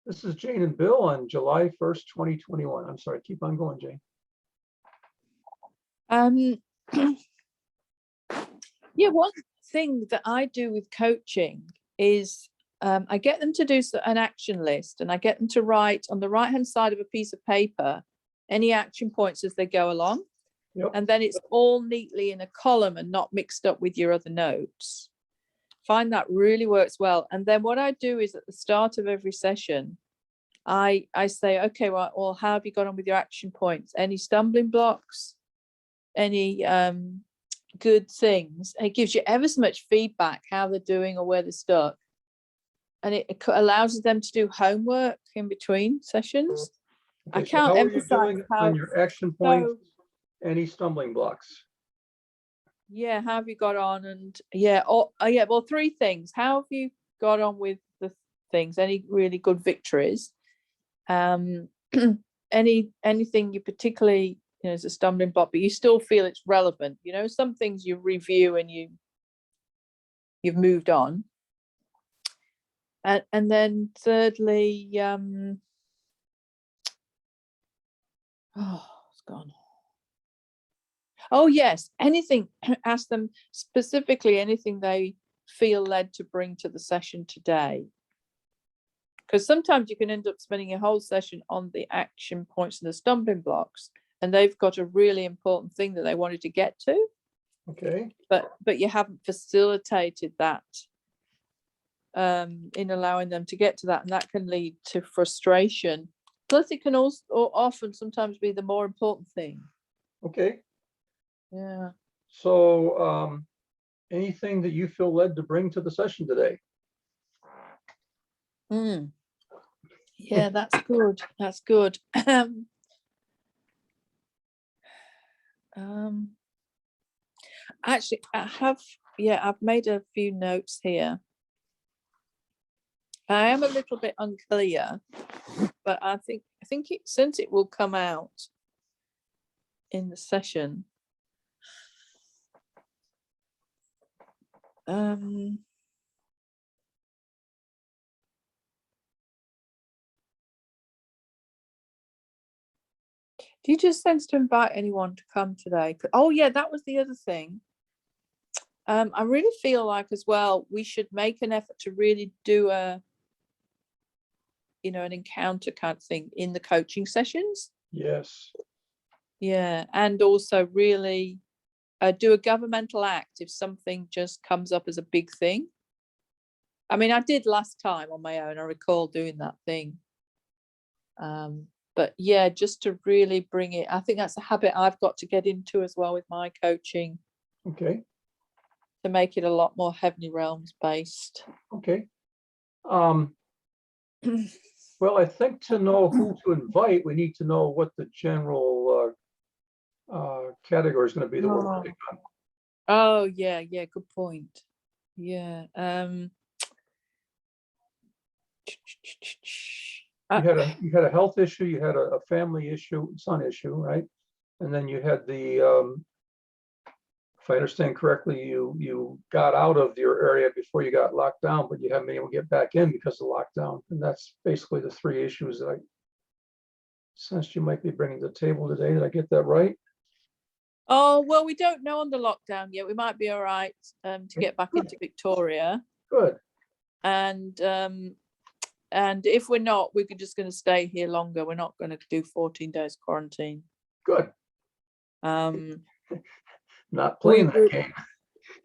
This is Jane and Bill on July 1st, 2021. I'm sorry, keep on going, Jane. Yeah, one thing that I do with coaching is I get them to do an action list, and I get them to write on the right hand side of a piece of paper any action points as they go along. Yep. And then it's all neatly in a column and not mixed up with your other notes. Find that really works well. And then what I do is at the start of every session, I say, okay, well, how have you got on with your action points? Any stumbling blocks? Any good things? And it gives you ever so much feedback how they're doing or where they're stuck. And it allows them to do homework in between sessions. Okay, I can't how are you emphasize doing how on your action points? Any stumbling blocks? Yeah, how have you got on? And yeah, well, three things. How have you got on with the things? Any really good victories? Anything you particularly, is a stumbling block, but you still feel it's relevant. Some things you review and you've moved on. And then thirdly, it's gone. Oh yes, anything. Ask them specifically anything they feel led to bring to the session today. Because sometimes you can end up spending a whole session on the action points and the stumbling blocks, and they've got a really important thing that they wanted to get to. Okay. But you haven't facilitated that in allowing them to get to that, and that can lead to frustration. Plus, it can also often sometimes be the more important thing. Okay. Yeah. So anything that you feel led to bring to the session today? Yeah, that's good. That's good. Actually, I've made a few notes here. I am a little bit unclear, but I think since it will come out in the session. Do you just sense to invite anyone to come today? Oh yeah, that was the other thing. I really feel like as well, we should make an effort to really do an encounter kind of thing in the coaching sessions. Yes. Yeah, and also really do a governmental act if something just comes up as a big thing. I mean, I did last time on my own. I recall doing that thing. But yeah, just to really bring it, I think that's a habit I've got to get into as well with my coaching. Okay. To make it a lot more Heavenly Realms based. Okay. Well, I think to know who to invite, we need to know what the general category is going to be that we're working on. Oh yeah, good point. Yeah. You had a health issue, you had a family issue, son issue, right? And then you had the if I understand correctly, you got out of your area before you got locked down, but you haven't been able to get back in because of lockdown. And that's basically the three issues that I sensed you might be bringing to the table today. Did I get that right? Oh, well, we don't know on the lockdown yet. We might be all right to get back into Victoria. Good. And if we're not, we're just going to stay here longer. We're not going to do 14 days quarantine. Good. Not playing that game.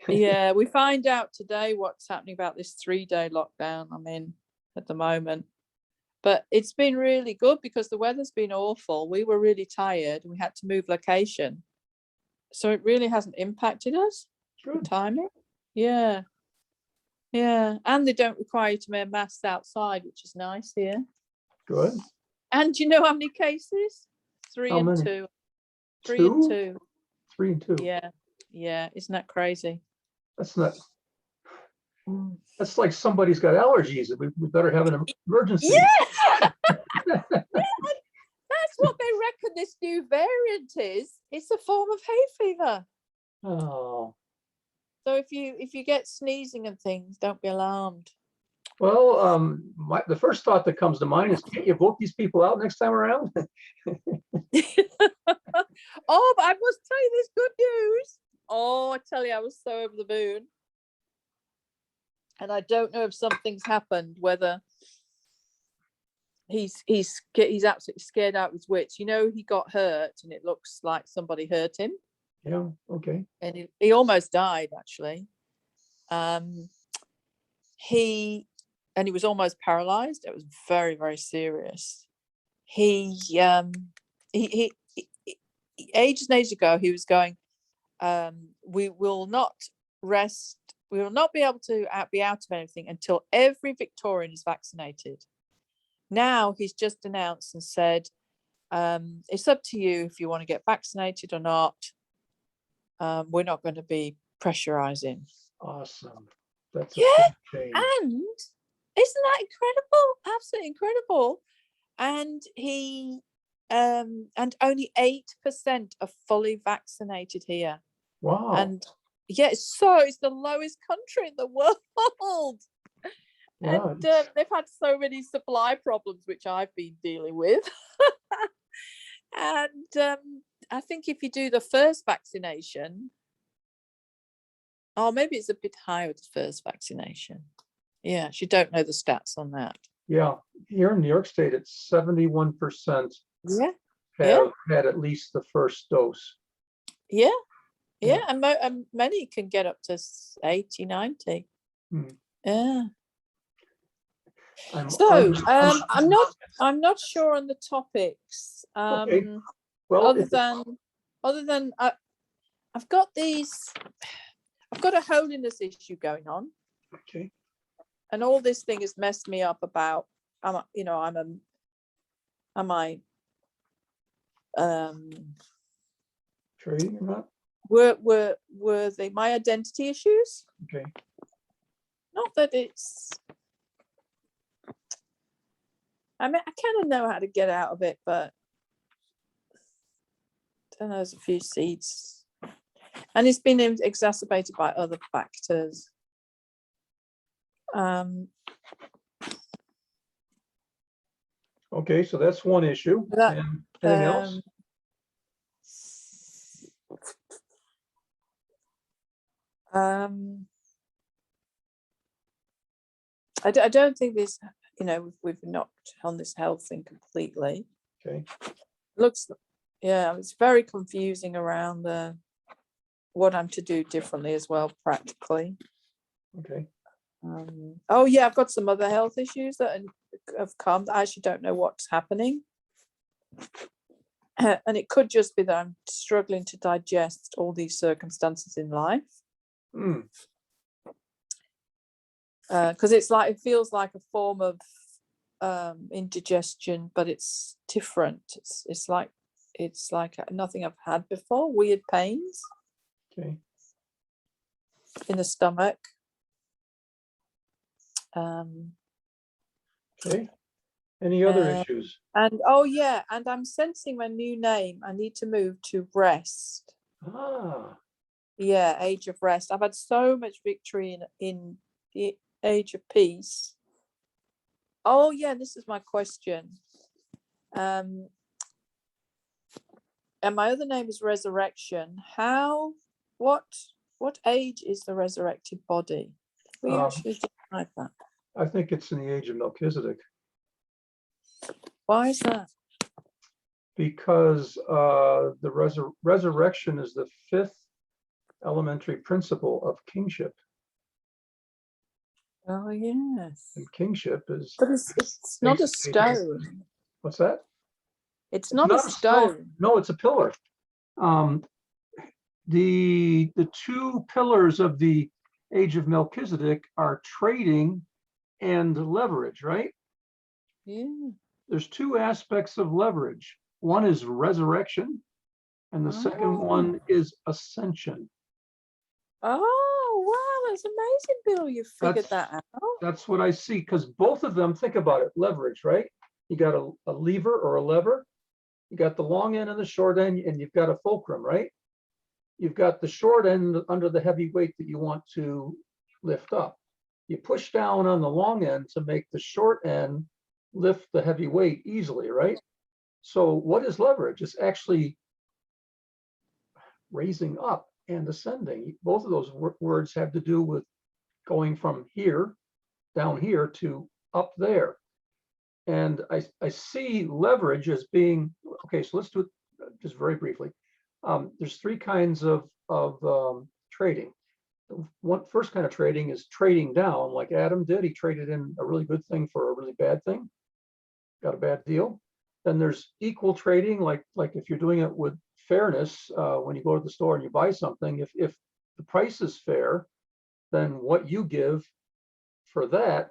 Yeah, we find out today what's happening about this 3-day lockdown I'm in at the moment. But it's been really good because the weather's been awful. We were really tired and we had to move location. So it really hasn't impacted us. Good. The timing. Yeah. Yeah. And they don't require you to wear masks outside, which is nice here. Good. And do you know how many cases? 3 How and many? 2. 3 and 2. 3 and 2. Yeah. Yeah. Isn't that crazy? That's not. That's like somebody's got allergies. We better have an emergency. Yeah. That's what they reckon this new variant is. It's a form of hay fever. Oh. So if you get sneezing and things, don't be alarmed. Well, the first thought that comes to mind is, can't you vote these people out next time around? Oh, but I must tell you this good news. Oh, I tell you, I was so over the moon. And I don't know if something's happened, whether he's absolutely scared out of his wits. You know, he got hurt and it looks like somebody hurt him. Yeah, okay. And he almost died, actually. He was almost paralyzed. It was very, very serious. He ages and ages ago, he was going, we will not rest. We will not be able to be out of anything until every Victorian is vaccinated. Now he's just announced and said, it's up to you if you want to get vaccinated or not. We're not going to be pressurizing. Awesome. That's a Yeah, big change. and isn't that incredible? Absolutely incredible. And he and only 8% are fully vaccinated here. Wow. And yeah, it's the lowest country in the world. Yeah, And they've had so many supply problems, which I've been dealing with. And I think if you do the first vaccination, or maybe it's a bit higher with the first vaccination. Yeah, you don't know the stats on that. yeah. Here in New York State, it's 71% Yeah, have had at least the first dose. yeah, Yeah. yeah. And many can get up to 80, 90. Hmm. Yeah. I'm So un- I'm not sure on the topics. Okay. Well, Other than I've got a holiness issue going on, okay. and all this thing has messed me up about am I Trading or not? were they my identity issues? Okay. Not that it's, I mean, I kind of know how to get out of it, but I don't know, there's a few seeds. And it's been exacerbated by other factors. Okay, so that's one issue. And anything else? I don't think this, we've knocked on this health thing completely. Okay. Looks, yeah, it's very confusing around what I'm to do differently as well, practically. Okay. Oh yeah, I've got some other health issues that have come. I actually don't know what's happening. And it could just be that I'm struggling to digest all these circumstances in life. Because it feels like a form of indigestion, but it's different. It's like nothing I've had before. Weird pains. Okay. In the stomach. Okay. Any other issues? And oh yeah, and I'm sensing my new name. I need to move to Rest. Yeah, Age of Rest. I've had so much victory in the Age of Peace. Oh yeah, this is my question. And my other name is Resurrection. What age is the resurrected body? We actually decide that. I think it's in the age of Melchizedek. Why is that? Because the resurrection is the 5th elementary principle of kingship. Oh yes. And kingship is. But it's not a stone. What's that? It's not a stone. No, it's a pillar. The two pillars of the age of Melchizedek are trading and leverage, right? Yeah. There's two aspects of leverage. One is resurrection, and the second one is ascension. Oh, wow, that's amazing, Bill. You figured that out. That's what I see, because both of them, think about it, leverage, right? You got a lever or a lever, you got the long end and the short end, and you've got a fulcrum, right? You've got the short end under the heavy weight that you want to lift up. you push down on the long end to make the short end lift the heavy weight easily, right? So what is leverage? It's actually raising up and ascending. Both of those words have to do with going from here, down here, to up there. And I see leverage as being, okay, so let's do it just very briefly. There's three kinds of trading. First kind of trading is trading down, like Adam did. He traded in a really good thing for a really bad thing, got a bad deal. Then there's equal trading, like if you're doing it with fairness, when you go to the store and you buy something, if the price is fair, then what you give for that,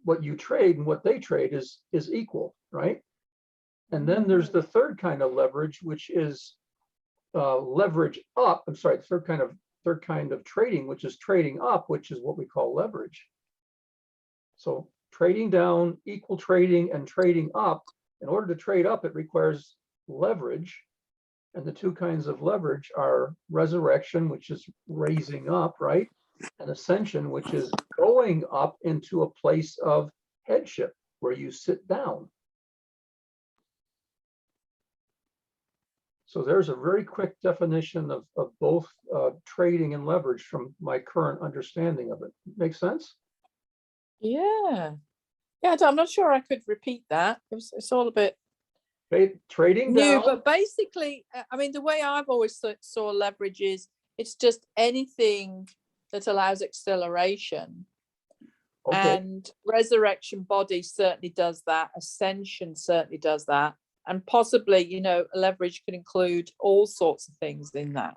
what you trade and what they trade is equal, right? And then there's the third kind of leverage, which is leverage up. I'm sorry, the third kind of trading, which is trading up, which is what we call leverage. So trading down, equal trading, and trading up. In order to trade up, it requires leverage. And the two kinds of leverage are resurrection, which is raising up, right? And ascension, which is going up into a place of headship where you sit down. So there's a very quick definition of both trading and leverage from my current understanding of it. Make sense? Yeah. Yeah, I'm not sure I could repeat that. It's all a bit Trading new, down. but basically, I mean, the way I've always saw leverage is it's just anything that allows acceleration. Okay. And resurrection body certainly does that. Ascension certainly does that. And possibly, you know, leverage can include all sorts of things in that.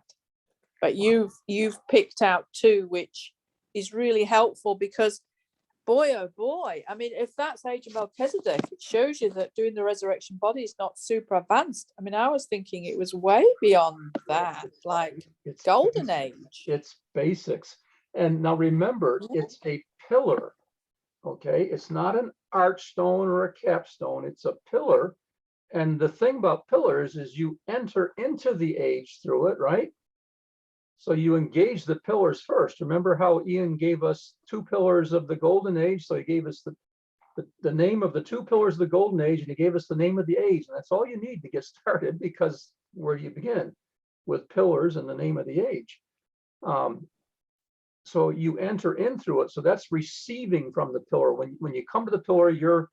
But you've picked out two, which is really helpful because, boy, oh boy, I mean, if that's Age of Melchizedek, it shows you that doing the resurrection body is not super advanced. I mean, I was thinking it was way beyond that, like It's golden basic. age. It's basics. And now remember, it's a pillar. Okay, it's not an archstone or a capstone, it's a pillar. And the thing about pillars is you enter into the age through it, right? So you engage the pillars first. Remember how Ian gave us two pillars of the golden age? So he gave us the name of the two pillars of the golden age, and he gave us the name of the age. And that's all you need to get started, because where do you begin? With pillars and the name of the age. So you enter in through it. So that's receiving from the pillar. When you come to the pillar, you're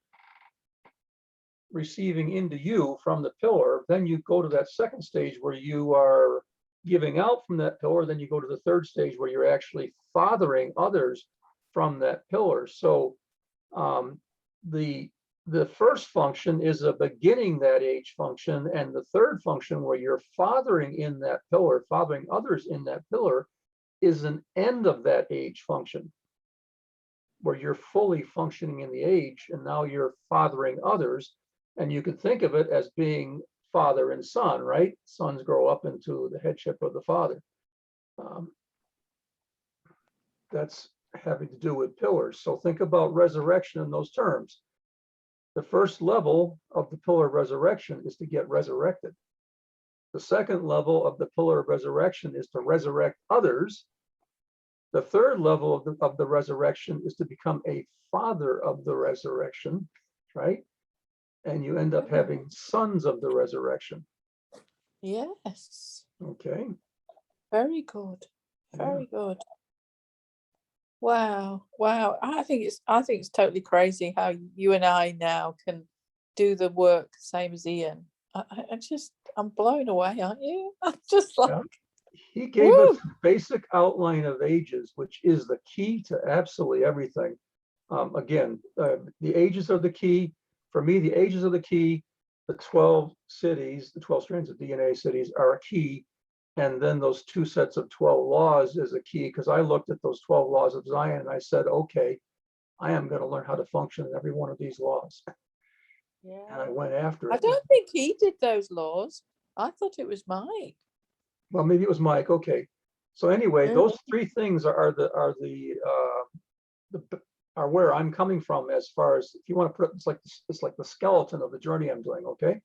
receiving into you from the pillar. Then you go to that second stage where you are giving out from that pillar. Then you go to the third stage where you're actually fathering others from that pillar. So the first function is a beginning that age function, and the third function where you're fathering in that pillar, fathering others in that pillar, is an end of that age function, where you're fully functioning in the age, and now you're fathering others. And you can think of it as being father and son, right? Sons grow up into the headship of the father. That's having to do with pillars. So think about resurrection in those terms. The first level of the pillar of resurrection is to get resurrected. The second level of the pillar of resurrection is to resurrect others. The third level of the resurrection is to become a father of the resurrection, right? And you end up having sons of the resurrection. Yes. Okay. Very good. Very good. Wow. Wow. I think it's totally crazy how you and I now can do the work same as Ian. I'm blown away, aren't you? I'm just like, yeah. He gave us a basic outline of ages, which is the key to absolutely everything. Again, the ages are the key. For me, the ages are the key. The 12 cities, the 12 strands of DNA cities are a key. And then those two sets of 12 laws is a key, because I looked at those 12 laws of Zion and I said, okay, I am going to learn how to function in every one of these laws. yeah. And I went after it. I don't think he did those laws. I thought it was Mike. Well, maybe it was Mike. Okay. So anyway, those three things are where I'm coming from, as far as, if you want to put it, it's like the skeleton of the journey I'm doing. Okay.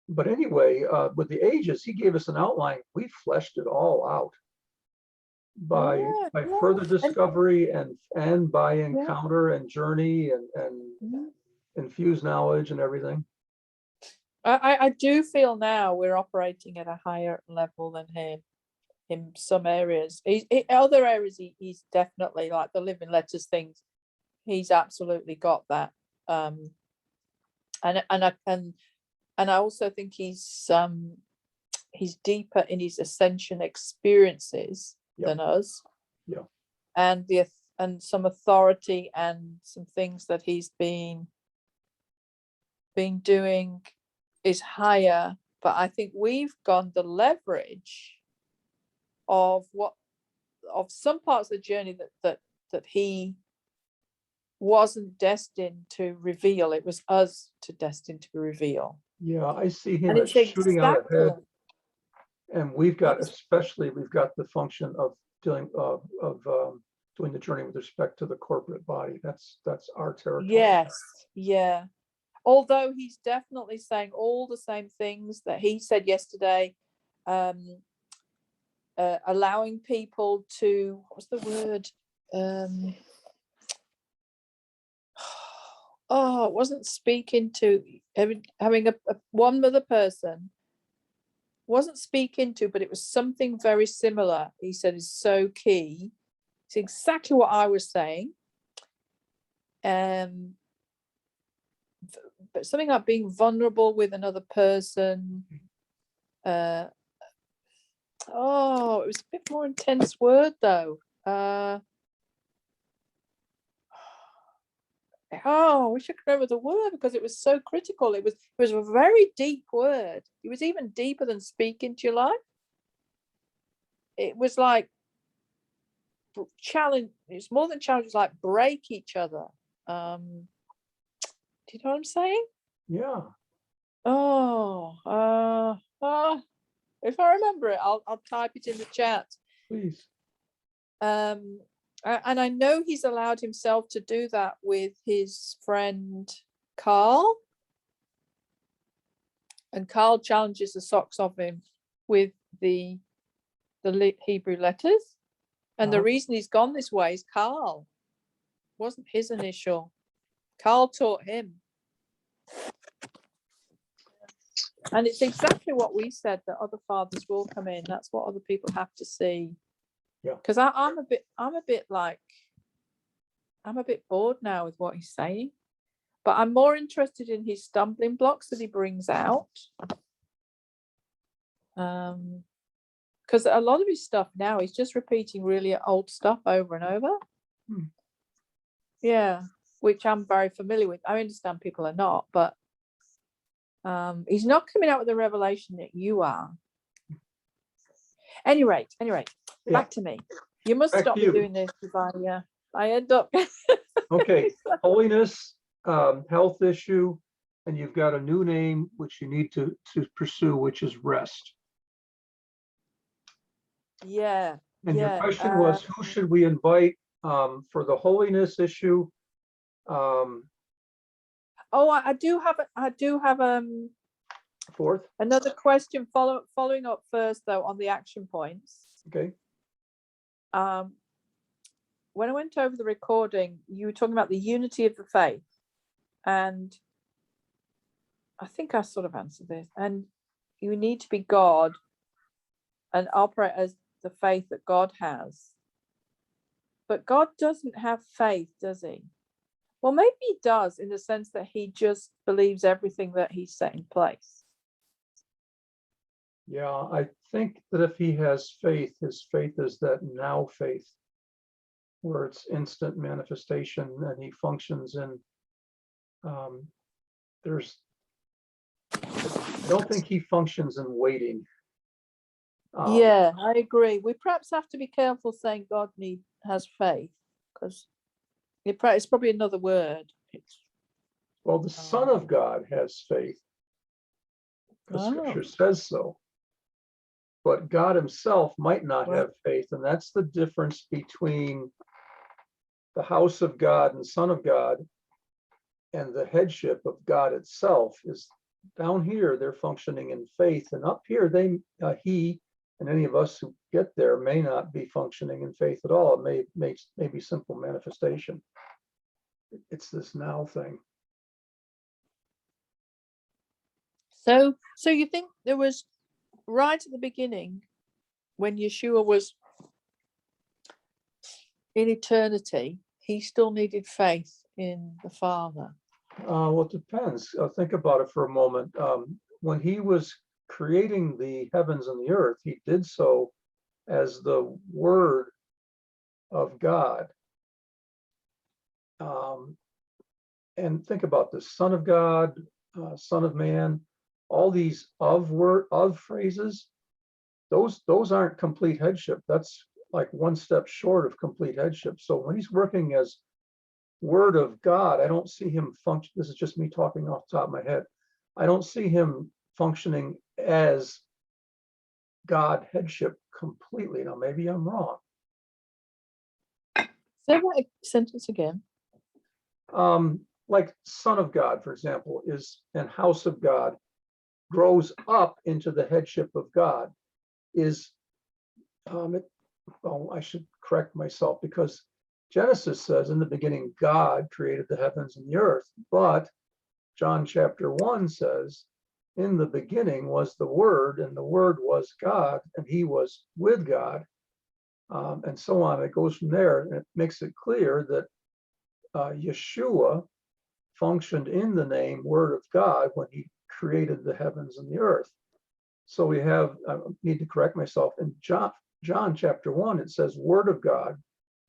But anyway, with the ages, he gave us an outline. We fleshed it all out. by Yeah, yeah. further And discovery and by yeah. encounter and journey and Mhm. infused knowledge and everything. I do feel now we're operating at a higher level than him in some areas. Other areas he's definitely, like the living letters things, he's absolutely got that. And I also think he's deeper in his ascension experiences Yep. than us. Yeah. And some authority and some things that he's been doing is higher, but I think we've gone the leverage of some parts of the journey that he wasn't destined to reveal. It was us destined to reveal. Yeah, I see him And as it's shooting out exactly, ahead. And we've got, It's- especially, we've got the function of doing doing the journey with respect to the corporate body. That's our territory. yes, yeah. Although he's definitely saying all the same things that he said yesterday, allowing people to, what's the word? Oh, it wasn't speaking to, having a one other person, wasn't speaking to, but it was something very similar. He said is so key. It's exactly what I was saying. But something like being vulnerable with another person. Oh, it was a bit more intense word though. Oh, I wish I could remember the word because it was so critical. It was a very deep word. It was even deeper than speak into your life. It was like challenge. It's more than challenge. It's like break each other. Do you know what I'm saying? Yeah, If I remember it, I'll type it in the chat. please. And I know he's allowed himself to do that with his friend Carl. And Carl challenges the socks off him with the Hebrew letters. And the Uh-huh. reason he's gone this way is Carl. Wasn't his initial. Carl taught him. And it's exactly what we said, that other fathers will come in. That's what other people have to see. Yeah. Because I'm a bit bored now with what he's saying. But I'm more interested in his stumbling blocks that he brings out. Because a lot of his stuff now, he's just repeating really old stuff over and over. Yeah, which I'm very familiar with. I understand people are not, but he's not coming out with the revelation that you are. Anyway, back to me. You must Back stop to me you. doing this because I end up. Okay, holiness, health issue, and you've got a new name which you need to pursue, which is rest. Yeah. And your Yeah. question was, who should we invite for the holiness issue? Oh, I do have Fourth, another question following up first though on the action points. okay. When I went over the recording, you were talking about the unity of the faith, and I think I sort of answered this. And you need to be God and operate as the faith that God has. But God doesn't have faith, does he? Well, maybe he does, in the sense that he just believes everything that he's set in place. Yeah, I think that if he has faith, his faith is that now faith, where it's instant manifestation, and he functions in, I don't think he functions in waiting. Yeah, I agree. We perhaps have to be careful saying God has faith, because it's probably another word. Well, the Son of God has faith. The scripture says so. But God himself might not have faith, and that's the difference between the house of God and Son of God and the headship of God itself. Is down here they're functioning in faith, and up here he And any of us who get there may not be functioning in faith at all. It may be simple manifestation. It's this now thing. So you think there was right at the beginning when Yeshua was in eternity, he still needed faith in the Father? Well, it depends. Think about it for a moment. When he was creating the heavens and the earth, he did so as the Word of God. And think about this: Son of God, Son of Man, all these of phrases. Those aren't complete headship. That's like one step short of complete headship. So when he's working as Word of God, I don't see him function. This is just me talking off the top of my head. I don't see him functioning as God headship completely. Now, maybe I'm wrong. Say that sentence again. Like Son of God, for example, and House of God grows up into the headship of God. Well, I should correct myself, because Genesis says in the beginning, God created the heavens and the earth. But John chapter 1 says, in the beginning was the Word, and the Word was God, and he was with God, and so on. It goes from there, and it makes it clear that Yeshua functioned in the name Word of God when he created the heavens and the earth. So we have, I need to correct myself, in John chapter 1, it says Word of God,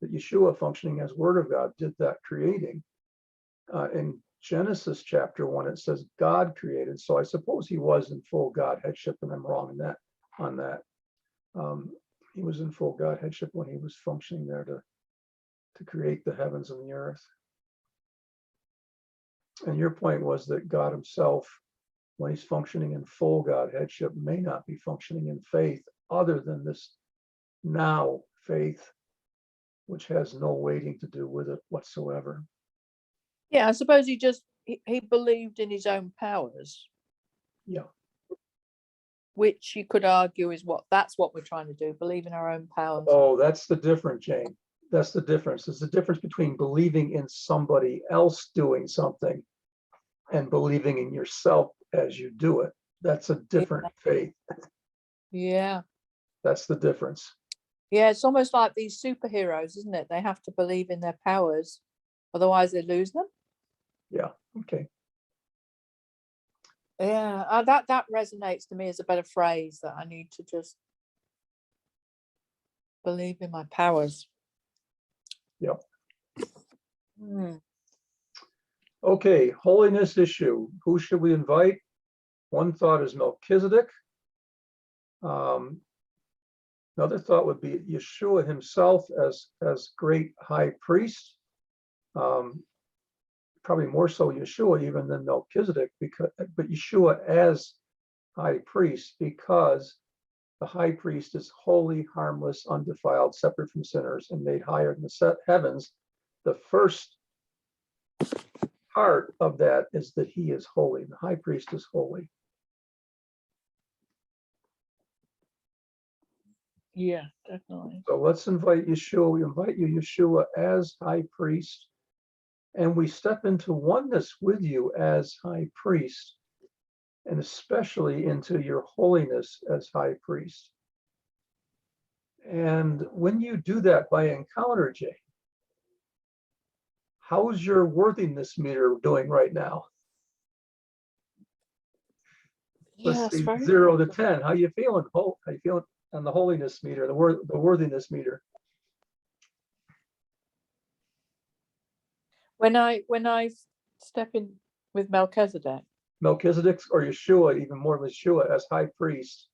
that Yeshua functioning as Word of God did that creating. In Genesis chapter 1, it says God created. So I suppose he was in full God headship, and I'm wrong on that. He was in full God headship when he was functioning there to create the heavens and the earth. And your point was that God himself, when he's functioning in full God headship, may not be functioning in faith other than this now faith, which has no weighting to do with it whatsoever. Yeah, I suppose he believed in his own powers. Yeah. Which you could argue is that's what we're trying to do, believe in our own powers. Oh, that's the difference, Jane. That's the difference. There's a difference between believing in somebody else doing something and believing in yourself as you do it. That's a different faith. Yeah. That's the difference. Yeah, it's almost like these superheroes, isn't it? They have to believe in their powers, otherwise they lose them. Yeah. Okay. Yeah, that resonates to me as a better phrase, that I need to just believe in my powers. Yep. Mm. Okay, holiness issue. Who should we invite? One thought is Melchizedek. Another thought would be Yeshua himself as great high priest. Probably more so Yeshua even than Melchizedek, but Yeshua as high priest, because the high priest is holy, harmless, undefiled, separate from sinners, and made higher than the heavens. The first part of that is that he is holy. The high priest is holy. Yeah, definitely. So let's invite Yeshua. We invite you, Yeshua, as high priest, and we step into oneness with you as high priest, and especially into your holiness as high priest. And when you do that by encounter, Jane, how's your worthiness meter doing right now? Let's see, 0 to 10. How you feeling? How you feeling on the holiness meter, the worthiness meter? When I step in with Melchizedek or Yeshua, even more Yeshua as high priest,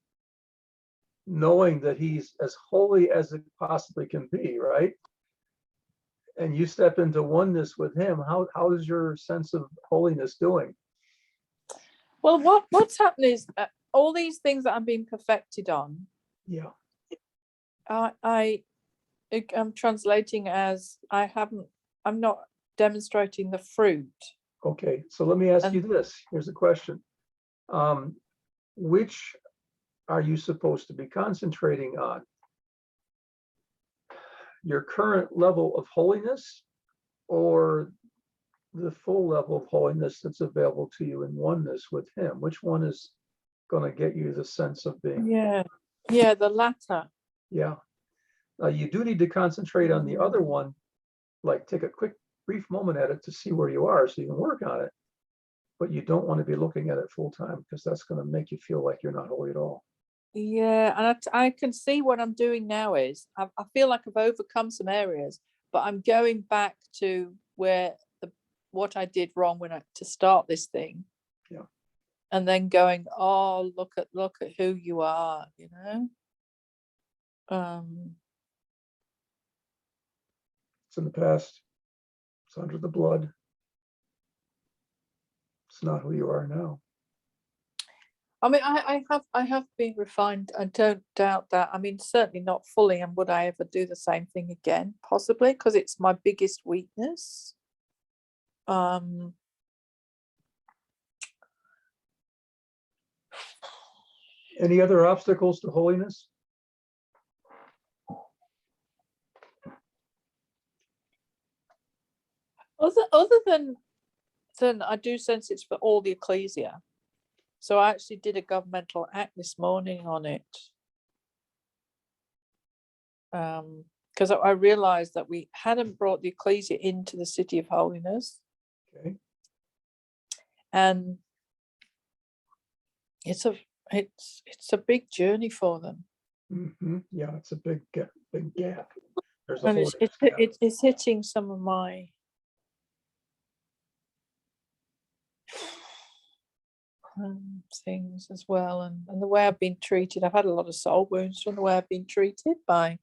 knowing that he's as holy as it possibly can be, right? And you step into oneness with him, how is your sense of holiness doing? Well, what's happened is all these things that I'm being perfected on. Yeah. I'm translating as I'm not demonstrating the fruit. Okay, so let me ask you this. Here's a question. Which are you supposed to be concentrating on? Your current level of holiness or the full level of holiness that's available to you in oneness with him? Which one is going to get you the sense of being? Yeah, the latter. Yeah. You do need to concentrate on the other one, like take a quick, brief moment at it to see where you are so you can work on it. But you don't want to be looking at it full time because that's going to make you feel like you're not holy at all. Yeah, and I can see what I'm doing now is I feel like I've overcome some areas, but I'm going back to where what I did wrong to start this thing. Yeah. And then going, oh, look at who you are, you know. It's in the past. It's under the blood. It's not who you are now. I mean, I have been refined. I don't doubt that. I mean, certainly not fully. And would I ever do the same thing again? Possibly, because it's my biggest weakness. Any other obstacles to holiness? Other than I do sense it's for all the ecclesia. So I actually did a governmental act this morning on it. Because I realized that we hadn't brought the ecclesia into the city of holiness. Okay. And it's a big journey for them. Mm-hmm. Yeah, it's a big gap. There's a And holiness gap. it's hitting some of my things as well, and the way I've been treated. I've had a lot of soul wounds from the way I've been treated by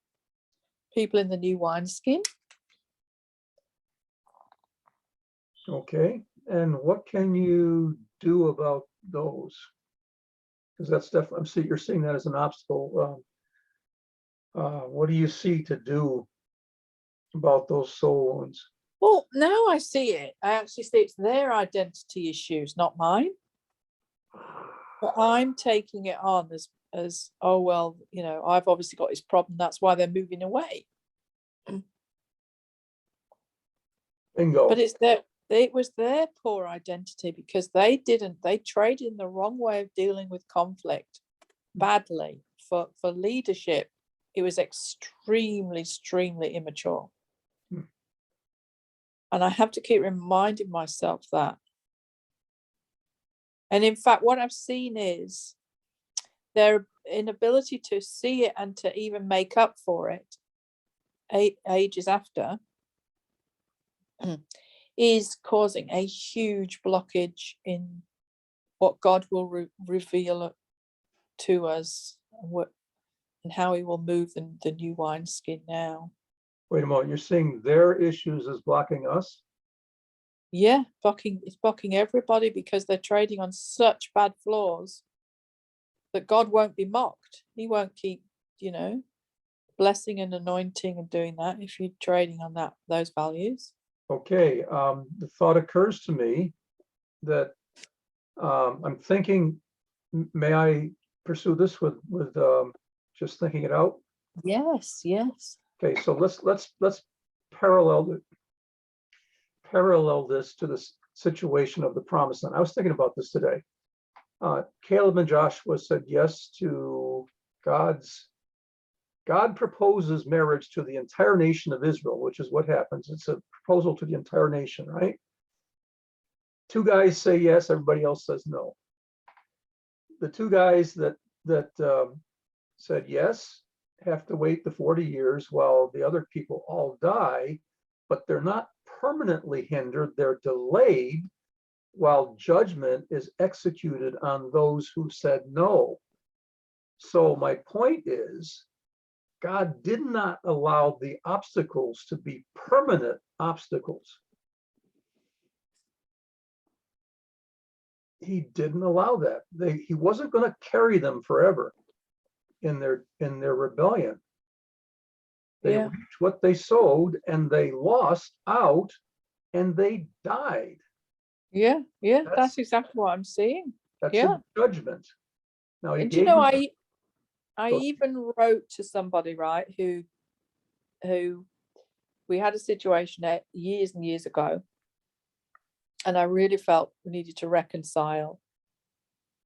people in the new wineskin. Okay, and what can you do about those? Because that's definitely, you're seeing that as an obstacle. What do you see to do about those soul wounds? Well, now I see it. I actually see it's their identity issues, not mine. But I'm taking it on as oh well, you know, I've obviously got this problem. That's why they're moving away. Bingo. But it was their poor identity because they traded in the wrong way of dealing with conflict badly for leadership. It was extremely immature. And I have to keep reminding myself that. And in fact, what I've seen is their inability to see it and to even make up for it 8 ages after is causing a huge blockage in what God will reveal to us and how he will move the new wineskin now. Wait a moment, you're saying their issues is blocking us? Yeah, it's blocking everybody because they're trading on such bad flaws that God won't be mocked. He won't keep, you know, blessing and anointing and doing that if you're trading on those values. Okay, the thought occurs to me that I'm thinking, may I pursue this with just thinking it out? Yes. Okay, so let's parallel this to the situation of the promised land. I was thinking about this today. Caleb and Joshua said yes to God proposes marriage to the entire nation of Israel, which is what happens. It's a proposal to the entire nation, right? 2 guys say yes, everybody else says no. The 2 guys that said yes have to wait the 40 years while the other people all die, but they're not permanently hindered, they're delayed while judgment is executed on those who said no. So my point is, God did not allow the obstacles to be permanent obstacles. He didn't allow that. He wasn't going to carry them forever in their rebellion. They reaped what they sowed and they lost out and they died. Yeah, that's exactly what I'm seeing. That's a judgment. Now he gave I Go- even wrote to somebody, right, who we had a situation years and years ago, and I really felt we needed to reconcile.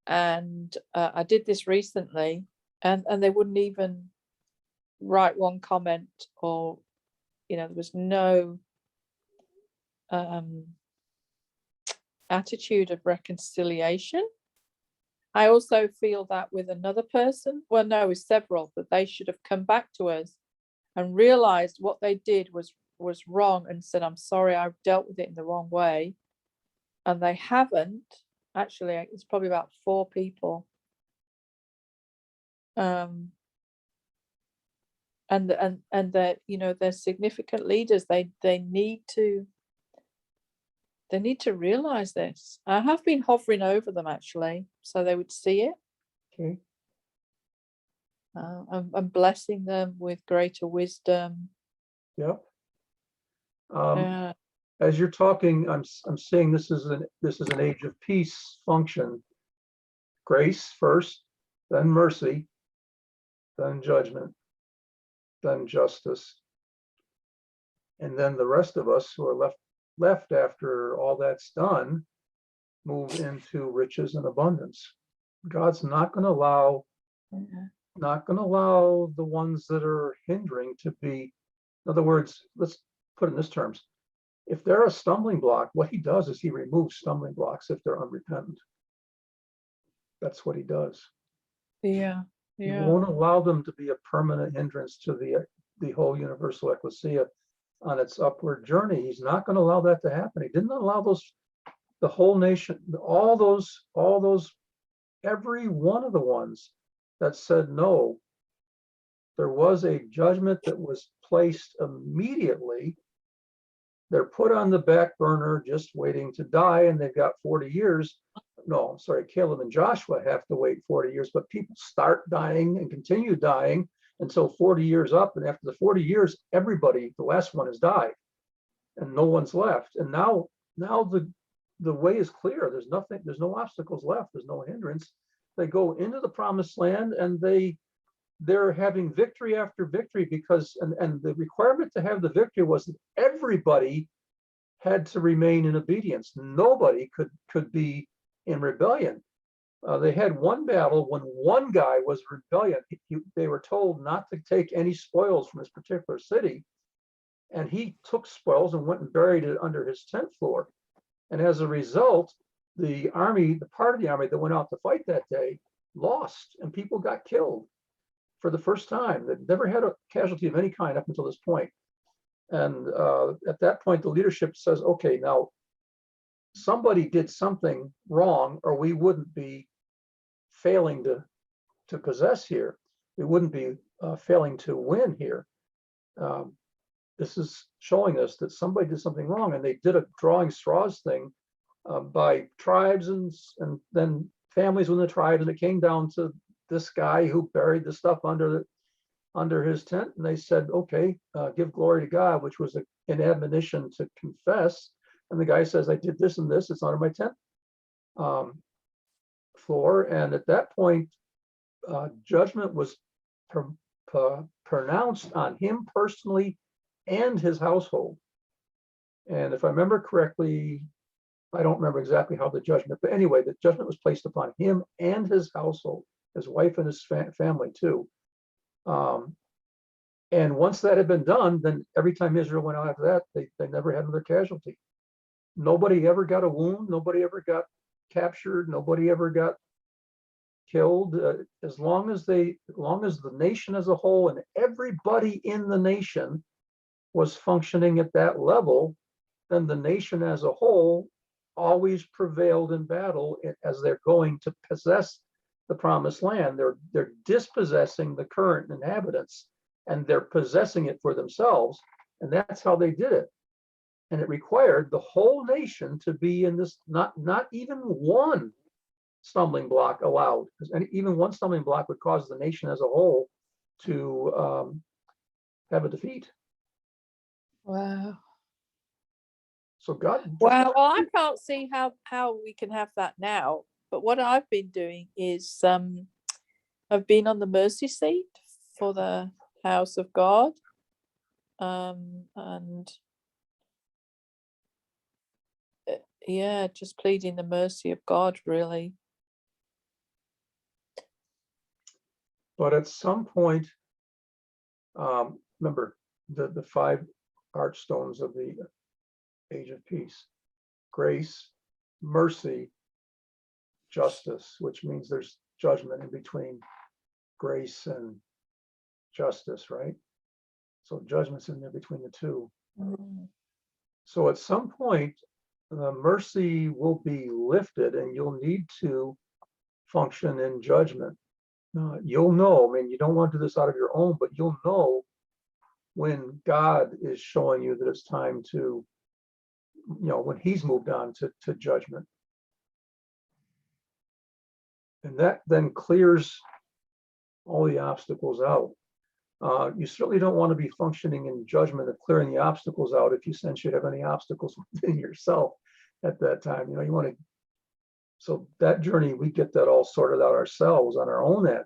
And I did this recently, and they wouldn't even write one comment, or there was no attitude of reconciliation. I also feel that with another person, well, no, with several, that they should have come back to us and realized what they did was wrong, and said, I'm sorry, I've dealt with it in the wrong way. And they haven't. Actually, it's probably about 4 people. And they're, they're significant leaders. They need to realize this. I have been hovering over them, actually, so they would see it. Okay. I'm blessing them with greater wisdom. Yep. Uh, As you're talking, I'm seeing this is an age of peace function. Grace first, then mercy, then judgment, then justice. And then the rest of us who are left after all that's done move into riches and abundance. God's not going to allow the ones that are hindering to be, in other words, let's put it in this terms. If they're a stumbling block, what he does is he removes stumbling blocks if they're unrepentant. That's what he does. yeah. He won't allow them to be a permanent hindrance to the whole universal ecclesia on its upward journey. He's not going to allow that to happen. He didn't allow the whole nation, all those, every one of the ones that said no. There was a judgment that was placed immediately. They're put on the back burner, just waiting to die, and they've got 40 years. No, I'm sorry, Caleb and Joshua have to wait 40 years, but people start dying and continue dying until 40 years up. And after the 40 years, everybody, the last one has died and no one's left. And now the way is clear. There's nothing, there's no obstacles left. There's no hindrance. They go into the promised land, and they're having victory after victory, because and the requirement to have the victory was that everybody had to remain in obedience. Nobody could be in rebellion. They had one battle when one guy was rebellion. They were told not to take any spoils from this particular city, and he took spoils and went and buried it under his tent floor. And as a result, the army, the part of the army that went out to fight that day, lost, and people got killed for the first time. They'd never had a casualty of any kind up until this point. And at that point, the leadership says, okay, now somebody did something wrong, or we wouldn't be failing to possess here. We wouldn't be failing to win here. This is showing us that somebody did something wrong, and they did a drawing straws thing by tribes and then families within the tribes, and it came down to this guy who buried the stuff under his tent, and they said, okay, give glory to God, which was an admonition to confess. And the guy says, I did this and this, it's under my tent floor. And at that point, judgment was pronounced on him personally and his household. And if I remember correctly, I don't remember exactly how the judgment, but anyway, the judgment was placed upon him and his household, his wife and his family too. And once that had been done, then every time Israel went out after that, they never had another casualty. Nobody ever got a wound. Nobody ever got captured. Nobody ever got killed. As long as the nation as a whole and everybody in the nation was functioning at that level, then the nation as a whole always prevailed in battle as they're going to possess the promised land. They're dispossessing the current inhabitants, and they're possessing it for themselves. And that's how they did it. And it required the whole nation to be in this, not even one stumbling block allowed, because even one stumbling block would cause the nation as a whole to have a defeat. Wow. So God. Well, I can't see how we can have that now. But what I've been doing is, I've been on the mercy seat for the house of God. And yeah, just pleading the mercy of God, really. But at some point, remember the five archstones of the age of peace: grace, mercy, justice, which means there's judgment in between grace and justice, right? So judgment's in there between the two. Mm. So at some point, the mercy will be lifted and you'll need to function in judgment. You'll know, I mean, you don't want to do this out of your own, but you'll know when God is showing you that it's time to, when he's moved on to judgment. And that then clears all the obstacles out. You certainly don't want to be functioning in judgment of clearing the obstacles out if you sense you have any obstacles within yourself at that time. You want to, so that journey, we get that all sorted out ourselves on our own end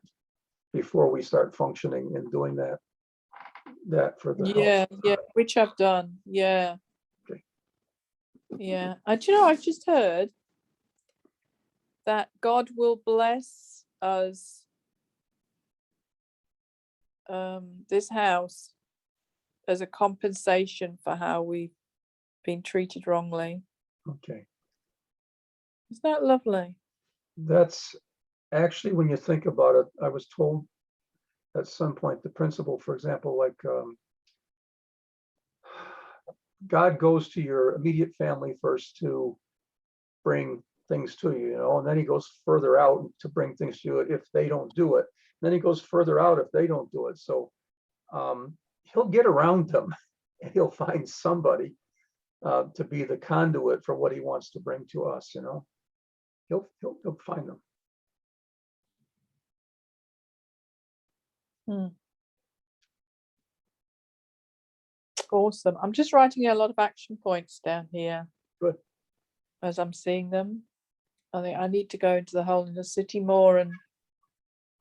before we start functioning and doing that for the Yeah, help. yeah, which I've done. Yeah. Okay. Yeah. I've just heard that God will bless us, this house, as a compensation for how we've been treated wrongly. Okay. Isn't that lovely? That's actually, when you think about it, I was told at some point the principle, for example, like God goes to your immediate family first to bring things to you, and then he goes further out to bring things to you if they don't do it. Then he goes further out if they don't do it. So he'll get around them and he'll find somebody to be the conduit for what he wants to bring to us. He'll find them. Awesome. I'm just writing a lot of action points down here. Good. As I'm seeing them. I think I need to go into the Holiness City more and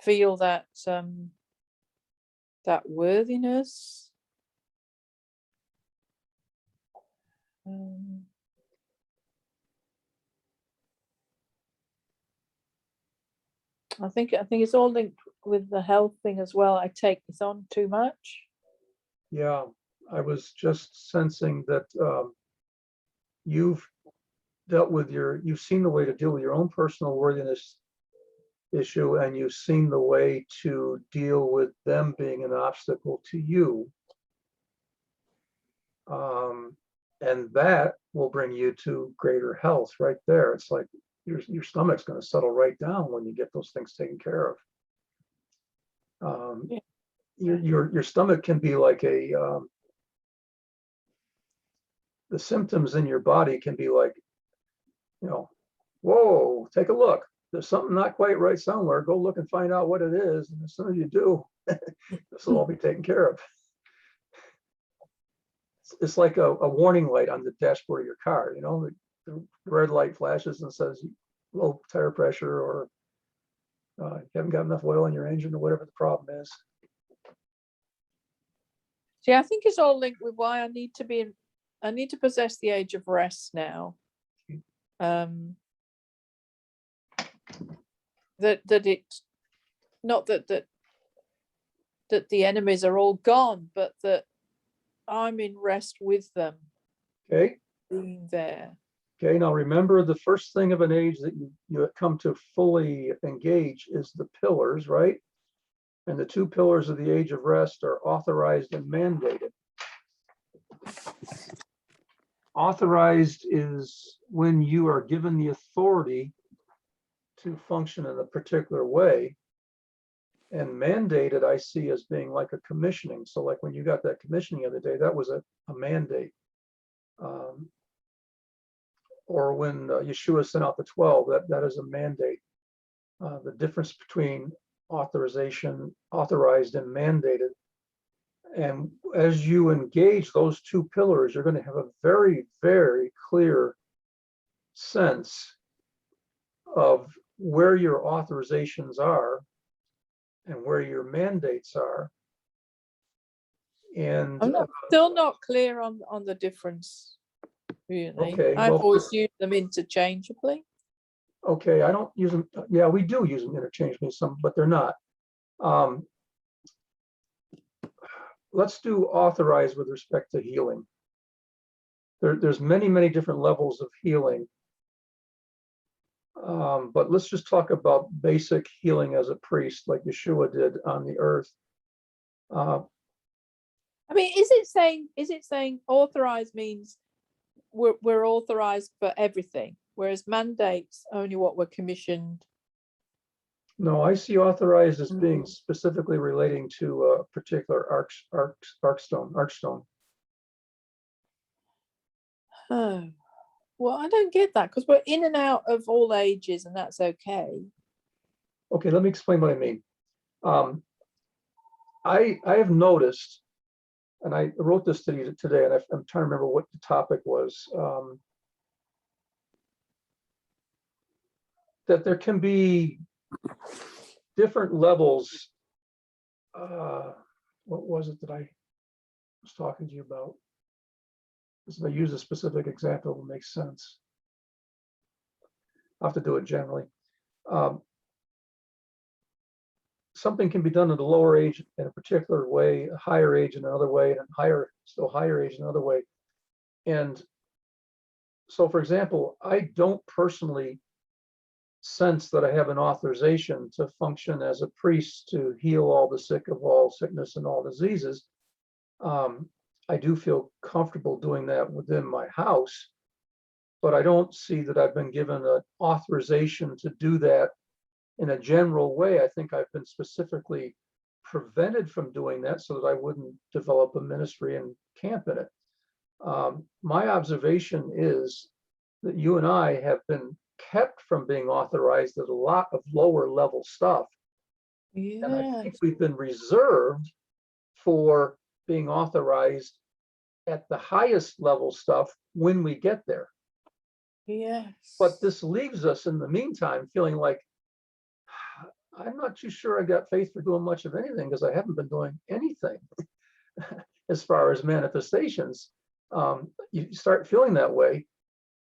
feel that that worthiness. I think it's all linked with the health thing as well. I take this on too much. Yeah, I was just sensing that you've seen the way to deal with your own personal worthiness issue, and you've seen the way to deal with them being an obstacle to you. And that will bring you to greater health right there. It's like your stomach's going to settle right down when you get those things taken care of. Yeah. Your stomach can be like the symptoms in your body can be like, whoa, take a look. There's something not quite right somewhere. Go look and find out what it is. And as soon as you do, this will all be taken care of. It's like a warning light on the dashboard of your car. The red light flashes and says low tire pressure, or you haven't got enough oil in your engine, or whatever the problem is. See, I think it's all linked with why I need to possess the age of rest now. That it's not that the enemies are all gone, but that I'm in rest with them. Okay. Being there. Okay. Now remember, the first thing of an age that you come to fully engage is the pillars, right? And the two pillars of the age of rest are authorized and mandated. Authorized is when you are given the authority to function in a particular way. And mandated, I see as being like a commissioning. So like when you got that commissioning the other day, that was a mandate. Or when Yeshua sent out the 12, that is a mandate. The difference between authorized and mandated. And as you engage those two pillars, you're going to have a very, very clear sense of where your authorizations are and where your mandates are. And I'm still not clear on the difference, really. Okay, I've well, always used them interchangeably. okay, I don't use them. Yeah, we do use them interchangeably, some, but they're not. Let's do authorized with respect to healing. There's many different levels of healing. But let's just talk about basic healing as a priest, like Yeshua did on the earth. I mean, is it saying authorized means we're authorized for everything, whereas mandates only what we're commissioned? No, I see authorized as being specifically relating to a particular archstone. Oh, well, I don't get that, because we're in and out of all ages, and that's okay. Okay, let me explain what I mean. I have noticed, and I wrote this to you today, and I'm trying to remember what the topic was, that there can be different levels. What was it that I was talking to you about? If I use a specific example, it will make sense. I'll have to do it generally. Something can be done at a lower age in a particular way, a higher age in another way, and still higher age in another way. And so, for example, I don't personally sense that I have an authorization to function as a priest to heal all the sick of all sickness and all diseases. I do feel comfortable doing that within my house, but I don't see that I've been given an authorization to do that in a general way. I think I've been specifically prevented from doing that so that I wouldn't develop a ministry and camp in it. My observation is that you and I have been kept from being authorized at a lot of lower level stuff. And I think we've been reserved for being authorized at the highest level stuff when we get there. Yes. But this leaves us in the meantime feeling like, I'm not too sure I got faith for doing much of anything because I haven't been doing anything as far as manifestations. You start feeling that way.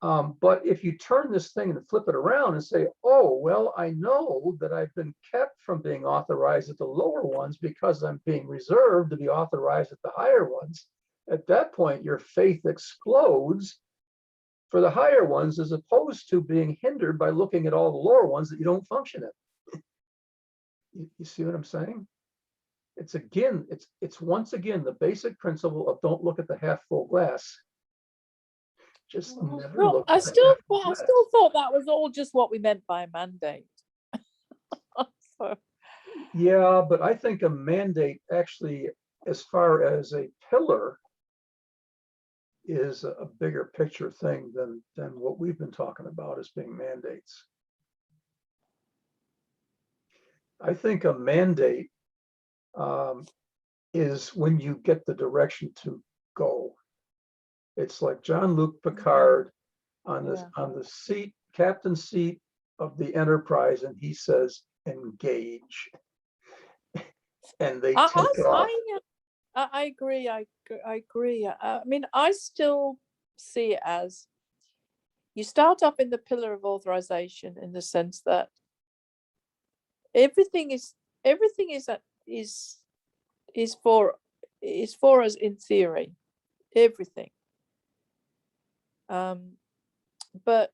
But if you turn this thing and flip it around and say, oh, well, I know that I've been kept from being authorized at the lower ones because I'm being reserved to be authorized at the higher ones. At that point, your faith explodes for the higher ones, as opposed to being hindered by looking at all the lower ones that you don't function in. You see what I'm saying? It's once again the basic principle of don't look at the half full glass. Just never look. I still thought that was all just what we meant by a mandate. So. Yeah, but I think a mandate actually, as far as a pillar, is a bigger picture thing than what we've been talking about as being mandates. I think a mandate is when you get the direction to go. It's like Jean-Luc Picard on the seat, captain seat of the Enterprise, and he says, engage. And they take off. I agree. I agree. I mean, I still see it as you start off in the pillar of authorization in the sense that everything is for us in theory, everything. But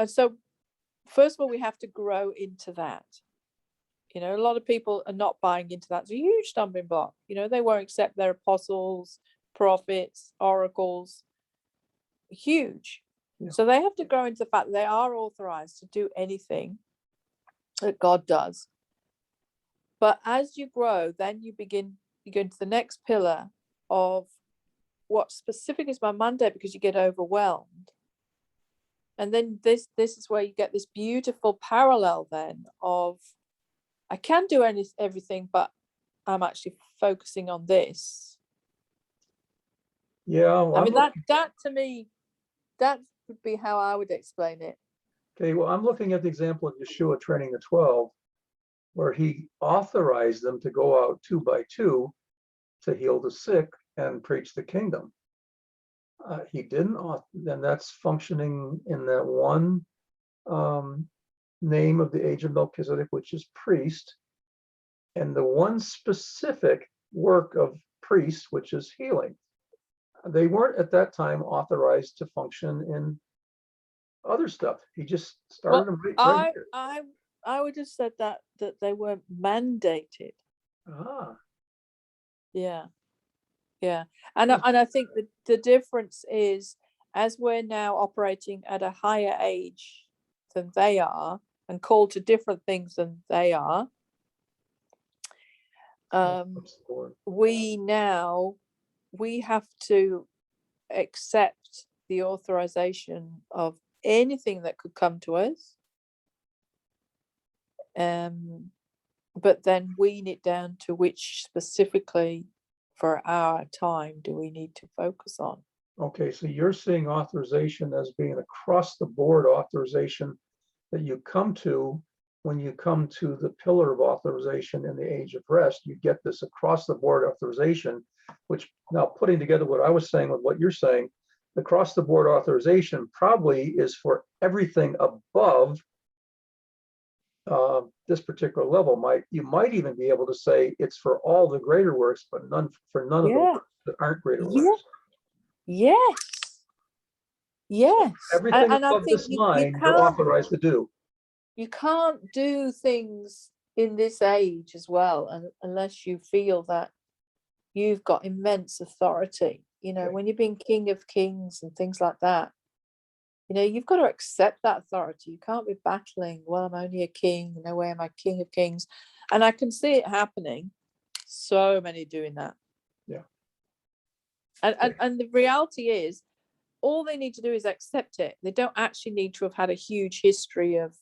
so first of all, we have to grow into that. You know, a lot of people are not buying into that. It's a huge stumbling block. You know, they won't accept their apostles, prophets, oracles. Huge. Yeah. So they have to grow into the fact that they are authorized to do anything that God does. But as you grow, then you go into the next pillar of what specific is my mandate, because you get overwhelmed. And then this is where you get this beautiful parallel then of, I can do everything, but I'm actually focusing on this. Yeah, well, I mean, that to me, that would be how I would explain it. Okay, well, I'm looking at the example of Yeshua training the 12. where he authorized them to go out 2 by 2 to heal the sick and preach the kingdom. He didn't, then that's functioning in that one name of the age of Melchizedek, which is priest, and the one specific work of priest, which is healing. They weren't at that time authorized to function in other stuff. He just started them right here. I would have said that they weren't mandated. Ah, Yeah. And I think the difference is, as we're now operating at a higher age than they are and called to different things than they are, we have to accept the authorization of anything that could come to us, but then wean it down to which specifically for our time do we need to focus on. okay, so you're seeing authorization as being across the board authorization that you come to when you come to the pillar of authorization in the age of rest. You get this across the board authorization, which, now putting together what I was saying with what you're saying, the across the board authorization probably is for everything above this particular level. You might even be able to say it's for all the greater works, but none of the works that aren't greater works. Yes. Everything And I above think this line, you're authorized to do. You can't do things in this age as well unless you feel that you've got immense authority. Okay. When you've been King of Kings and things like that, you've got to accept that authority. You can't be battling, well, I'm only a king, no way am I King of Kings. And I can see it happening. So many doing that. Yeah. And the reality is, all they need to do is accept it. They don't actually need to have had a huge history of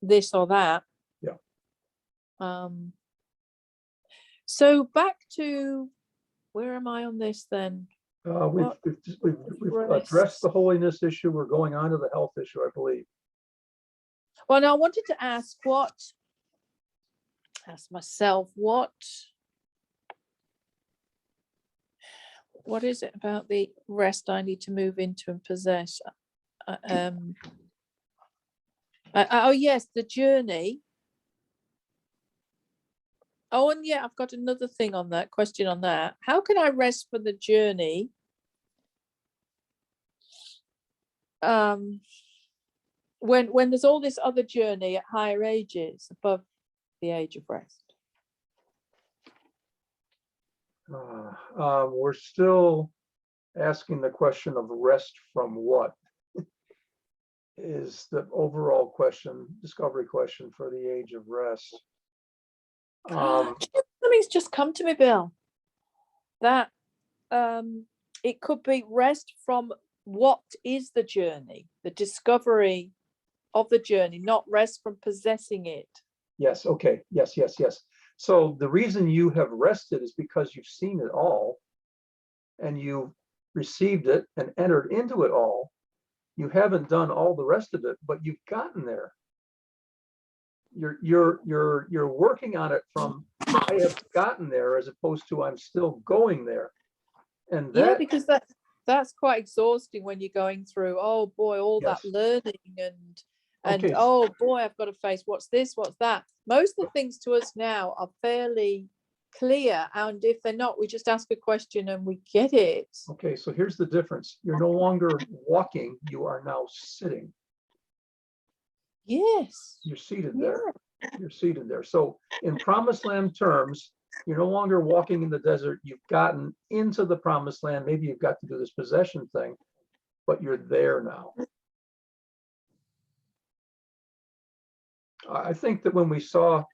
this or that. Yeah. So back to, where am I on this then? We've addressed the holiness issue. We're going on to the health issue, I believe. Well, now I wanted to ask myself, what is it about the rest I need to move into and possess? Oh yes, the journey. Oh, and yeah, I've got another thing on that, question on that. How can I rest for the journey? When there's all this other journey at higher ages above the age of rest. We're still asking the question of rest from what is the overall question, discovery question for the age of rest. Something's just come to me, Bill, that it could be rest from what is the journey, the discovery of the journey, not rest from possessing it. Yes, okay, yes. So the reason you have rested is because you've seen it all and you've received it and entered into it all. You haven't done all the rest of it, but you've gotten there. You're working on it from I have gotten there as opposed to I'm still going there. And that, yeah, because that's quite exhausting when you're going through, oh boy, all that learning and okay. Oh boy, I've got to face what's this, what's that. Most of the things to us now are fairly clear, and if they're not, we just ask a question and we get it. Okay, so here's the difference. You're no longer walking, you are now sitting. Yes. You're seated there. You're seated there. So in promised land terms, you're no longer walking in the desert. You've gotten into the promised land. Maybe you've got to do this possession thing, but you're there now. I think that when we saw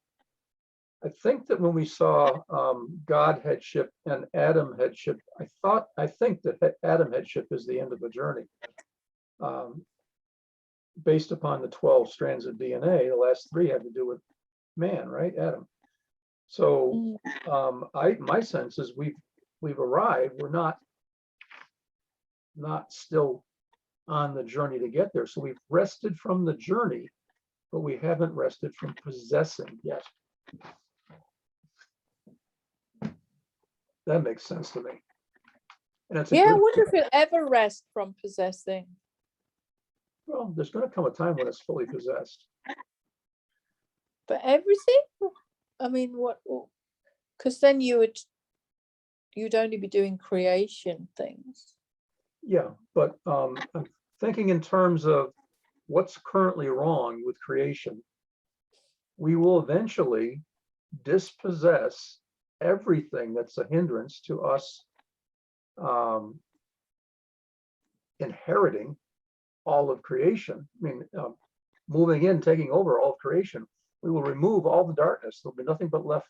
God headship and Adam headship, I think that Adam headship is the end of the journey. Based upon the 12 strands of DNA, the last 3 had to do with man, right? Adam. So my sense is we've arrived. We're not still on the journey to get there. So we've rested from the journey. but we haven't rested from possessing yet. That makes sense to me. And it's a Yeah, I good, wonder if it'll ever rest from possessing. well, there's gonna come a time when it's fully possessed. But everything? I mean, what? Because then you'd only be doing creation things. Yeah, but I'm thinking in terms of what's currently wrong with creation. We will eventually dispossess everything that's a hindrance to us inheriting all of creation. I mean, moving in, taking over all of creation. We will remove all the darkness. There'll be nothing but left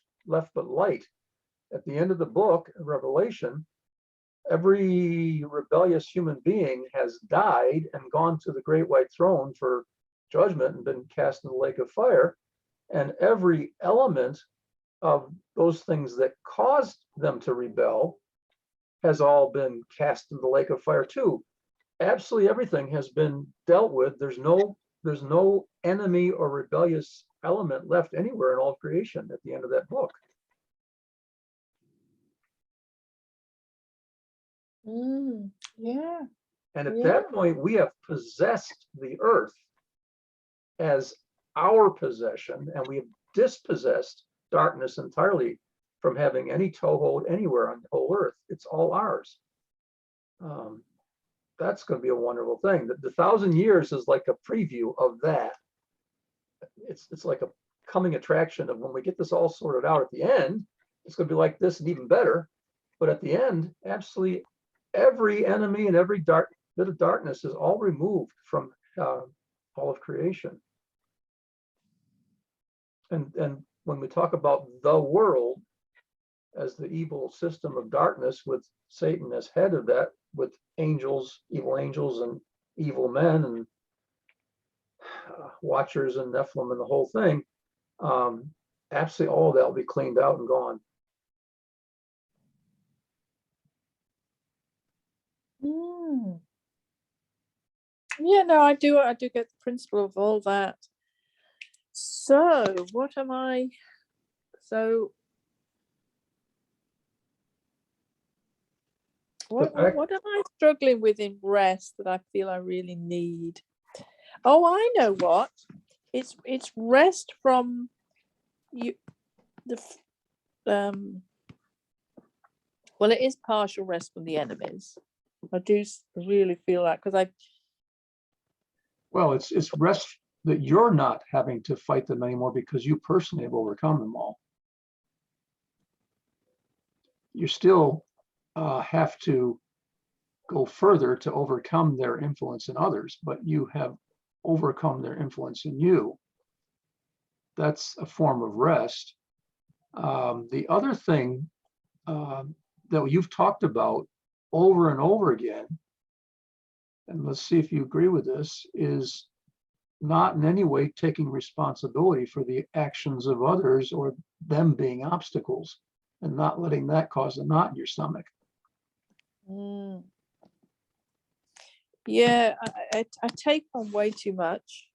but light. At the end of the book, Revelation, every rebellious human being has died and gone to the great white throne for judgment and been cast in the lake of fire. And every element of those things that caused them to rebel has all been cast in the lake of fire too. Absolutely everything has been dealt with. There's no enemy or rebellious element left anywhere in all of creation at the end of that book. Yeah. And at Yeah. that point, we have possessed the earth as our possession, and we have dispossessed darkness entirely from having any toehold anywhere on the whole earth. It's all ours. That's going to be a wonderful thing. The 1,000 years is like a preview of that. It's like a coming attraction of when we get this all sorted out at the end, it's going to be like this and even better. But at the end, absolutely every enemy and every bit of darkness is all removed from all of creation. And when we talk about the world as the evil system of darkness with Satan as head of that, with angels, evil angels and evil men and watchers and Nephilim and the whole thing, absolutely all of that will be cleaned out and gone. Yeah, no, I do get the principle of all that. So what am I? So what am I struggling with in rest that I feel I really need? Oh, I know what. It's rest from you. Well, it is partial rest from the enemies. I do really feel that because Well, it's rest that you're not having to fight them anymore because you personally have overcome them all. You still have to go further to overcome their influence in others, but you have overcome their influence in you. That's a form of rest. The other thing that you've talked about over and over again, and let's see if you agree with this, is not in any way taking responsibility for the actions of others or them being obstacles, and not letting that cause a knot in your stomach. Yeah, I take on way too much.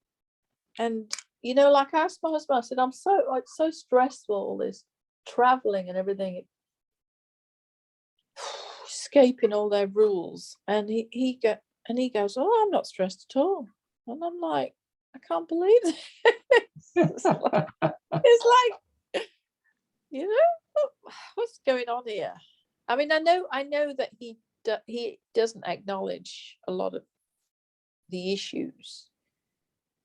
And, you know, like I asked my husband, I said, I'm so stressful, all this traveling and everything, escaping all their rules. And he goes, oh, I'm not stressed at all. And I'm like, I can't believe it. It's like, you know, what's going on here? I mean, I know that he doesn't acknowledge a lot of the issues,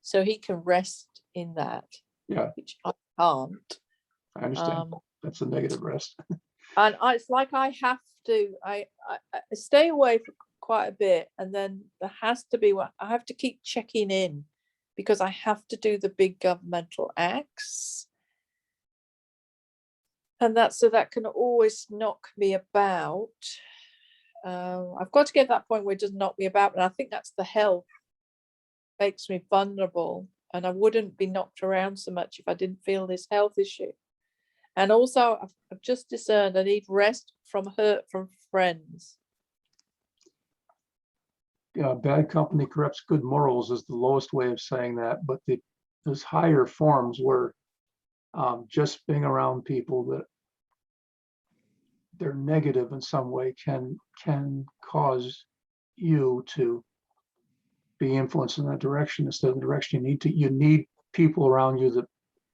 so he can rest in that. Yeah, which I can't. I understand. That's a negative rest. And it's like I have to. I stay away for quite a bit, and then there has to be one. I have to keep checking in because I have to do the big governmental acts. And that can always knock me about. I've got to get to that point where it doesn't knock me about, and I think that's the health makes me vulnerable, and I wouldn't be knocked around so much if I didn't feel this health issue. And also, I've just discerned I need rest from hurt from friends. Bad company corrupts good morals is the lowest way of saying that, but the those higher forms where just being around people that they're negative in some way can cause you to be influenced in that direction instead of the direction you need people around you that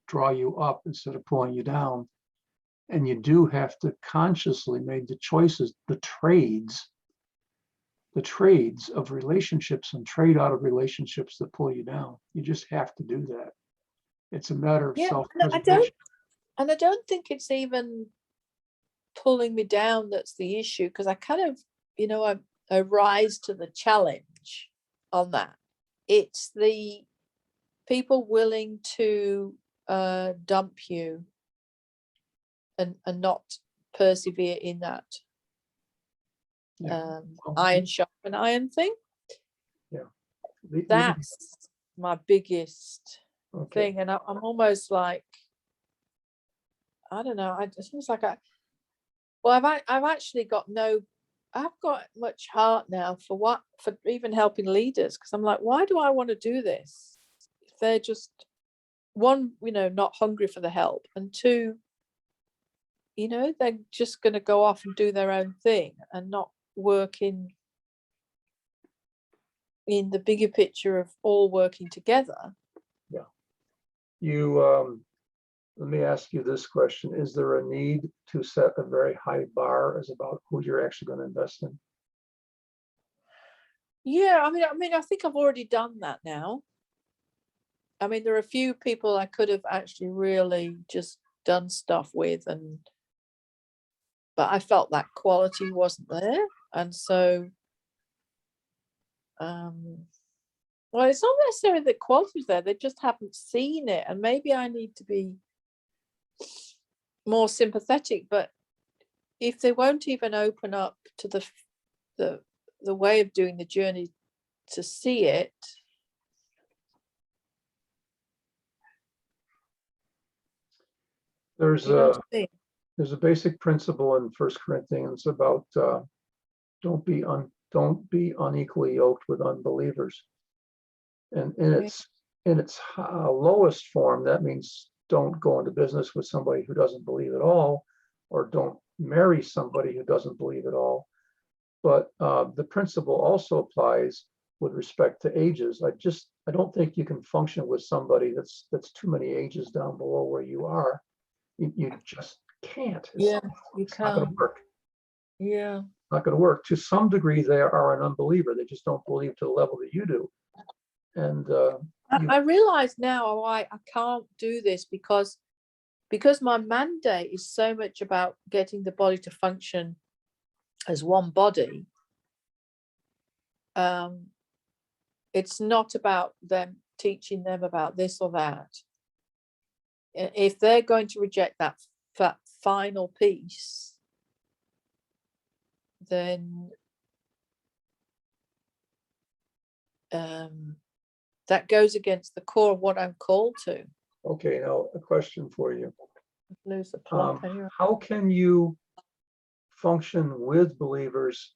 draw you up instead of pulling you down. And you do have to consciously make the choices, the trades of relationships and trade out of relationships that pull you down. You just have to do that. It's a matter of Yeah, self-preservation. and I don't think it's even pulling me down that's the issue, because I kind of, I rise to the challenge on that. It's the people willing to dump you and not persevere in that Yeah. iron sharpen iron thing. The- That's my biggest okay. thing, and I'm almost like, I don't know. It seems like I've actually got I've got much heart now for even helping leaders, because I'm like, why do I want to do this if they're just, one, not hungry for the help, and two, they're just going to go off and do their own thing and not work in the bigger picture of all working together. Let me ask you this question. Is there a need to set a very high bar as about who you're actually going to invest in? Yeah, I mean, I think I've already done that now. I mean, there are a few people I could have actually really just done stuff with, but I felt that quality wasn't there. And so, well, it's not necessarily that quality's there, they just haven't seen it. And maybe I need to be more sympathetic, but if they won't even open up to the way of doing the journey to see it, There's you know a what I mean? there's a basic principle in First Corinthians about don't be unequally yoked with unbelievers. And in its lowest form, that means don't go into business with somebody who doesn't believe at all, or don't marry somebody who doesn't believe at all. But the principle also applies with respect to ages. I don't think you can function with somebody that's too many ages down below where you are. You just can't. You It's not going to can't. work. Yeah. Not going to work. To some degree, they are an unbeliever. They just don't believe to the level that you do. And I realize now why I can't do this, because my mandate is so much about getting the body to function as one body. It's not about them teaching them about this or that. If they're going to reject that final piece, then that goes against the core of what I'm called to. okay, now a question for you. Lose the plot anyway. How can you function with believers?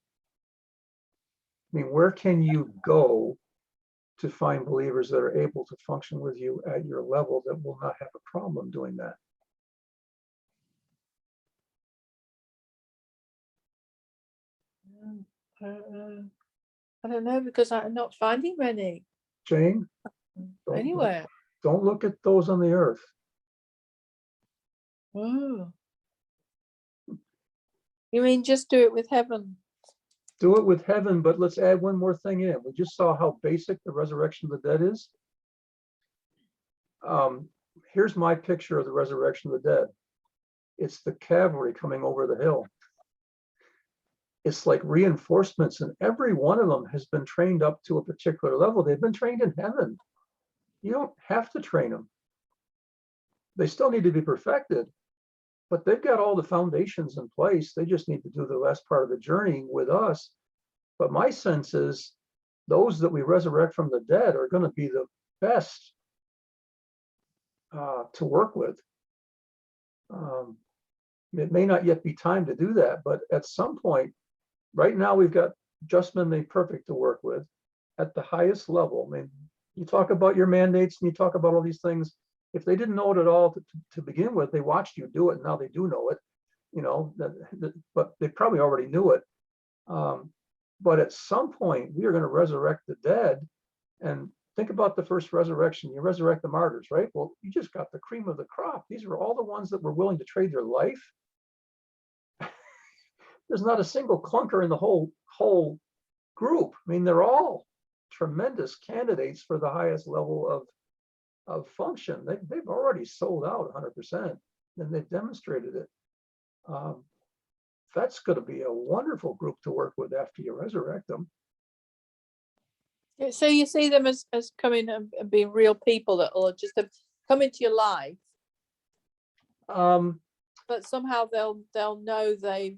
I mean, where can you go to find believers that are able to function with you at your level that will not have a problem doing that? I don't know, because I'm not finding many Jane, anywhere. don't look at those on the earth. Oh. You mean just do it with heaven? Do it with heaven, but let's add one more thing in. We just saw how basic the resurrection of the dead is. Here's my picture of the resurrection of the dead. It's the cavalry coming over the hill. It's like reinforcements, and every one of them has been trained up to a particular level. They've been trained in heaven. You don't have to train them. They still need to be perfected, but they've got all the foundations in place. They just need to do the last part of the journey with us. But my sense is those that we resurrect from the dead are going to be the best to work with. It may not yet be time to do that, but at some point, right now we've got just been made perfect to work with at the highest level. I mean, You talk about your mandates and you talk about all these things. If they didn't know it at all to begin with, they watched you do it, and now they do know it, you know, but they probably already knew it. But at some point, we are going to resurrect the dead. And think about the first resurrection. You resurrect the martyrs, right? Well, you just got the cream of the crop. These were all the ones that were willing to trade their life. There's not a single clunker in the whole group. I mean, they're all tremendous candidates for the highest level of function. They've already sold out 100%, and they've demonstrated it. That's going to be a wonderful group to work with after you resurrect them. So you see them as coming and being real people that will just have come into your life, but somehow they'll know they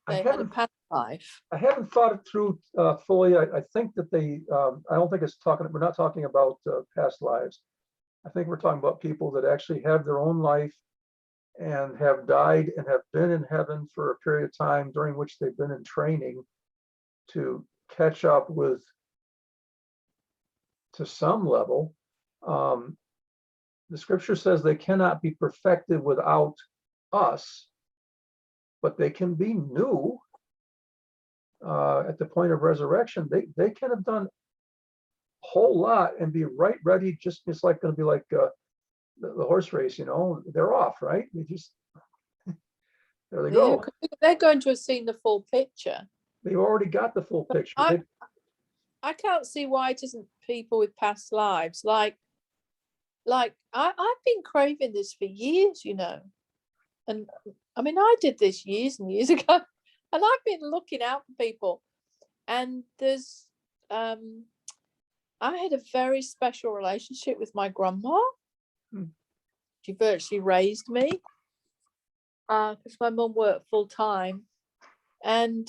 had a past life. I haven't thought it through fully. I think that I don't think we're not talking about past lives. I think we're talking about people that actually have their own life and have died and have been in heaven for a period of time during which they've been in training to catch up with, to some level. The scripture says they cannot be perfected without us, but they can be new at the point of resurrection. They can have done a whole lot and be right ready. Just it's like going to be like the horse race, you know, they're off, right? They just there they go. They're going to have seen the full picture. They've already got the full picture. I can't see why it isn't people with past lives. Like I've been craving this for years, you know. And I mean, I did this years and years ago, and I've been looking out for people. And there's, I had a very special relationship with my grandma. She virtually raised me because my mum worked full time, and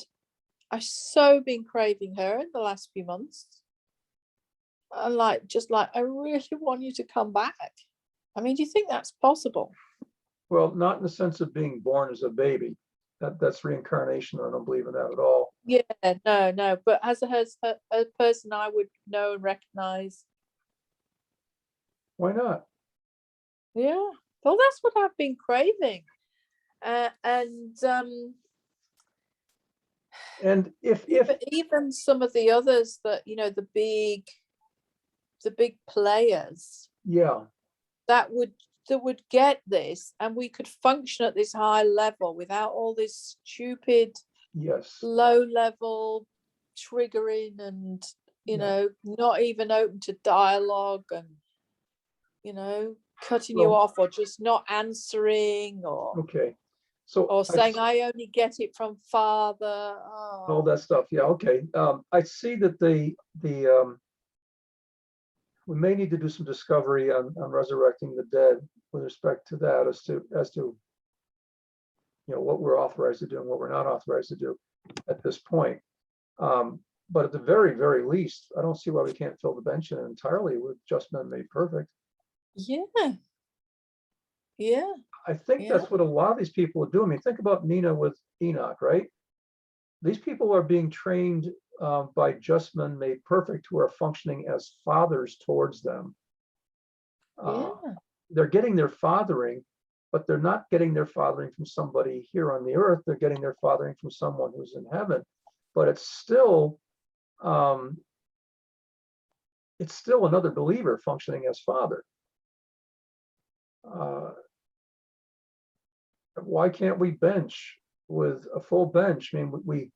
I've so been craving her in the last few months. I I really want you to come back. I mean, do you think that's possible? Well, not in the sense of being born as a baby. That's reincarnation. I don't believe in that at all. Yeah, no. But as a person I would know and recognize. Why not? Yeah. Well, that's what I've been craving. And if even some of the others that, you know, the big players, yeah, that would get this, and we could function at this high level without all this stupid low level triggering and, you know, not even open to dialogue and, you know, cutting you off or just not answering or saying I only get it from father. All that stuff. Yeah. Okay. I see that we may need to do some discovery on resurrecting the dead with respect to that as to you know what we're authorized to do and what we're not authorized to do at this point. But at the very, very least, I don't see why we can't fill the bench in entirely with just men made perfect. Yeah. Yeah. I think that's what a lot of these people are doing. I mean, think about Nina with Enoch, right? These people are being trained by just men made perfect who are functioning as fathers towards them. They're getting their fathering, but they're not getting their fathering from somebody here on the earth. They're getting their fathering from someone who's in heaven. But it's still another believer functioning as father. Why can't we bench with a full bench? I mean,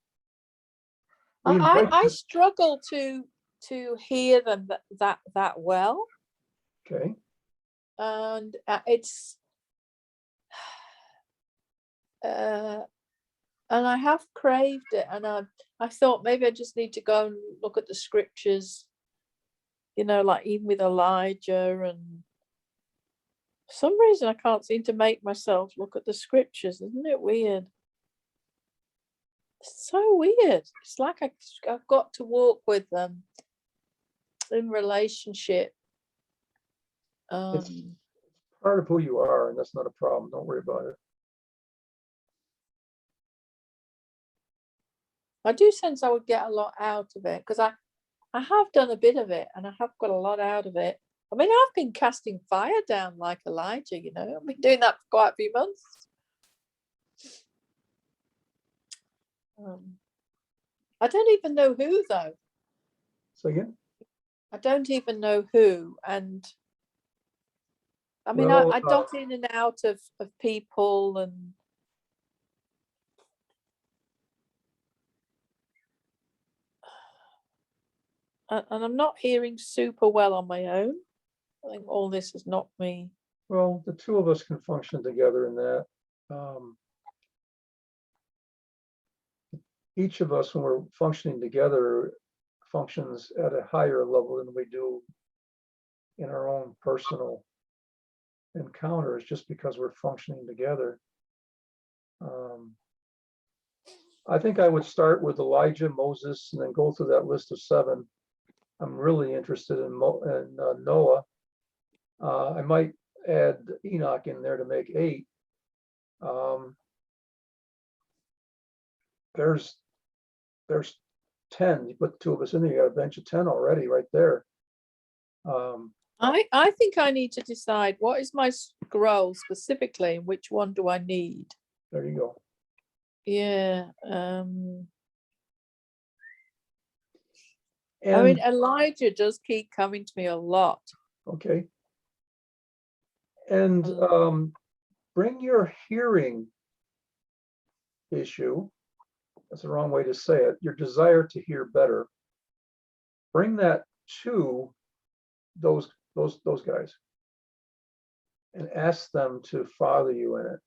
I struggle to hear them that well. Okay. And it's and I have craved it, and I thought maybe I just need to go and look at the scriptures, you know, like even with Elijah, and for some reason I can't seem to make myself look at the scriptures. Isn't it weird? It's so weird. It's like I've got to walk with them in relationship. It's part of who you are, and that's not a problem. Don't worry about it. I do sense I would get a lot out of it because I have done a bit of it and I have got a lot out of it. I mean, I've been casting fire down like Elijah, you know, I've been doing that for quite a few months. I don't even know who though. So again, I don't even know who. And I mean, well, I dot in and out of people and I'm not hearing super well on my own. I think all this has knocked me. well, the two of us can function together in that. Each of us, when we're functioning together, functions at a higher level than we do in our own personal encounters, just because we're functioning together. I think I would start with Elijah, Moses, and then go through that list of 7. I'm really interested in Noah. I might add Enoch in there to make 8. There's 10. You put the 2 of us in there, you got a bench of 10 already right there. I think I need to decide what is my scroll specifically and which one do I need. There you go. Yeah. And I mean, Elijah does keep coming to me a lot. okay. And bring your hearing issue. That's the wrong way to say it. Your desire to hear better. Bring that to those guys and ask them to father you in it.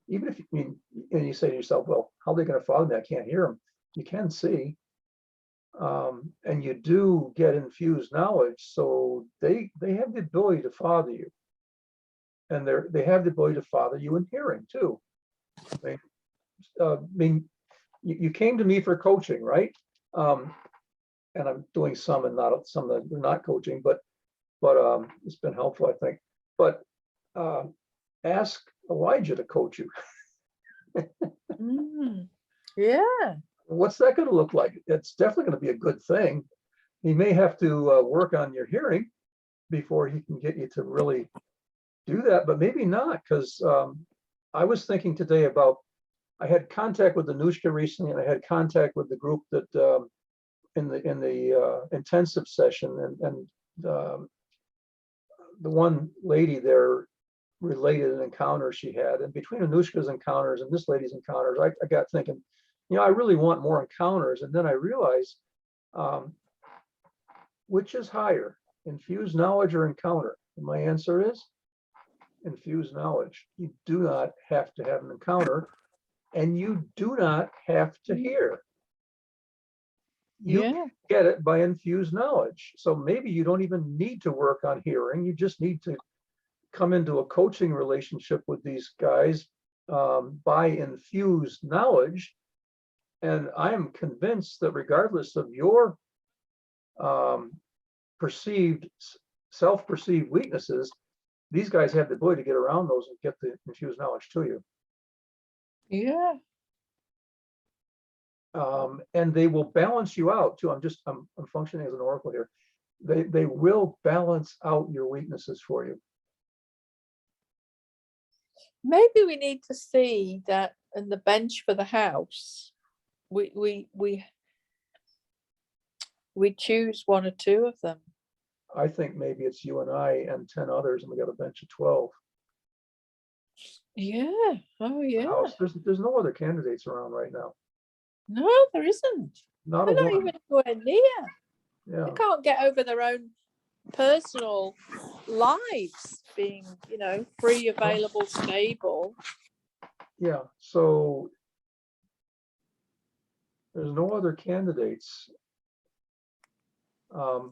Even if and you say to yourself, well, how are they going to father me? I can't hear them. You can see. And you do get infused knowledge, so they have the ability to father you, and they have the ability to father you in hearing too. I mean, you came to me for coaching, right? And I'm doing some and not some that are not coaching, but it's been helpful, I think. But ask Elijah to coach you. Yeah. What's that going to look like? It's definitely going to be a good thing. He may have to work on your hearing before he can get you to really do that, but maybe not, because I was thinking today about, I had contact with Anushka recently, and I had contact with the group that in the intensive session, and the one lady there related an encounter she had, and between Anushka's encounters and this lady's encounters, I got thinking, I really want more encounters. And then I realized, which is higher, infused knowledge or encounter? And my answer is infused knowledge. You do not have to have an encounter, and you do not have to hear. You get it by infused knowledge. So maybe you don't even need to work on hearing. You just need to come into a coaching relationship with these guys by infused knowledge. And I am convinced that regardless of your self-perceived weaknesses, these guys have the ability to get around those and get the infused knowledge to you. Yeah. And they will balance you out too. I'm functioning as an oracle here. They will balance out your weaknesses for you. Maybe we need to see that in the bench for the house, we choose 1 or 2 of them. I think maybe it's you and I and 10 others, and we got a bench of 12. Yeah. Oh yeah. There's no other candidates around right now. No, there isn't. Not They're a not one. even anywhere near. Yeah. They can't get over their own personal lives being, free, available, stable. Yeah. So there's no other candidates.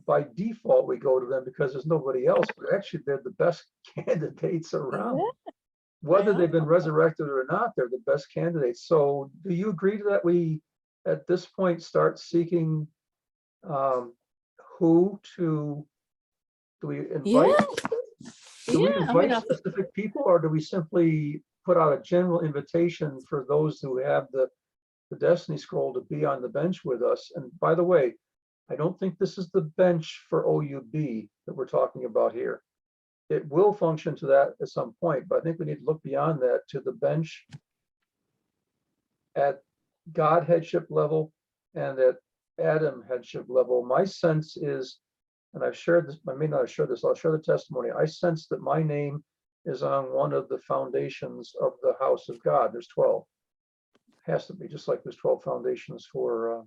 By default, we go to them because there's nobody else, but actually they're the best candidates around. Yeah, whether they've been resurrected or not, they're the best candidates. So do you agree to that we, at this point, start seeking do we invite, specific people, or do we simply put out a general invitation for those who have the Destiny Scroll to be on the bench with us? And by the way, I don't think this is the bench for OUB that we're talking about here. It will function to that at some point, but I think we need to look beyond that to the bench at God headship level and at Adam headship level. My sense is, and I've shared this, I may not have shared this, I'll share the testimony. I sense that my name is on one of the foundations of the house of God. There's 12. Has to be, just like there's 12 foundations for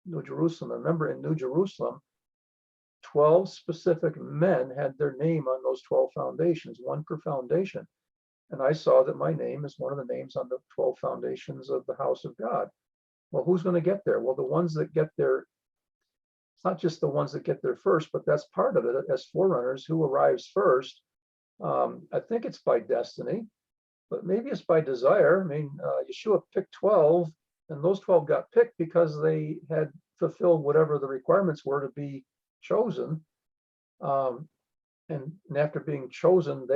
New Jerusalem. And remember, in New Jerusalem, 12 specific men had their name on those 12 foundations, one per foundation. And I saw that my name is one of the names on the 12 foundations of the house of God. Well, who's going to get there? Well, the ones that get there, it's not just the ones that get there first, but that's part of it as forerunners. Who arrives first? I think it's by destiny, but maybe it's by desire. I mean, Yeshua picked 12, and those 12 got picked because they had fulfilled whatever the requirements were to be chosen. And after being chosen,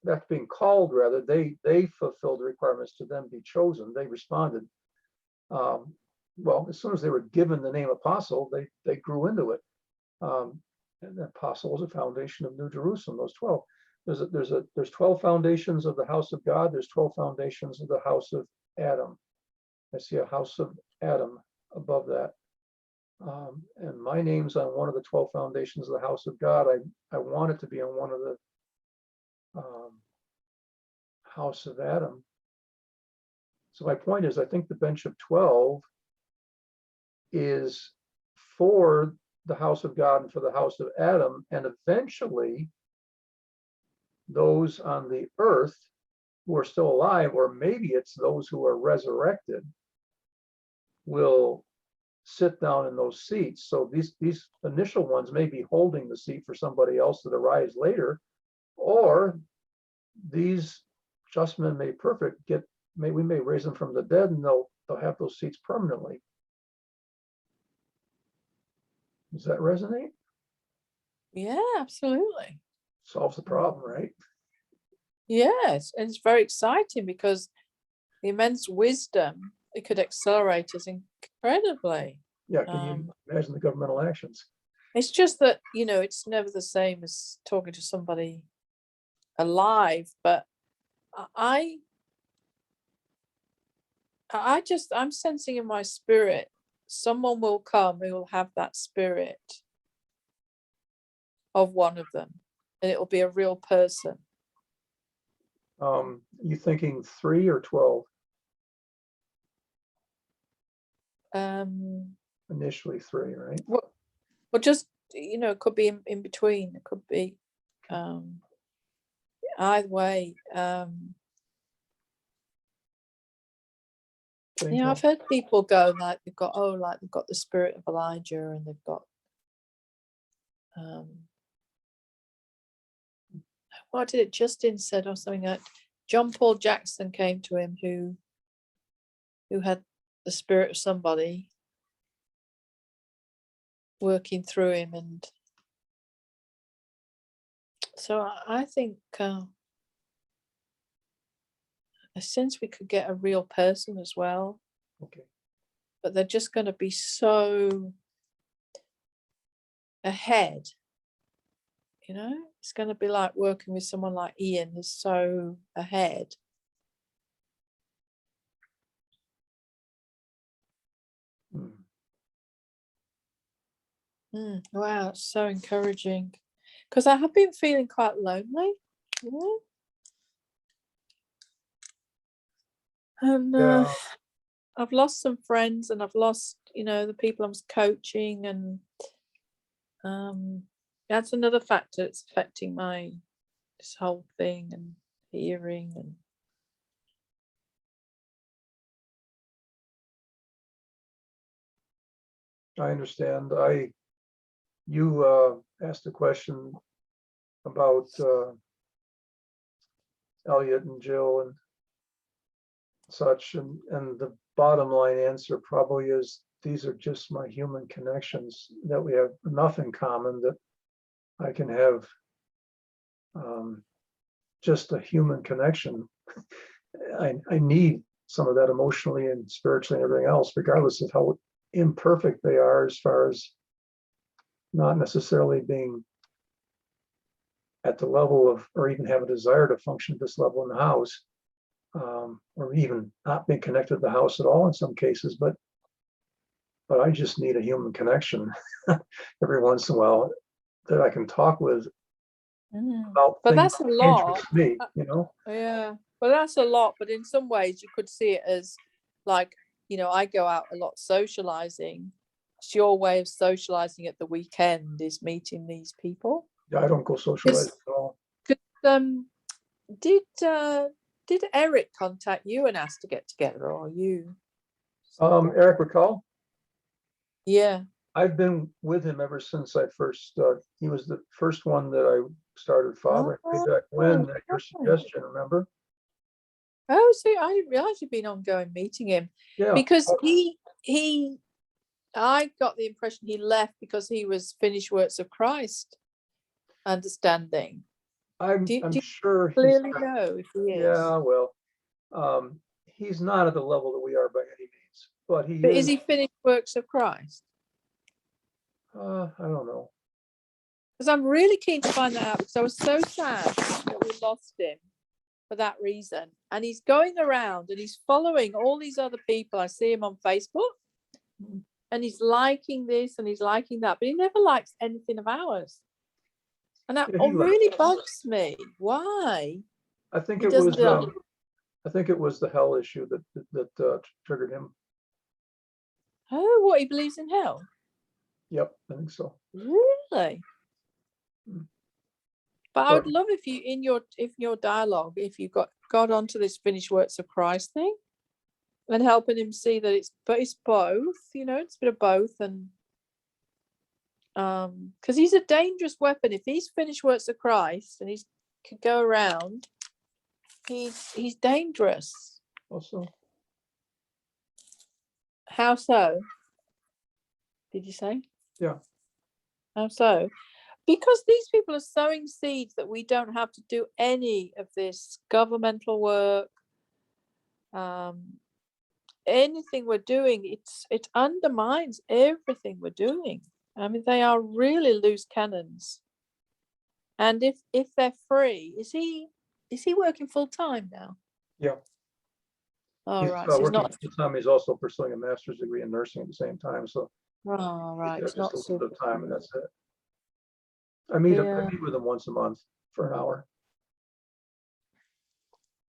after being called, rather, they fulfilled the requirements to then be chosen. They responded. Well, as soon as they were given the name apostle, they grew into it. And the apostle was a foundation of New Jerusalem. Those 12. There's 12 foundations of the house of God. There's 12 foundations of the house of Adam. I see a house of Adam above that. And my name's on one of the 12 foundations of the house of God. I want it to be on one of the house of Adam. So my point is, I think the bench of 12 is for the house of God and for the house of Adam, and eventually those on the earth who are still alive, or maybe it's those who are resurrected, will sit down in those seats. So these initial ones may be holding the seat for somebody else that arrives later, or these just men made perfect we may raise them from the dead, and they'll have those seats permanently. Does that resonate? Yeah, absolutely. Solves the problem, right? Yes, and it's very exciting because the immense wisdom, it could accelerate us incredibly. Yeah, can you imagine the governmental actions? It's just that, it's never the same as talking to somebody alive, but I'm sensing in my spirit, someone will come who will have that spirit of one of them, and it will be a real person. You thinking 3 or 12? Initially 3, right? Well, just, it could be in between. It could be either way. I've heard people go like they've got the spirit of Elijah, and they've got what did it Justin said or something like John Paul Jackson came to him who had the spirit of somebody working through him, and so I think since we could get a real person as well. Okay. But they're just going to be so ahead. It's going to be like working with someone like Ian, who's so ahead. Wow, it's so encouraging. Because I have been feeling quite lonely. And I've lost some friends, and I've lost, the people I was coaching, and that's another factor. It's affecting this whole thing and hearing and. I understand. You asked a question about Elliot and Jill and such, and the bottom line answer probably is these are just my human connections, that we have enough in common that I can have just a human connection. I need some of that emotionally and spiritually and everything else, regardless of how imperfect they are as far as not necessarily being at the level of, or even have a desire to function at this level in the house, or even not being connected to the house at all in some cases, but I just need a human connection every once in a while that I can talk with about But things that's a that lot. interest me, you know? Yeah, well, that's a lot. But in some ways, you could see it as like, I go out a lot socializing. It's your way of socializing at the weekend is meeting these people. Yeah, I don't go socializing at all. Um, did Eric contact you and ask to get together, or you? Eric Ricall, Yeah. I've been with him ever since I first, he was the first one that I started fathering way back when, at your suggestion, remember? Oh, see, I didn't realize you'd been ongoing meeting him Yeah. because I got the impression he left because he was finished works of Christ understanding. I'm Do you sure he's, clearly know if he is? yeah, well, he's not at the level that we are by any means, but he But is is, he finished works of Christ? I don't know. Because I'm really keen to find that out because I was so sad that we lost him for that reason. And he's going around and he's following all these other people. I see him on Facebook and he's liking this and he's liking that, but he never likes anything of ours. And that Yeah, he left. really bugs me. Why? I think He it was, doesn't. I think it was the hell issue that triggered him. Oh, what, he believes in hell? Yep, I think so. Really? Mm. But I would But love if you, in your dialogue, if you got onto this finished works of Christ thing and helping him see that it's both, it's a bit of both. And because he's a dangerous weapon. If he's finished works of Christ and he's could go around, he's dangerous. also, How so? Did you say? yeah, How so? Because these people are sowing seeds that we don't have to do any of this governmental work. Anything we're doing, it undermines everything we're doing. I mean, they are really loose cannons. And if they're free, is he working full time now? yeah. Oh, He's right. So he's working not. full time. He's also pursuing a master's degree in nursing at the same time. So Oh, he's right. got It's just not a little super. bit of time, and that's it. I meet Yeah. with him once a month for an hour.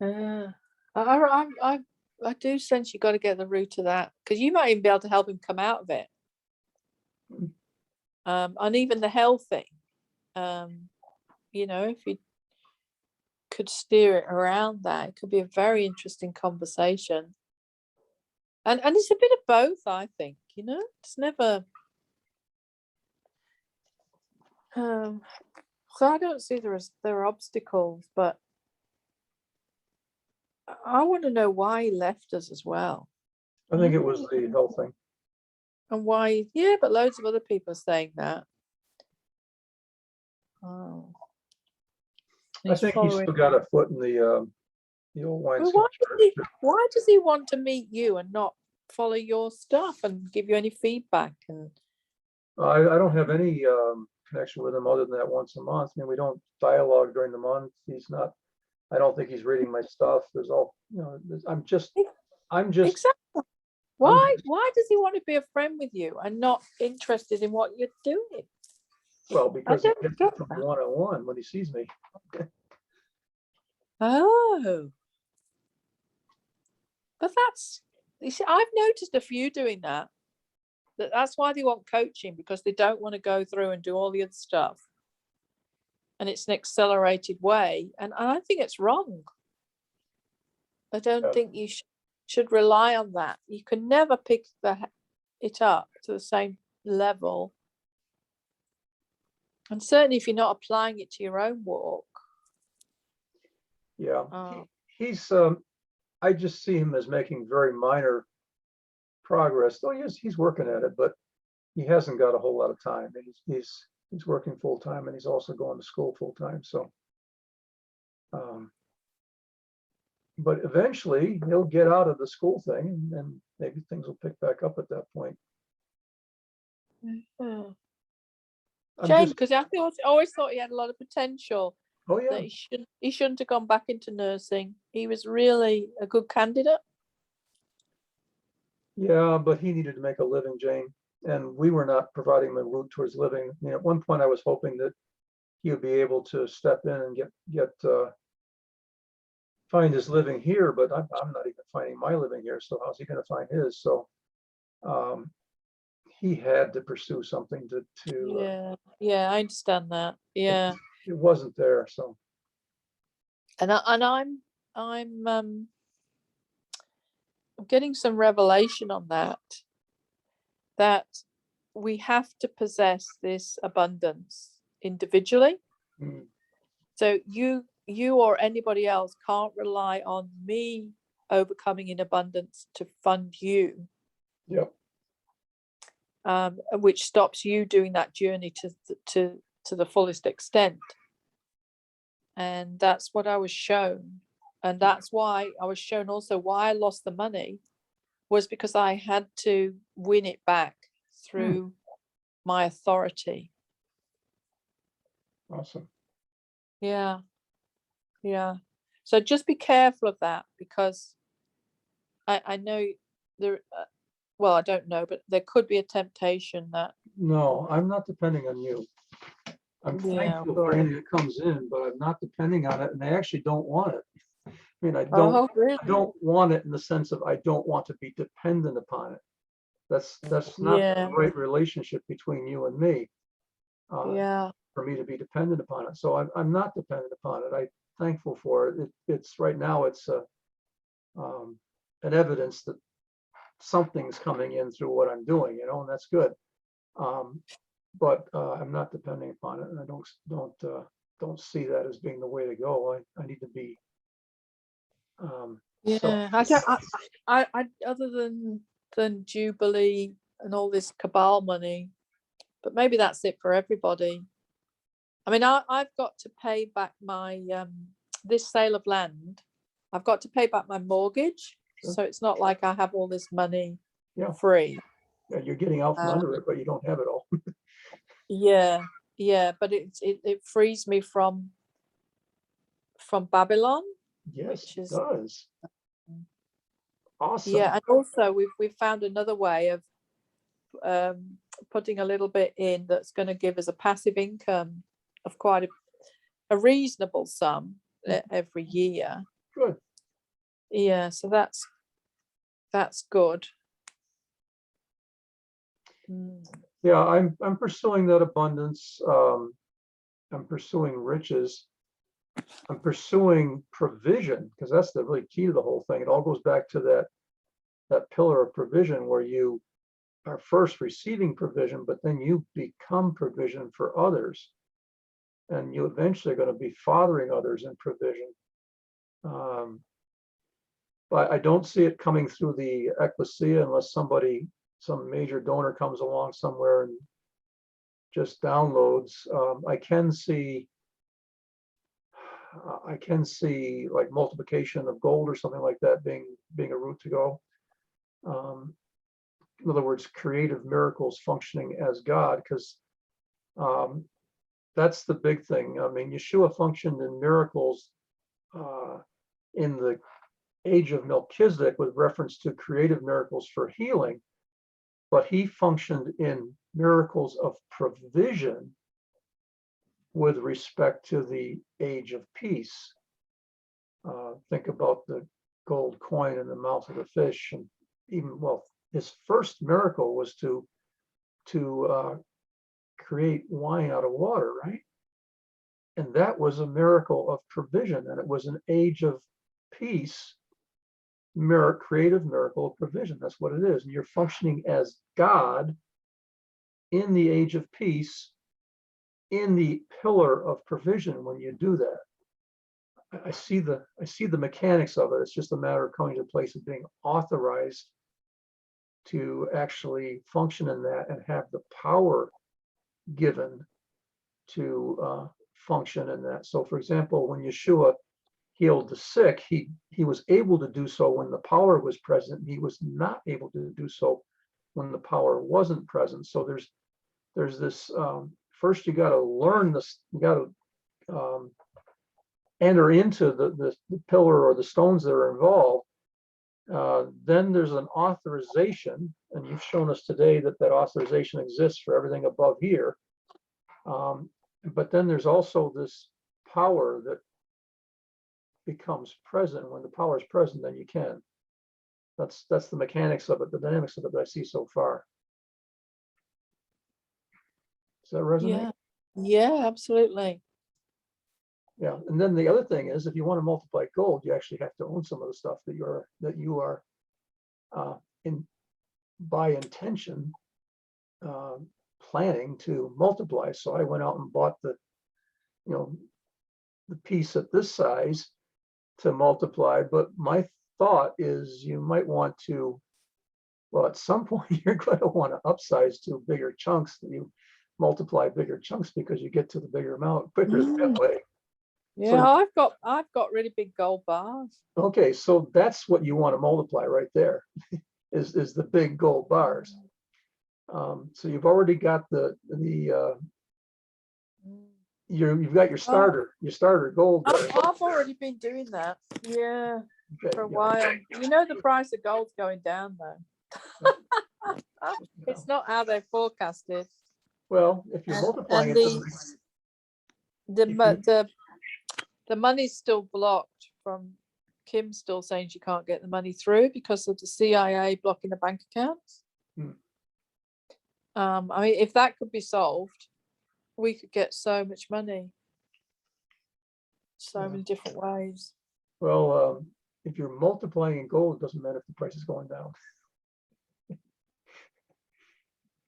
Yeah. I do sense you got to get the root of that because you might even be able to help him come out of it. Mm. And even the health thing. If you could steer it around that, it could be a very interesting conversation. And it's a bit of both, I think. It's never. So I don't see there are obstacles, but I want to know why he left us as well. I think it was the health thing. And why, yeah, but loads of other people are saying that. Oh. I think he's still got a foot in the old Well, wineskin church. why does he want to meet you and not follow your stuff and give you any feedback? And I don't have any connection with him other than that once a month. I mean, we don't dialogue during the month. He's not. I don't think he's reading my stuff. There's all, I'm just. exactly. Why does he want to be a friend with you and not interested in what you're doing? Well, because he don't gets get it from that. one-on-one when he sees me. Oh, but you see, I've noticed a few doing that. That's why they want coaching, because they don't want to go through and do all the other stuff. And it's an accelerated way. And I think it's wrong. I don't think you should rely on that. You can never pick it up to the same level. And certainly if you're not applying it to your own walk. Yeah, Oh. he's. I just see him as making very minor progress. Though he's working at it, but he hasn't got a whole lot of time. He's working full time, and he's also going to school full time. So, but eventually he'll get out of the school thing, and maybe things will pick back up at that point. Yeah. I'm Shame, just, because I always thought he had a lot of potential, oh that yeah, he shouldn't have gone back into nursing. He was really a good candidate. yeah, but he needed to make a living, Jane, and we were not providing him a route towards living. I mean, at one point I was hoping that he would be able to step in and find his living here, but I'm not even finding my living here. So how's he going to find his? So um, he had to pursue something Yeah, yeah, I understand that. Yeah, it wasn't there. So and I'm getting some revelation on that we have to possess this abundance individually. mm, So you or anybody else can't rely on me overcoming in abundance to fund you, yep, which stops you doing that journey to the fullest extent. And that's what I was shown. And that's why I was shown also why I lost the money was because I had to win it back through my authority. awesome. Yeah, yeah. So just be careful of that, because I know there, well, I don't know, but there could be a temptation that, No, I'm not depending on you. I'm yeah, thankful for good. anything that comes in, but I'm not depending on it, and I actually don't want it. I mean, I Oh, really? don't want it in the sense of I don't want to be dependent upon it. That's not the Yeah, right relationship between you and me, yeah, for me to be dependent upon it. So I'm not dependent upon it. I'm thankful for it. It's right now, it's an evidence that something's coming in through what I'm doing, and that's good. Um, but I'm not depending upon it, and I don't see that as being the way to go. I need to be self. yeah. I don't. I other than Jubilee and all this cabal money, but maybe that's it for everybody. I mean, I've got to pay back my this sale of land. I've got to pay back my mortgage, Sure. so it's not like I have all this money Yeah, free. yeah, you're getting out from Uh, under it, but you don't have it all. yeah, yeah, but it frees me from Babylon, Yes, which it is, does. Awesome. yeah, and also we've found another way of putting a little bit in that's going to give us a passive income of quite a reasonable sum every year. Good. Yeah, so that's good. Mm. Yeah, I'm pursuing that abundance. I'm pursuing riches. I'm pursuing provision, because that's the really key to the whole thing. It all goes back to that pillar of provision, where you are first receiving provision, but then you become provision for others, and you eventually are going to be fathering others in provision. But I don't see it coming through the ecclesia unless some major donor comes along somewhere and just downloads. I can see like multiplication of gold or something like that being a route to go. In other words, creative miracles functioning as God, because that's the big thing. I mean, Yeshua functioned in miracles in the age of Melchizedek with reference to creative miracles for healing, but he functioned in miracles of provision with respect to the age of peace. Think about the gold coin in the mouth of the fish, and even, well, his first miracle was to create wine out of water, right? And that was a miracle of provision, and it was an age of peace, creative miracle of provision. That's what it is. And you're functioning as God in the age of peace, in the pillar of provision when you do that. I see the mechanics of it. It's just a matter of coming to a place of being authorized to actually function in that and have the power given to function in that. So, for example, when Yeshua healed the sick, he was able to do so when the power was present. He was not able to do so when the power wasn't present. So there's this first you got to learn this, you got to enter into the pillar or the stones that are involved. Then there's an authorization, and you've shown us today that that authorization exists for everything above here. But then there's also this power that becomes present. When the power is present, then you can. That's the mechanics of it, the dynamics of it that I see so far. Does that resonate? Yeah, absolutely. Yeah, and then the other thing is, if you want to multiply gold, you actually have to own some of the stuff that you are in by intention planning to multiply. So I went out and bought the piece at this size to multiply. But my thought is you might want to, well, at some point you're going to want to upsize to bigger chunks. That you multiply bigger chunks because you get to the bigger amount quicker that way. Yeah, So, I've got really big gold bars. okay, so that's what you want to multiply right there, is the big gold bars. So you've already got you've got your starter gold there. I've already been doing that. Yeah, Okay, for a yeah. while. You know, the price of gold's going down though. It's not how they forecasted. Well, if you're multiplying And it, the money's still blocked from Kim, still saying she can't get the money through because of the CIA blocking the bank accounts. I mean, if that could be solved, we could get so much money, so many different ways. well, if you're multiplying in gold, it doesn't matter if the price is going down.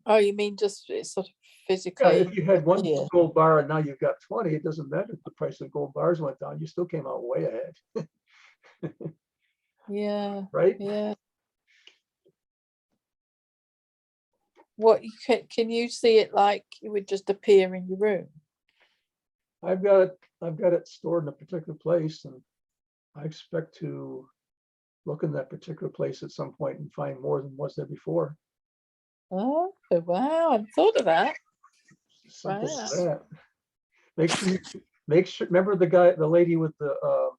Oh, you mean just it's sort of Yeah, physically? if you had one Yeah. gold bar and now you've got 20, it doesn't matter if the price of gold bars went down. You still came out way ahead, Yeah, right? yeah. What can you see it like it would just appear in your room? I've got it stored in a particular place, and I expect to look in that particular place at some point and find more than was there before. Oh, wow, I thought of that. Simple as Wow. that. Make sure. Remember the lady with the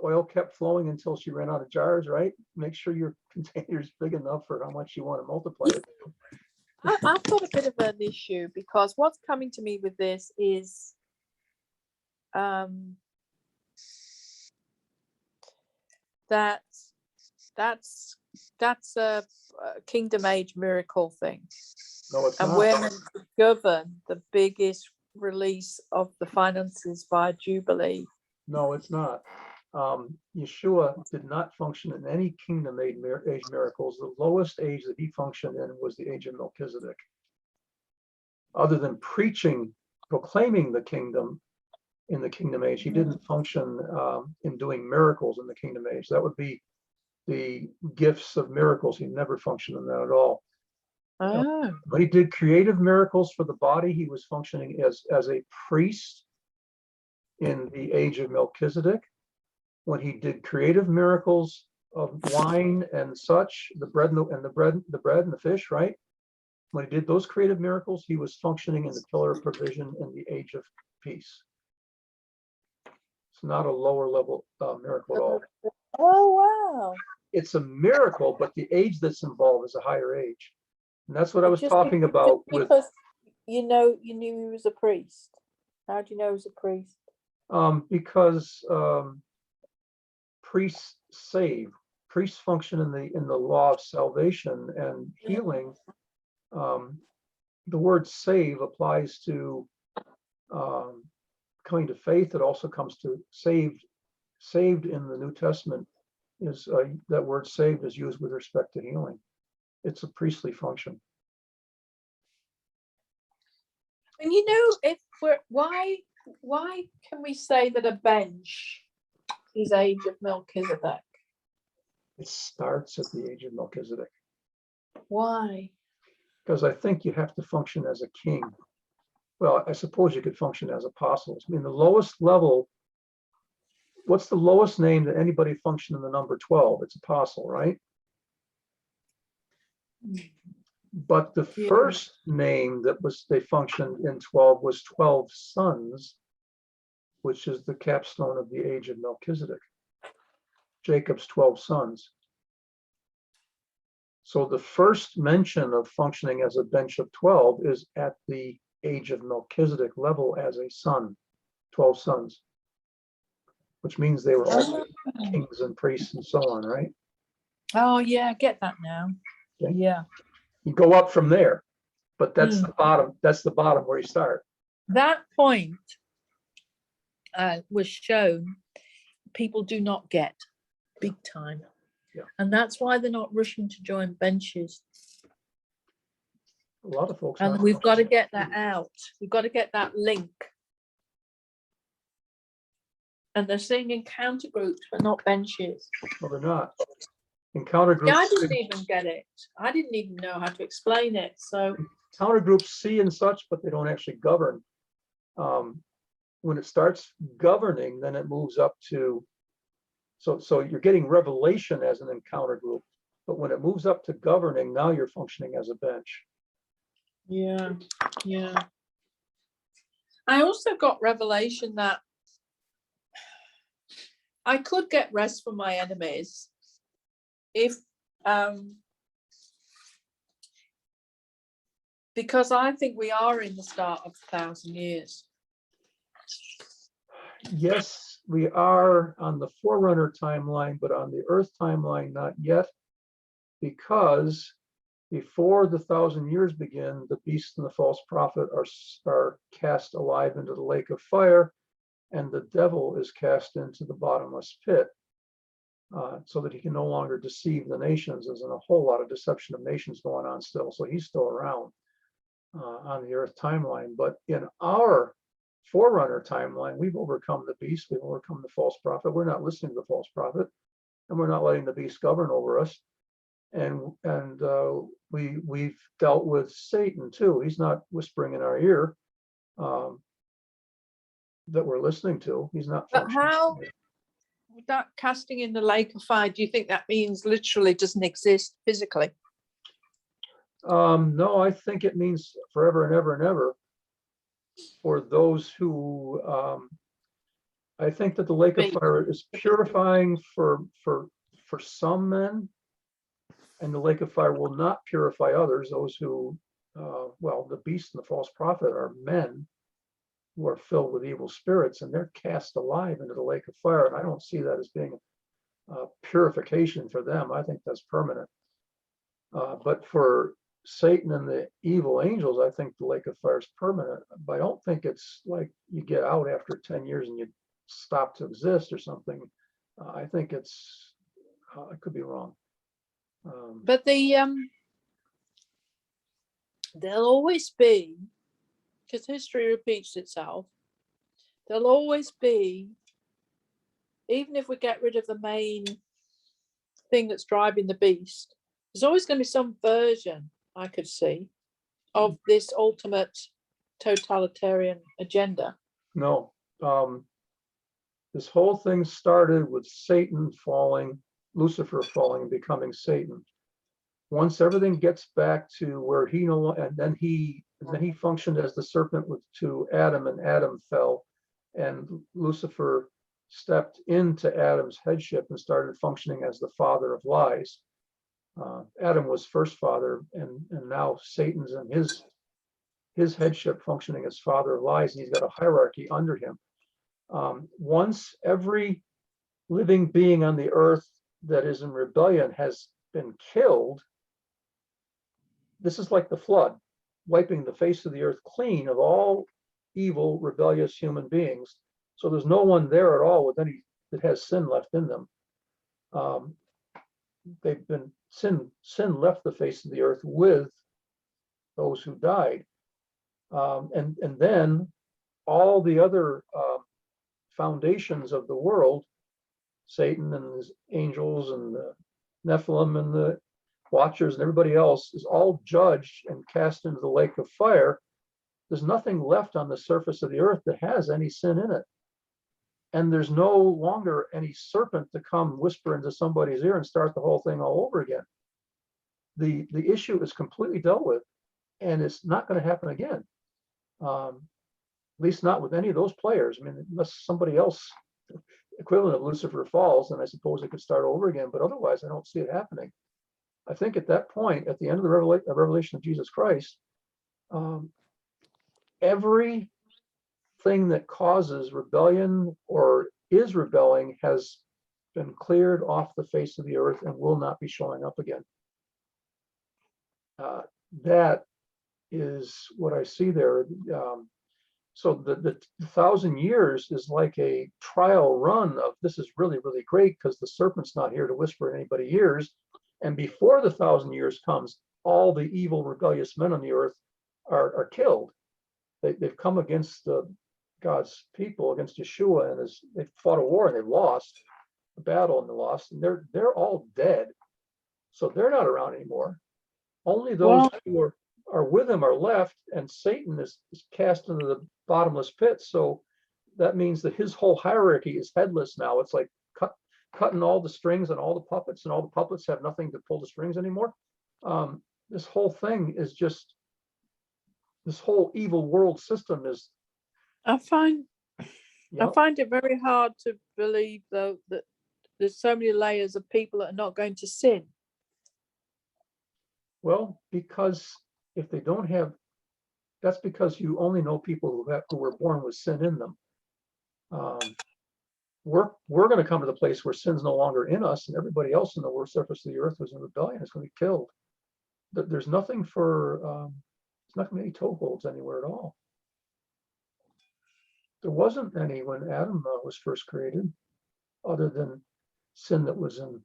oil kept flowing until she ran out of jars, right? Make sure your container is big enough for how much you want to multiply it. I've got a bit of an issue because what's coming to me with this is that's a kingdom age miracle thing. No, it's And not. we're meant to govern the biggest release of the finances via Jubilee. No, it's not. Yeshua did not function in any kingdom age miracles. The lowest age that he functioned in was the age of Melchizedek. Other than proclaiming the kingdom in the kingdom age, he didn't function in doing miracles in the kingdom age. That would be the gifts of miracles. He never functioned in that at all. Oh. When he did creative miracles for the body, he was functioning as a priest in the age of Melchizedek. When he did creative miracles of wine and such, the bread and the fish, right? When he did those creative miracles, he was functioning in the pillar of provision in the age of peace. It's not a lower level miracle at all. Oh, wow. It's a miracle, but the age that's involved is a higher age. And that's what I was Just talking about with, because you knew he was a priest. How do you know he was a priest? because priests save. Priests function in the law of salvation and healing. The word save applies to coming to faith. It also comes to saved. Saved in the New Testament is that word saved is used with respect to healing. It's a priestly function. And you know, if we're why can we say that a bench is age of Melchizedek? It starts at the age of Melchizedek. Why? Because I think you have to function as a king. Well, I suppose you could function as apostles. I mean, the lowest level, what's the lowest name that anybody function in the number 12? It's apostle, right? But the Yeah. first name that was, they functioned in 12 was 12 sons, which is the capstone of the age of Melchizedek. Jacob's 12 sons. So the first mention of functioning as a bench of 12 is at the age of Melchizedek level as a son, 12 sons, which means they were all kings and priests and so on, right? Oh, yeah, I get that now. Okay. Yeah. You go up from there, but that's Hmm. the bottom. That's the bottom where you start. That point was shown people do not get big time. Yeah. And that's why they're not rushing to join benches. A lot of folks. And aren't. we've got to get that out. We've got to get that link. And they're seeing encounter groups, but not benches. Well, they're not. Encounter Yeah, I groups, didn't even get it. I didn't even know how to explain it. So encounter groups see and such, but they don't actually govern. When it starts governing, then it moves up to, so you're getting revelation as an encounter group, but when it moves up to governing, now you're functioning as a bench. yeah, yeah. I also got revelation that I could get rest from my enemies if because I think we are in the start of 1,000 years. Yes, we are on the Forerunner timeline, but on the Earth timeline, not yet, because before the 1,000 years begin, the beast and the false prophet are cast alive into the lake of fire, and the devil is cast into the bottomless pit, so that he can no longer deceive the nations. There's a whole lot of deception of nations going on still, so he's still around on the Earth timeline. But in our Forerunner timeline, we've overcome the beast, we've overcome the false prophet. We're not listening to the false prophet, and we're not letting the beast govern over us. And we've dealt with Satan too. He's not whispering in our ear that we're listening to. He's not. But how that casting in the lake of fire, do you think that means literally doesn't exist physically? No, I think it means forever and ever and ever for those who, I think that the lake of fire is purifying for some men, and the lake of fire will not purify others, those who, well, the beast and the false prophet are men who are filled with evil spirits, and they're cast alive into the lake of fire. And I don't see that as being purification for them. I think that's permanent. But for Satan and the evil angels, I think the lake of fire is permanent. But I don't think it's like you get out after 10 years and you stop to exist or something. I think it's, I could be wrong. But there'll always be, because history repeats itself, there'll always be, even if we get rid of the main thing that's driving the beast, there's always going to be some version, I could see, of this ultimate totalitarian agenda. No, this whole thing started with Satan falling, Lucifer falling and becoming Satan. Once everything gets back to where he and then he functioned as the serpent to Adam, and Adam fell, and Lucifer stepped into Adam's headship and started functioning as the father of lies. Adam was first father, and now Satan's in his headship functioning as father of lies, and he's got a hierarchy under him. Once every living being on the earth that is in rebellion has been killed, this is like the flood, wiping the face of the earth clean of all evil, rebellious human beings. So there's no one there at all with any that has sin left in them. They've been sin left the face of the earth with those who died, and then all the other foundations of the world, Satan and his angels and the Nephilim and the Watchers and everybody else, is all judged and cast into the lake of fire. There's nothing left on the surface of the earth that has any sin in it. And there's no longer any serpent to come whisper into somebody's ear and start the whole thing all over again. the issue is completely dealt with, and it's not going to happen again. At least not with any of those players. I mean, unless somebody else equivalent of Lucifer falls, then I suppose it could start over again. But otherwise, I don't see it happening. I think at that point, at the end of the revelation of Jesus Christ, everything that causes rebellion or is rebelling has been cleared off the face of the earth and will not be showing up again. That is what I see there. So the 1,000 years is like a trial run of this is really, really great because the serpent's not here to whisper in anybody's ears. And before the 1,000 years comes, all the evil, rebellious men on the earth are killed. They've come against God's people, against Yeshua, and they've fought a war and they've lost a battle and they lost, and they're all dead. So they're not around anymore. Only those who are with him are left, and Satan is cast into the bottomless pit. So that means that his whole hierarchy is headless now. It's like cutting all the strings and all the puppets, and all the puppets have nothing to pull the strings anymore. This whole thing is just, this whole evil world system is. I find it very hard to believe, though, that there's so many layers of people that are not going to sin. Well, because if they don't have, that's because you only know people who were born with sin in them. We're going to come to the place where sin's no longer in us, and everybody else in the surface of the earth who's in rebellion is going to be killed. There's nothing for, there's not going to be any toeholds anywhere at all. There wasn't any when Adam was first created, other than sin that was in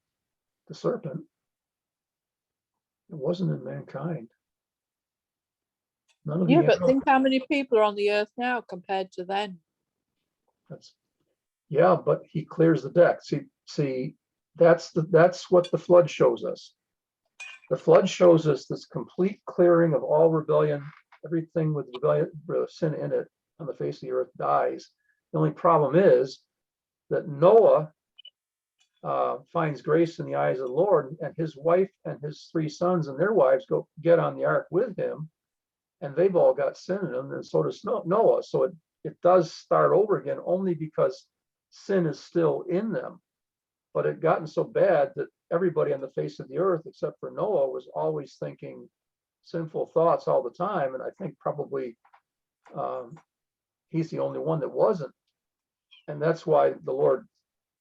the serpent. It wasn't in mankind. None of yeah, but think how many people are on the earth now compared to then. Yeah, but he clears the deck. See, that's what the flood shows us. The flood shows us this complete clearing of all rebellion. Everything with rebellion, sin in it on the face of the earth dies. The only problem is that Noah finds grace in the eyes of the Lord, and his wife and his 3 sons and their wives get on the ark with him, and they've all got sin in them, and so does Noah. So it does start over again, only because sin is still in them. But it gotten so bad that everybody on the face of the earth, except for Noah, was always thinking sinful thoughts all the time. And I think probably he's the only one that wasn't. And that's why the Lord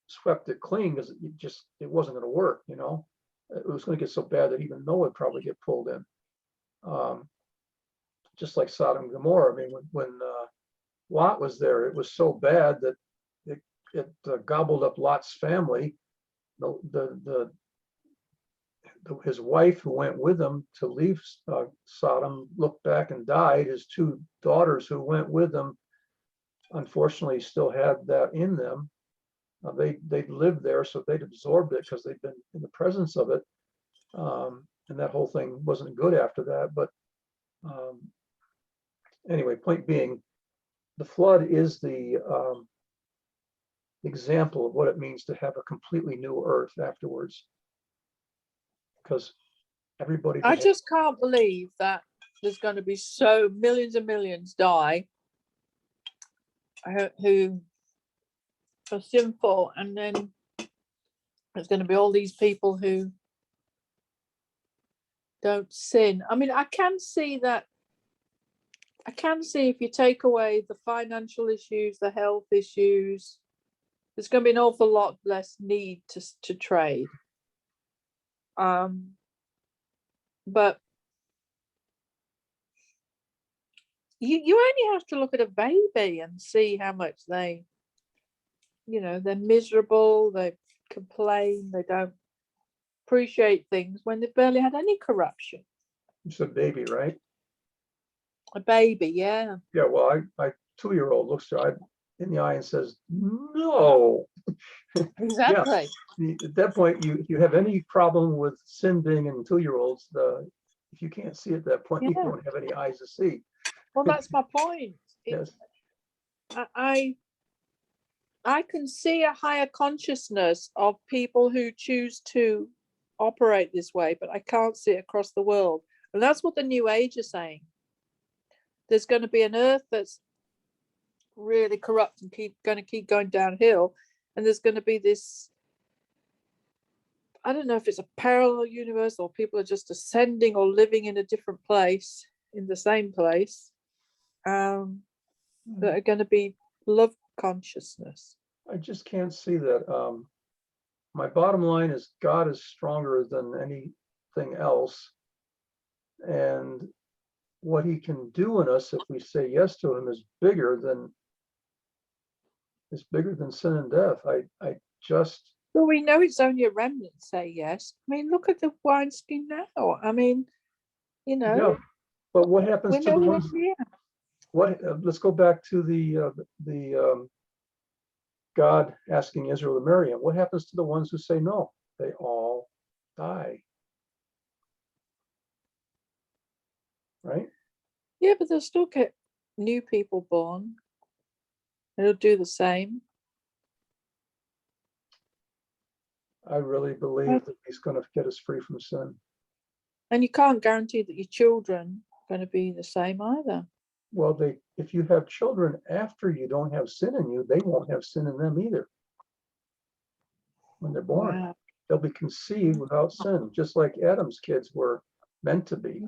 swept it clean, because it wasn't going to work, you know. It was going to get so bad that even Noah would probably get pulled in. Just like Sodom and Gomorrah. I mean, when Lot was there, it was so bad that it gobbled up Lot's family. His wife, who went with him to leave Sodom, looked back and died. His 2 daughters who went with him, unfortunately, still had that in them. They'd lived there, so they'd absorbed it because they'd been in the presence of it. And that whole thing wasn't good after that. But anyway, point being, the flood is the example of what it means to have a completely new earth afterwards. Because everybody. I just can't believe that there's going to be so millions and millions die who are sinful, and then there's going to be all these people who don't sin. I mean, I can see if you take away the financial issues, the health issues, there's going to be an awful lot less need to trade. But you only have to look at a baby and see how much they're miserable, they complain, they don't appreciate things when they've barely had any corruption. It's a baby, right? A baby, yeah. Yeah, well, my 2-year-old looks in the eye and says, no. Exactly. Yeah. At that point, you have any problem with sin being in 2-year-olds, if you can't see at that point, you don't have any eyes to see. Well, that's my point. Yes. I can see a higher consciousness of people who choose to operate this way, but I can't see it across the world. And that's what the New Age is saying. There's going to be an earth that's really corrupt and going to keep going downhill. And there's going to be this, I don't know if it's a parallel universe or people are just ascending or living in a different place, in the same place, that are going to be love consciousness. I just can't see that. My bottom line is God is stronger than anything else. And what he can do in us if we say yes to him is bigger than sin and death. I just, Well, we know it's only a remnant say yes. I mean, look at the Weinstein now. I mean, you know, yeah. But what happens we to the know ones? what, Let's go back to the God asking Israel to marry him. What happens to the ones who say no? They all die. Right? yeah, but they'll still get new people born. It'll do the same. I really believe that he's going to get us free from sin. And you can't guarantee that your children are going to be the same either. Well, if you have children after you don't have sin in you, they won't have sin in them either. When they're born, Wow. they'll be conceived without sin, just like Adam's kids were meant to be.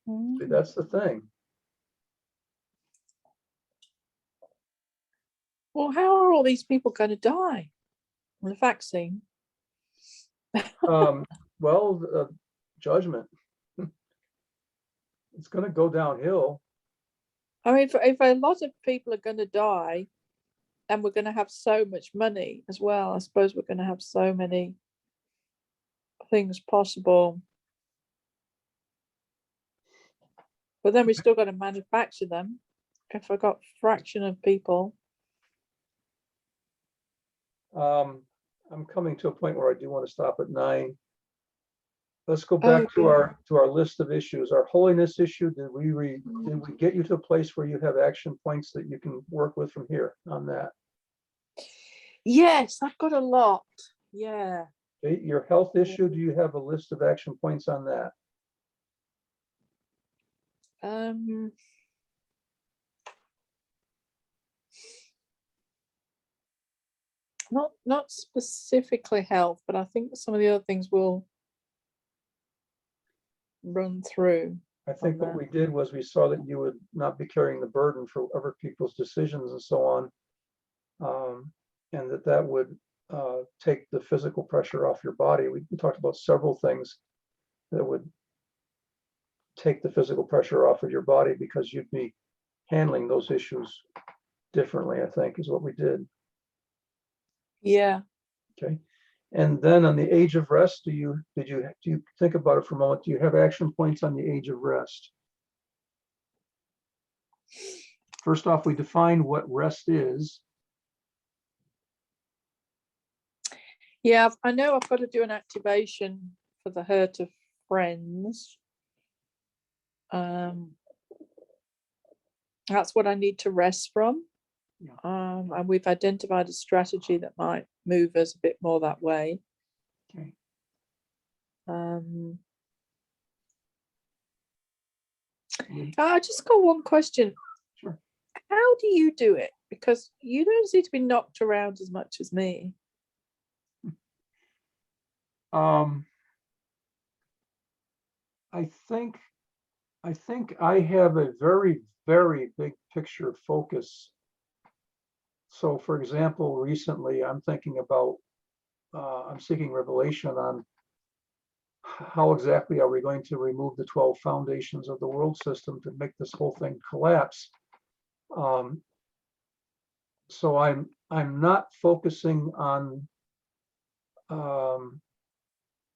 Mm. See, that's the thing. Well, how are all these people going to die? The vaccine. Well, judgment. It's going to go downhill. I mean, if a lot of people are going to die, and we're going to have so much money as well, I suppose we're going to have so many things possible. But then we still got to manufacture them. If I got a fraction of people. I'm coming to a point where I do want to stop at 9. Let's go back to our list of issues. Our holiness issue. Did we get you to a place where you have action points that you can work with from here on that? Yes, I've got a lot. Yeah. Okay. Your health issue. Do you have a list of action points on that? Not specifically health, but I think some of the other things will run through. I think what we did was we saw that you would not be carrying the burden for other people's decisions and so on, and that would take the physical pressure off your body. We talked about several things that would take the physical pressure off of your body because you'd be handling those issues differently, I think, is what we did. Yeah. Okay. And then on the age of rest, do you think about it for a moment? Do you have action points on the age of rest? First off, we define what rest is. Yeah, I know I've got to do an activation for the hurt of friends. That's what I need to rest from. Yeah. And we've identified a strategy that might move us a bit more that way. Okay. I just got one question. Sure. How do you do it? Because you don't seem to be knocked around as much as me. I think I have a very, very big picture focus. So, for example, recently I'm thinking about, I'm seeking revelation on how exactly are we going to remove the 12 foundations of the world system to make this whole thing collapse. So I'm not focusing on,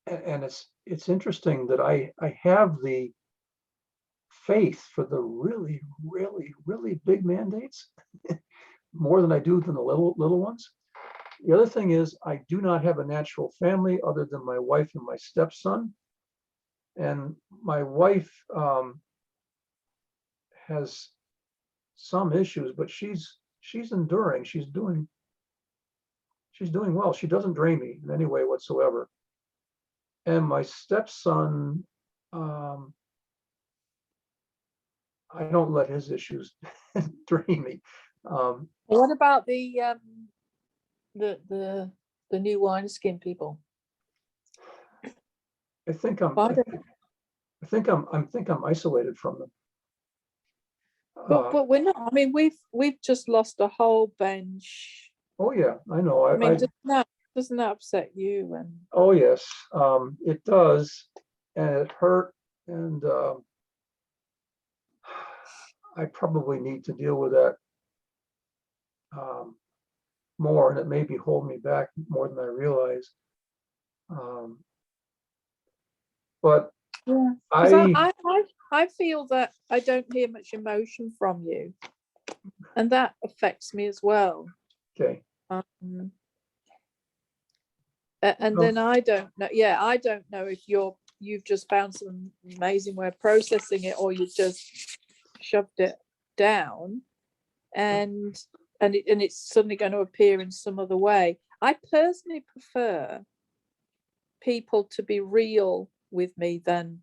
and it's interesting that I have the faith for the really, really, really big mandates more than I do than the little ones. The other thing is I do not have a natural family other than my wife and my stepson. And my wife has some issues, but she's enduring. She's doing well. She doesn't drain me in any way whatsoever. And my stepson, I don't let his issues drain me. What about the new wineskin people? I think I'm, Why I don't- think I'm isolated from them. But we're not. I mean, we've just lost a whole bench. Oh yeah, I know. I mean, doesn't that upset you? And Oh yes, it does, and it hurt, and I probably need to deal with that more, and it may be holding me back more than I realize. But yeah, because I, I feel that I don't hear much emotion from you, and that affects me as well. okay, And then Well- I don't know. Yeah, I don't know if you've just found some amazing way of processing it, or you've just shoved it down, and it's suddenly going to appear in some other way. I personally prefer people to be real with me than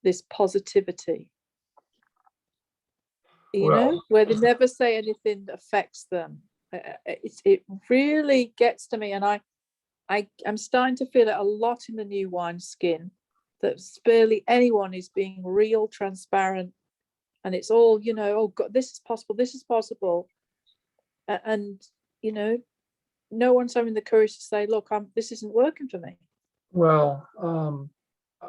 this positivity. You Well- know, where they never say anything that affects them. It really gets to me, and I'm starting to feel it a lot in the new wineskin, that barely anyone is being real transparent, and it's all, you know, oh God, this is possible. And, you know, no one's having the courage to say, look, this isn't working for me. well,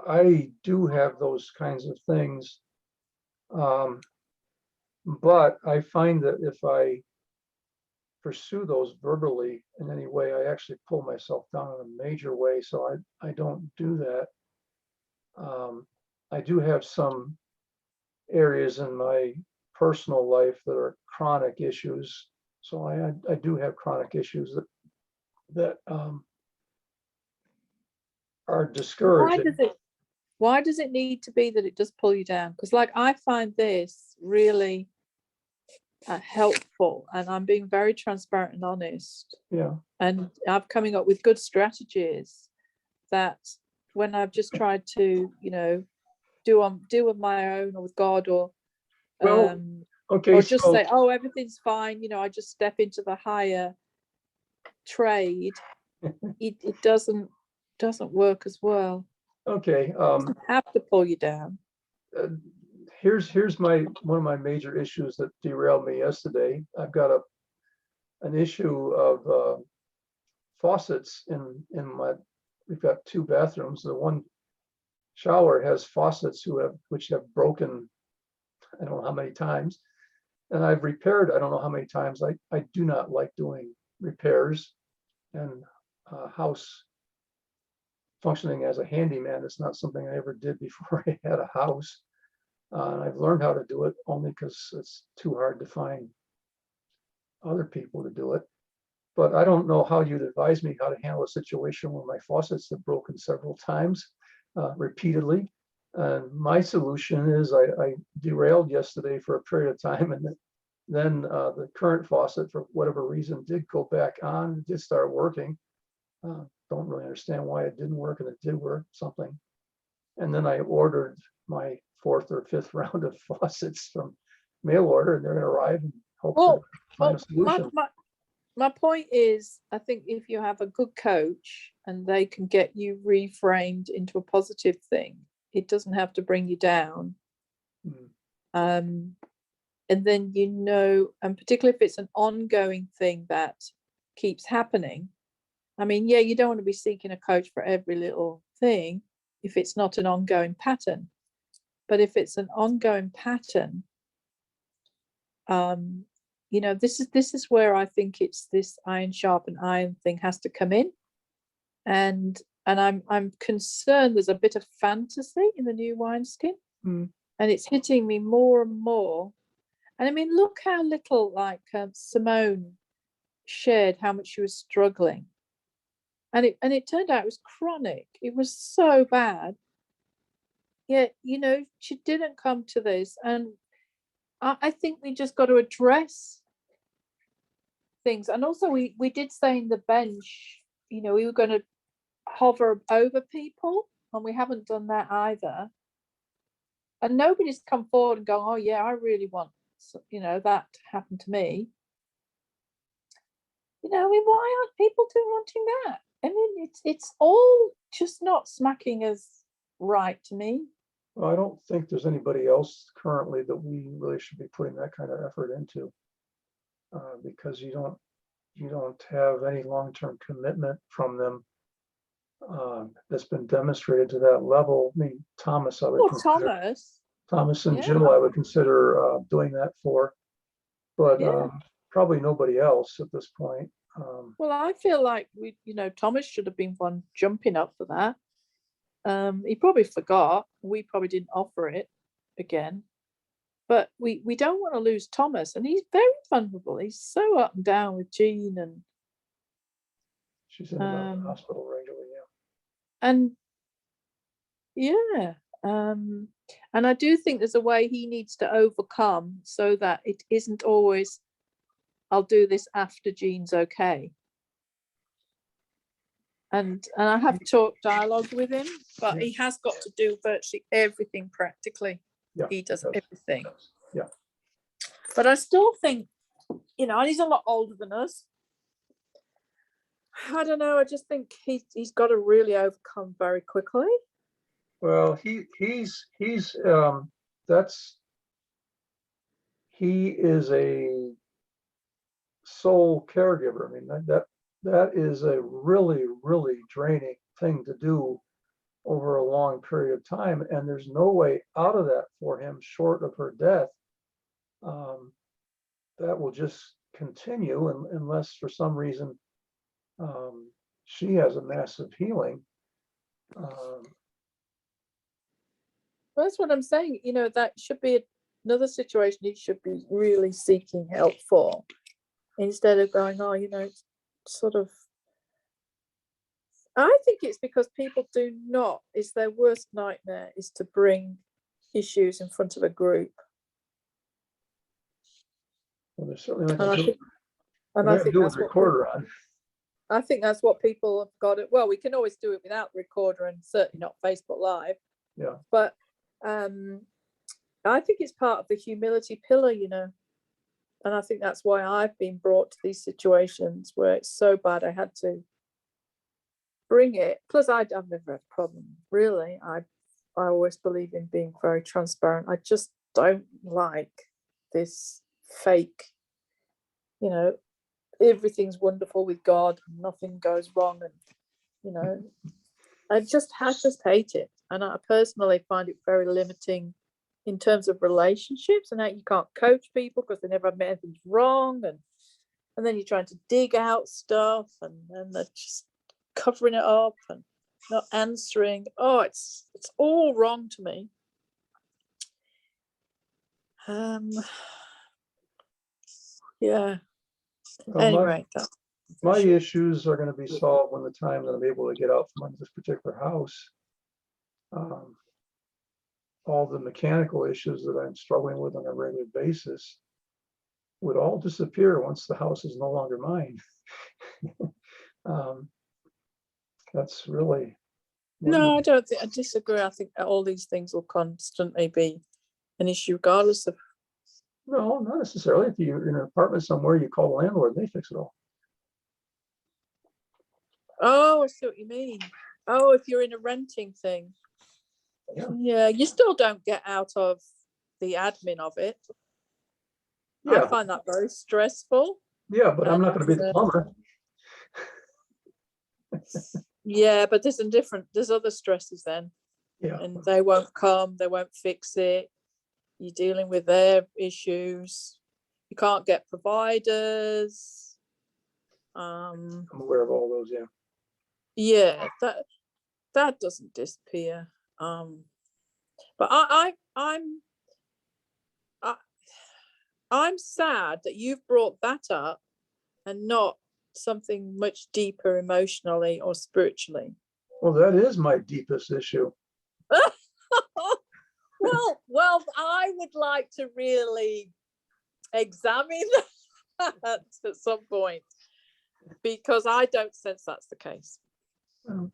I do have those kinds of things. But I find that if I pursue those verbally in any way, I actually pull myself down in a major way. So I don't do that. I do have some areas in my personal life that are chronic issues. So I do have chronic issues that are discouraging. Why does it need to be that it does pull you down? Because like I find this really helpful, and I'm being very transparent and honest, Yeah. and I'm coming up with good strategies that when I've just tried to, you know, do on my own or with God, or Well, okay. or just So say, oh, everything's fine, you know, I just step into the higher trade, it doesn't work as well. okay. Doesn't have to pull you down. Here's one of my major issues that derailed me yesterday. I've got an issue of faucets in my. We've got two bathrooms. The one shower has faucets which have broken. I don't know how many times, and I've repaired. I don't know how many times. I do not like doing repairs, and house functioning as a handyman is not something I ever did before I had a house. And I've learned how to do it only because it's too hard to find other people to do it. But I don't know how you'd advise me how to handle a situation where my faucets have broken several times, repeatedly. And my solution is I derailed yesterday for a period of time, and then the current faucet, for whatever reason, did go back on, did start working. Don't really understand why it didn't work, and it did work, something. And then I ordered my 4th or 5th round of faucets from mail order, and they're going to arrive and hopefully find a solution. My point is, I think if you have a good coach and they can get you reframed into a positive thing, it doesn't have to bring you down. And then, you know, and particularly if it's an ongoing thing that keeps happening. I mean, yeah, you don't want to be seeking a coach for every little thing if it's not an ongoing pattern. But if it's an ongoing pattern, you know, this is where I think it's this iron sharpen iron thing has to come in. And I'm concerned there's a bit of fantasy in the new wineskin, and it's hitting me more and more. And I mean, look how little, like Simone shared how much she was struggling, and it turned out it was chronic. It was so bad. Yet, you know, she didn't come to this, and I think we just got to address things. And also, we did say in the bench, you know, we were going to hover over people. and we haven't done that either. And nobody's come forward and gone, oh yeah, I really want, that to happen to me. I mean, why aren't people wanting that? I mean, it's all just not smacking as right to me. Well, I don't think there's anybody else currently that we really should be putting that kind of effort into. Because you don't have any long-term commitment from them that's been demonstrated to that level. I mean, Thomas, I would Well, consider, Thomas and yeah. Jill, I would consider doing that for, but Yeah. probably nobody else at this point. Well, I feel like Thomas should have been one jumping up for that. He probably forgot. We probably didn't offer it again. But we don't want to lose Thomas, and he's very vulnerable. He's so up and down with Jean, and She's in and out of the hospital regularly, yeah. And I do think there's a way he needs to overcome so that it isn't always, I'll do this after Jean's okay. And I have talked dialogue with him, but Yeah. he has got to do virtually everything practically. Yeah, he does he does. everything. Yeah. But I still think, and he's a lot older than us. I don't know. I just think he's got to really overcome very quickly. Well, he is a sole caregiver. I mean, that is a really, really draining thing to do over a long period of time, and there's no way out of that for him short of her death. That will just continue unless for some reason she has a massive healing. That's what I'm saying. That should be another situation he should be really seeking help for, instead of going, sort of. I think it's because people it's their worst nightmare is to bring issues in front of a group. Well, there's certainly And I think that's what recorder on. I think that's what people have got it. Well, we can always do it without the recorder, and certainly not Facebook Live. Yeah. But I think it's part of the humility pillar, and I think that's why I've been brought to these situations where it's so bad I had to bring it. Plus, I've never had a problem, really. I always believe in being very transparent. I just don't like this fake, everything's wonderful with God and nothing goes wrong, and I just hate it. And I personally find it very limiting in terms of relationships, and how you can't coach people because they never admit anything's wrong, and then you're trying to dig out stuff, and they're just covering it up and not answering. Oh, it's all wrong to me. Yeah. Well, anyway, my issues are going to be solved when the time that I'm able to get out from under this particular house. All the mechanical issues that I'm struggling with on a regular basis would all disappear once the house is no longer mine. That's really. No, I don't think, I disagree. I think all these things will constantly be an issue regardless of. No, not necessarily. If you're in an apartment somewhere, you call the landlord, they fix it all. Oh, I see what you mean. Oh, if you're in a renting thing. Yeah, you still don't get out of the admin of it. Yeah. I find that very stressful. Yeah, but I'm not going to be the plumber. Yeah, but there's other stresses then. Yeah. And they won't come, they won't fix it. You're dealing with their issues. You can't get providers. I'm aware of all those, yeah. Yeah, that doesn't disappear. But I'm sad that you've brought that up and not something much deeper emotionally or spiritually. Well, that is my deepest issue. well, I would like to really examine that at some point, because I don't sense that's the case. Oh.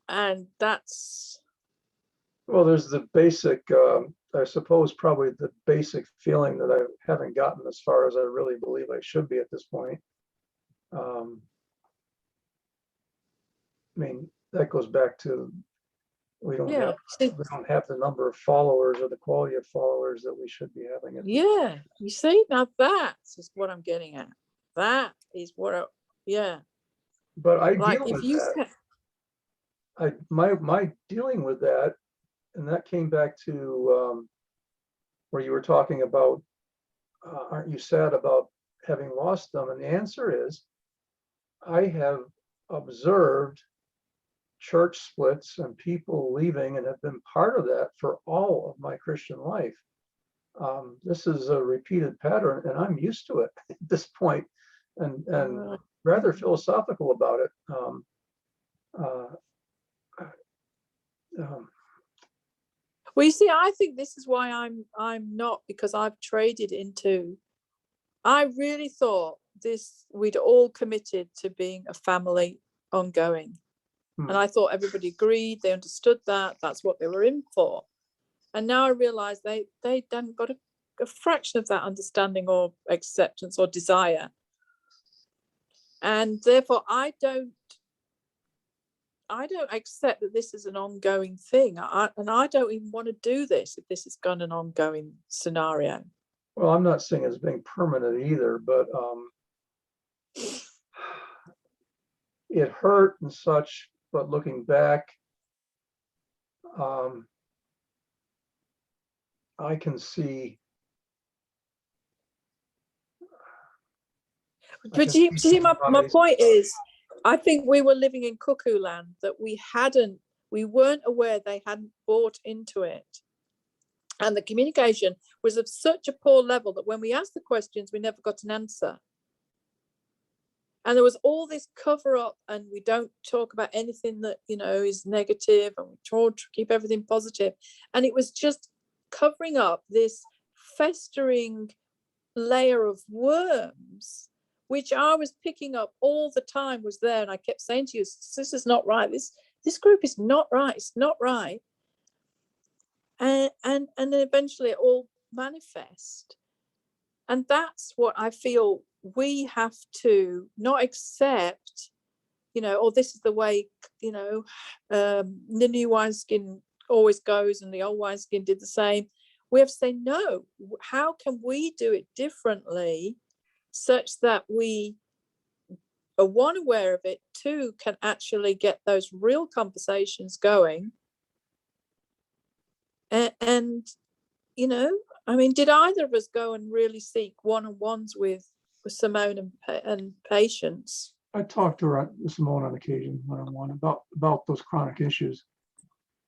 And that's, Well, there's the basic, I suppose, probably the basic feeling that I haven't gotten as far as I really believe I should be at this point. I mean, that goes back to, we don't yeah, have the number of followers or the quality of followers that we should be having. yeah, you see, now that is what I'm getting at. That is what yeah. But I Like deal if with you that. My dealing with that, and that came back to where you were talking about, aren't you sad about having lost them? And the answer is, I have observed church splits and people leaving and have been part of that for all of my Christian life. This is a repeated pattern, and I'm used to it at this point, and rather philosophical about it. Well, you see, I think this is why I'm not, because I've traded into, I really thought we'd all committed to being a family ongoing. And I thought everybody agreed, they understood that, that's what they were in for. And now I realize they hadn't got a fraction of that understanding or acceptance or desire. And therefore I don't accept that this is an ongoing thing. And I don't even want to do this if this is an ongoing scenario. Well, I'm not saying it's being permanent either, but it hurt and such. But looking back, I can see. But you see, my point is, I think we were living in cuckoo land, that we weren't aware they hadn't bought into it. And the communication was of such a poor level that when we asked the questions, we never got an answer. And there was all this cover up, and we don't talk about anything that, is negative, and we try to keep everything positive. And it was just covering up this festering layer of worms, which I was picking up all the time was there. And I kept saying to you, this is not right. This group is not right. It's not right. And then eventually it all manifest. And that's what I feel we have to not accept, this is the way, the new wineskin always goes and the old wineskin did the same. We have to say, no, how can we do it differently such that we are, one, aware of it, two, can actually get those real conversations going. And did either of us go and really seek one-on-ones with Simone and patients? I talked to Simone on occasion, one-on-one, about those chronic issues.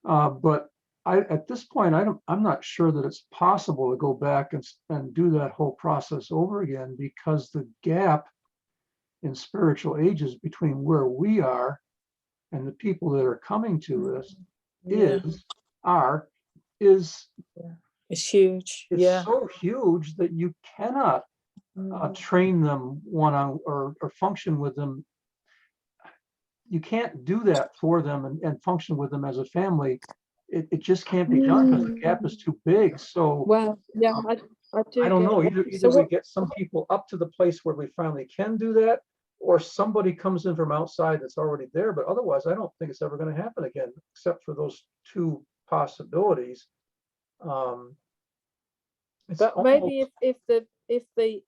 But at this point, I'm not sure that it's possible to go back and do that whole process over again, because the gap in spiritual ages between where we are and the people that are coming to us is it's huge. It's so huge that you cannot train them or function with them. You can't do that for them and function with them as a family. It just can't be done because the gap is too big. So I don't know. Either we get some people up to the place where we finally can do that, or somebody comes in from outside that's already there. But otherwise, I don't think it's ever going to happen again, except for those two possibilities. But maybe if the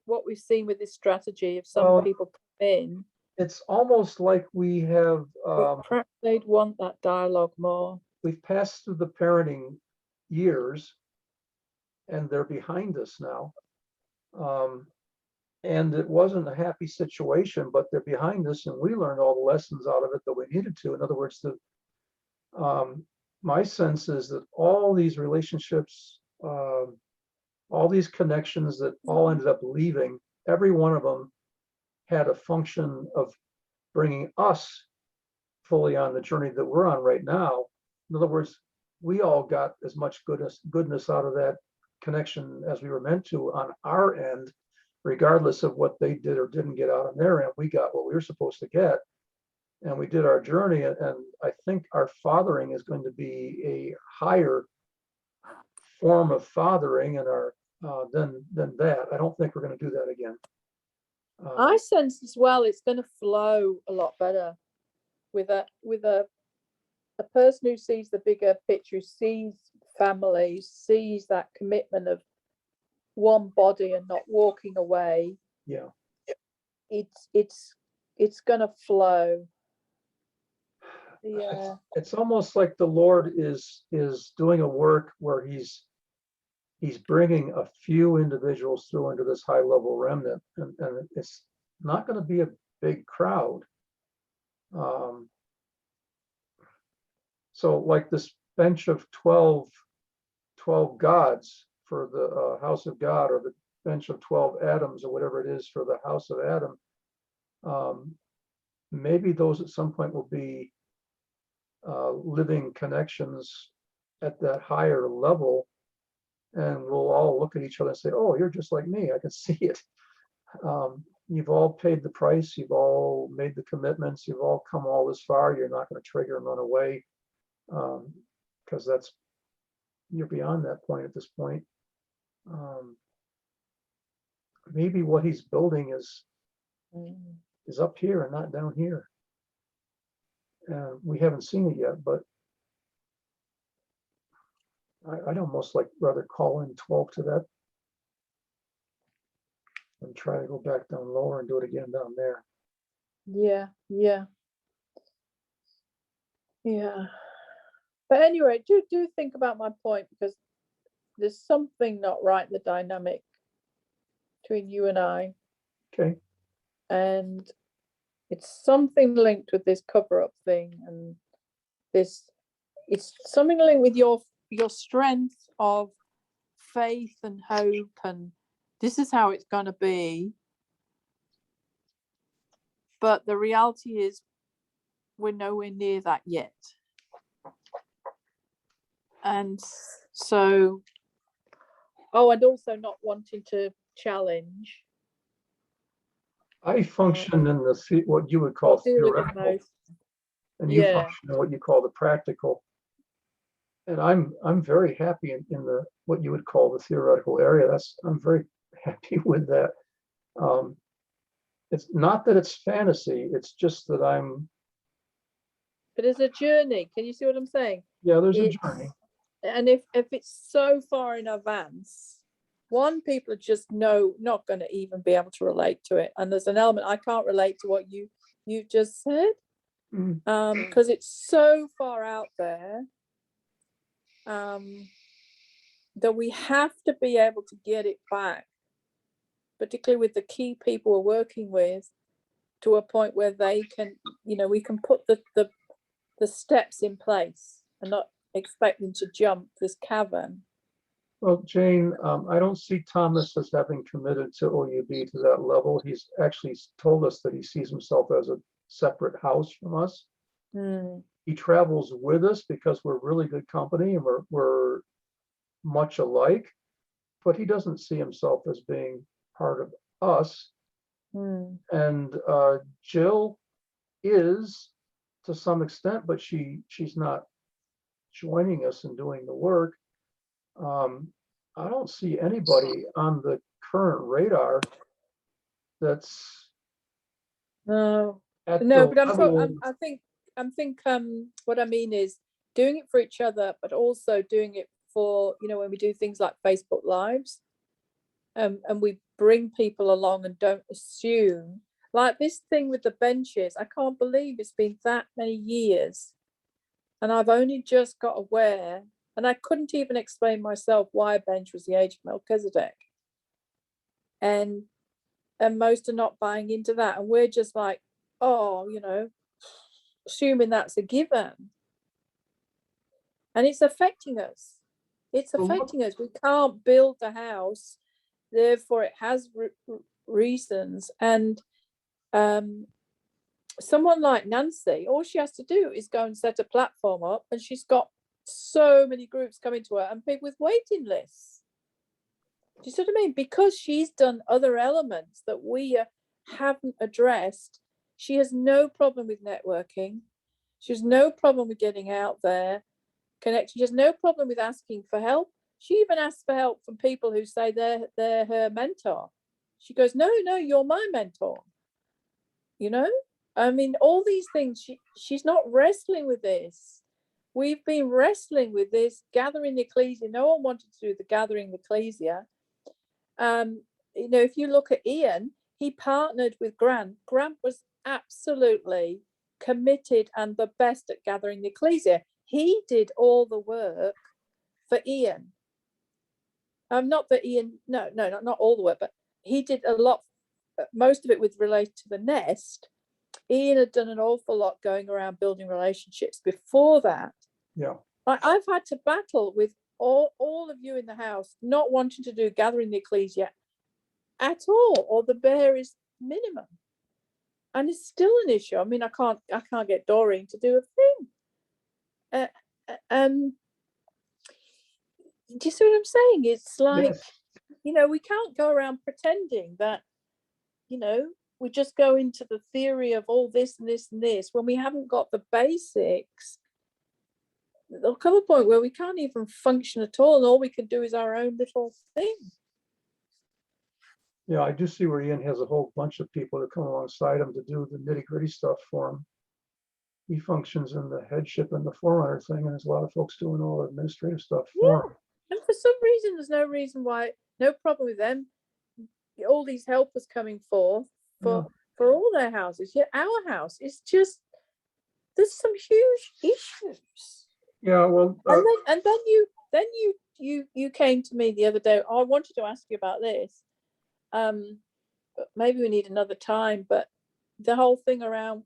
what we've seen with this strategy, if some people come in, it's almost like we have perhaps they'd want that dialogue more. We've passed through the parenting years, and they're behind us now. And it wasn't a happy situation, but they're behind us, and we learned all the lessons out of it that we needed to. In other words, my sense is that all these relationships, all these connections that all ended up leaving, every one of them had a function of bringing us fully on the journey that we're on right now. In other words, we all got as much goodness out of that connection as we were meant to on our end, regardless of what they did or didn't get out on their end. We got what we were supposed to get. and we did our journey, and I think our fathering is going to be a higher form of fathering and our than that. I don't think we're going to do that again. I sense as well it's going to flow a lot better with a person who sees the bigger picture, who sees families, sees that commitment of one body and not walking away. Yeah. It's going to flow. Yeah. It's almost like the Lord is doing a work where he's bringing a few individuals through into this high level remnant, and it's not going to be a big crowd. So like this bench of 12 gods for the house of God, or the bench of 12 Adams, or whatever it is for the house of Adam, maybe those at some point will be living connections at that higher level, and we'll all look at each other and say, oh, you're just like me, I can see it. You've all paid the price, you've all made the commitments, you've all come all this far, you're not going to trigger and run away, because you're beyond that point at this point. Maybe what he's building is up here and not down here. And we haven't seen it yet, but I'd almost like rather call in 12 to that and try to go back down lower and do it again down there. Yeah. But anyway, do think about my point, because there's something not right in the dynamic between you and I. Okay. And it's something linked with this cover-up thing, and it's something linked with your strength of faith and hope, and this is how it's going to be. But the reality is we're nowhere near that yet. And so, and also not wanting to challenge. I function in what you would call theoretical, and you function in what you call the practical. And I'm very happy in the what you would call the theoretical area. I'm very happy with that. It's not that it's fantasy, it's just that but it's a journey. Can you see what I'm saying? Yeah, there's a journey. And if it's so far in advance, people are just not going to even be able to relate to it. And there's an element I can't relate to what you just said, because it's so far out there, that we have to be able to get it back, particularly with the key people we're working with, to a point where they can, we can put the steps in place and not expect them to jump this cavern. Well, Jane, I don't see Thomas as having committed to OUB to that level. He's actually told us that he sees himself as a separate house from us. He travels with us because we're really good company and we're much alike, but he doesn't see himself as being part of us. And Jill is to some extent, but she's not joining us and doing the work. I don't see anybody on the current radar that's but I think what I mean is doing it for each other, but also doing it for, when we do things like Facebook Lives, and we bring people along and don't assume, like this thing with the benches. I can't believe it's been that many years and I've only just got aware, and I couldn't even explain myself why a bench was the age of Melchizedek, and most are not buying into that, and we're just like, assuming that's a given, and it's affecting us. We can't build the house, therefore it has reasons. And someone like Nancy, all she has to do is go and set a platform up, and she's got so many groups coming to her and people with waiting lists. Do you see what I mean? Because she's done other elements that we haven't addressed, She has no problem with networking. She has no problem with getting out there, connecting. She has no problem with asking for help. She even asks for help from people who say they're her mentor. She goes, no, you're my mentor. You know, I mean, all these things, she's not wrestling with this. We've been wrestling with this, gathering the ecclesia. No one wanted to do the gathering the ecclesia. You know, if you look at Ian, he partnered with Grant. Grant was absolutely committed and the best at gathering the ecclesia. He did all the work for Ian. Not that Ian, no, not all the work, but he did a lot, most of it with related to the nest. Ian had done an awful lot going around building relationships before that. Yeah. I've had to battle with all of you in the house not wanting to do gathering the ecclesia at all, or the barest minimum. And it's still an issue. I mean, I can't get Doreen to do a thing. Do you see what I'm saying? It's like, Yes. you know, we can't go around pretending that, you know, we just go into the theory of all this and this and this when we haven't got the basics. There'll come a point where we can't even function at all, and all we can do is our own little thing. Yeah, I do see where Ian has a whole bunch of people that come alongside him to do the nitty-gritty stuff for him. He functions in the headship and the forerunner thing, and there's a lot of folks doing all the administrative stuff for him. And for some reason, there's no reason why, no problem with them. All these helpers coming forth for all their houses. Yet our house is just, there's some huge issues. Yeah, well, and then you came to me the other day. I wanted to ask you about this. But maybe we need another time. But the whole thing around,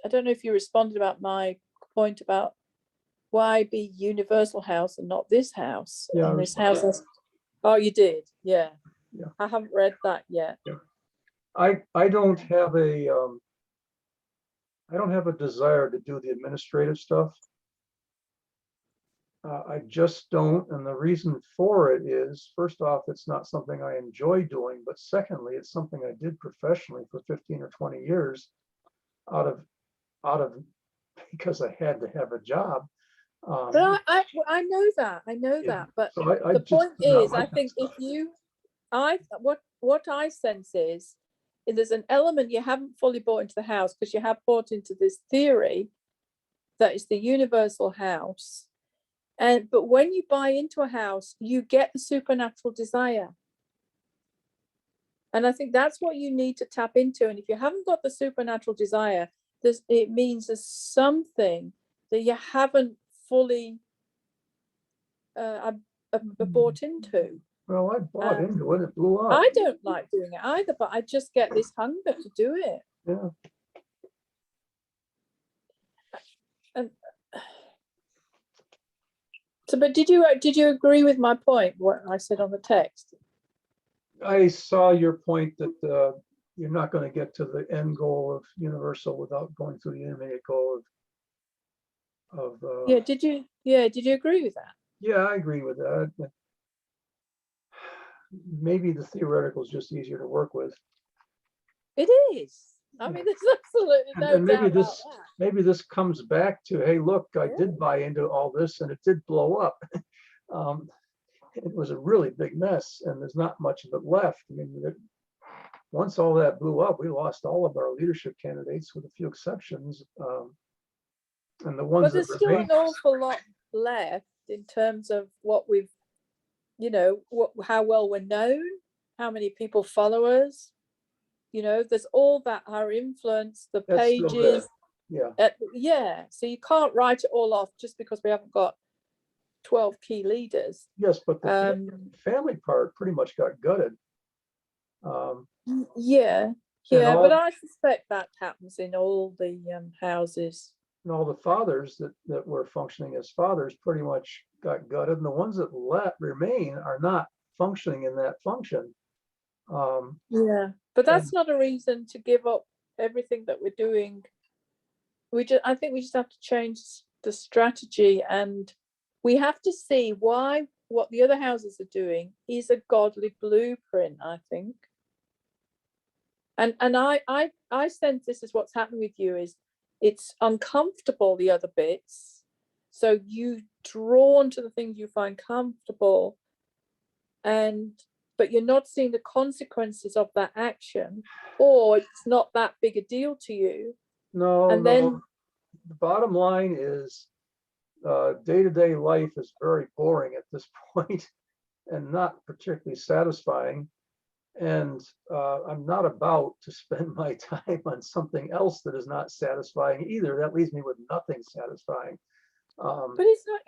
I don't know if you responded about my point about why be Universal House and not this house. Yeah, And this house has, oh, you did, yeah. Yeah. I haven't read that yet. I don't have a desire to do the administrative stuff. I just don't, and the reason for it is, first off, it's not something I enjoy doing, but secondly, it's something I did professionally for 15 or 20 years out of because I had to have a job. But I know that, but So the point is, I think if you, what I sense is there's an element you haven't fully bought into the house, because you have bought into this theory that it's the universal house. But when you buy into a house, you get the supernatural desire. And I think that's what you need to tap into. And if you haven't got the supernatural desire, it means there's something that you haven't fully bought into. Well, I bought into it. It blew up. I don't like doing it either, but I just get this hunger to do it. Yeah. And so, but did you agree with my point, what I said on the text? I saw your point that you're not going to get to the end goal of universal without going through the intermediate goal of did you agree with that? Yeah, I agree with that. Maybe the theoretical is just easier to work with. It is. I mean, there's absolutely no and maybe doubt about that. Maybe this comes back to, hey, look, I did buy into all this and it did blow up. It was a really big mess and there's not much of it left. I mean, once all that blew up, we lost all of our leadership candidates with a few exceptions. And the ones but there's still an awful lot left in terms of what we've, you know, how well we're known, how many people follow us. You know, there's all that, our influence, the pages. Yeah. So you can't write it all off just because we haven't got 12 key leaders. Yes, but the family part pretty much got gutted. But I suspect that happens in all the houses. And all the fathers that were functioning as fathers pretty much got gutted, and the ones that remain are not functioning in that function. But that's not a reason to give up everything that we're doing. I think we just have to change the strategy, and we have to see why what the other houses are doing is a godly blueprint, I think. And I I sense this is what's happening with you is it's uncomfortable, the other bits. So you drawn to the things you find comfortable, but you're not seeing the consequences of that action, or it's not that big a deal to you. No, And no. then The bottom line is day-to-day life is very boring at this point and not particularly satisfying. And I'm not about to spend my time on something else that is not satisfying either. That leaves me with nothing satisfying. but it's not,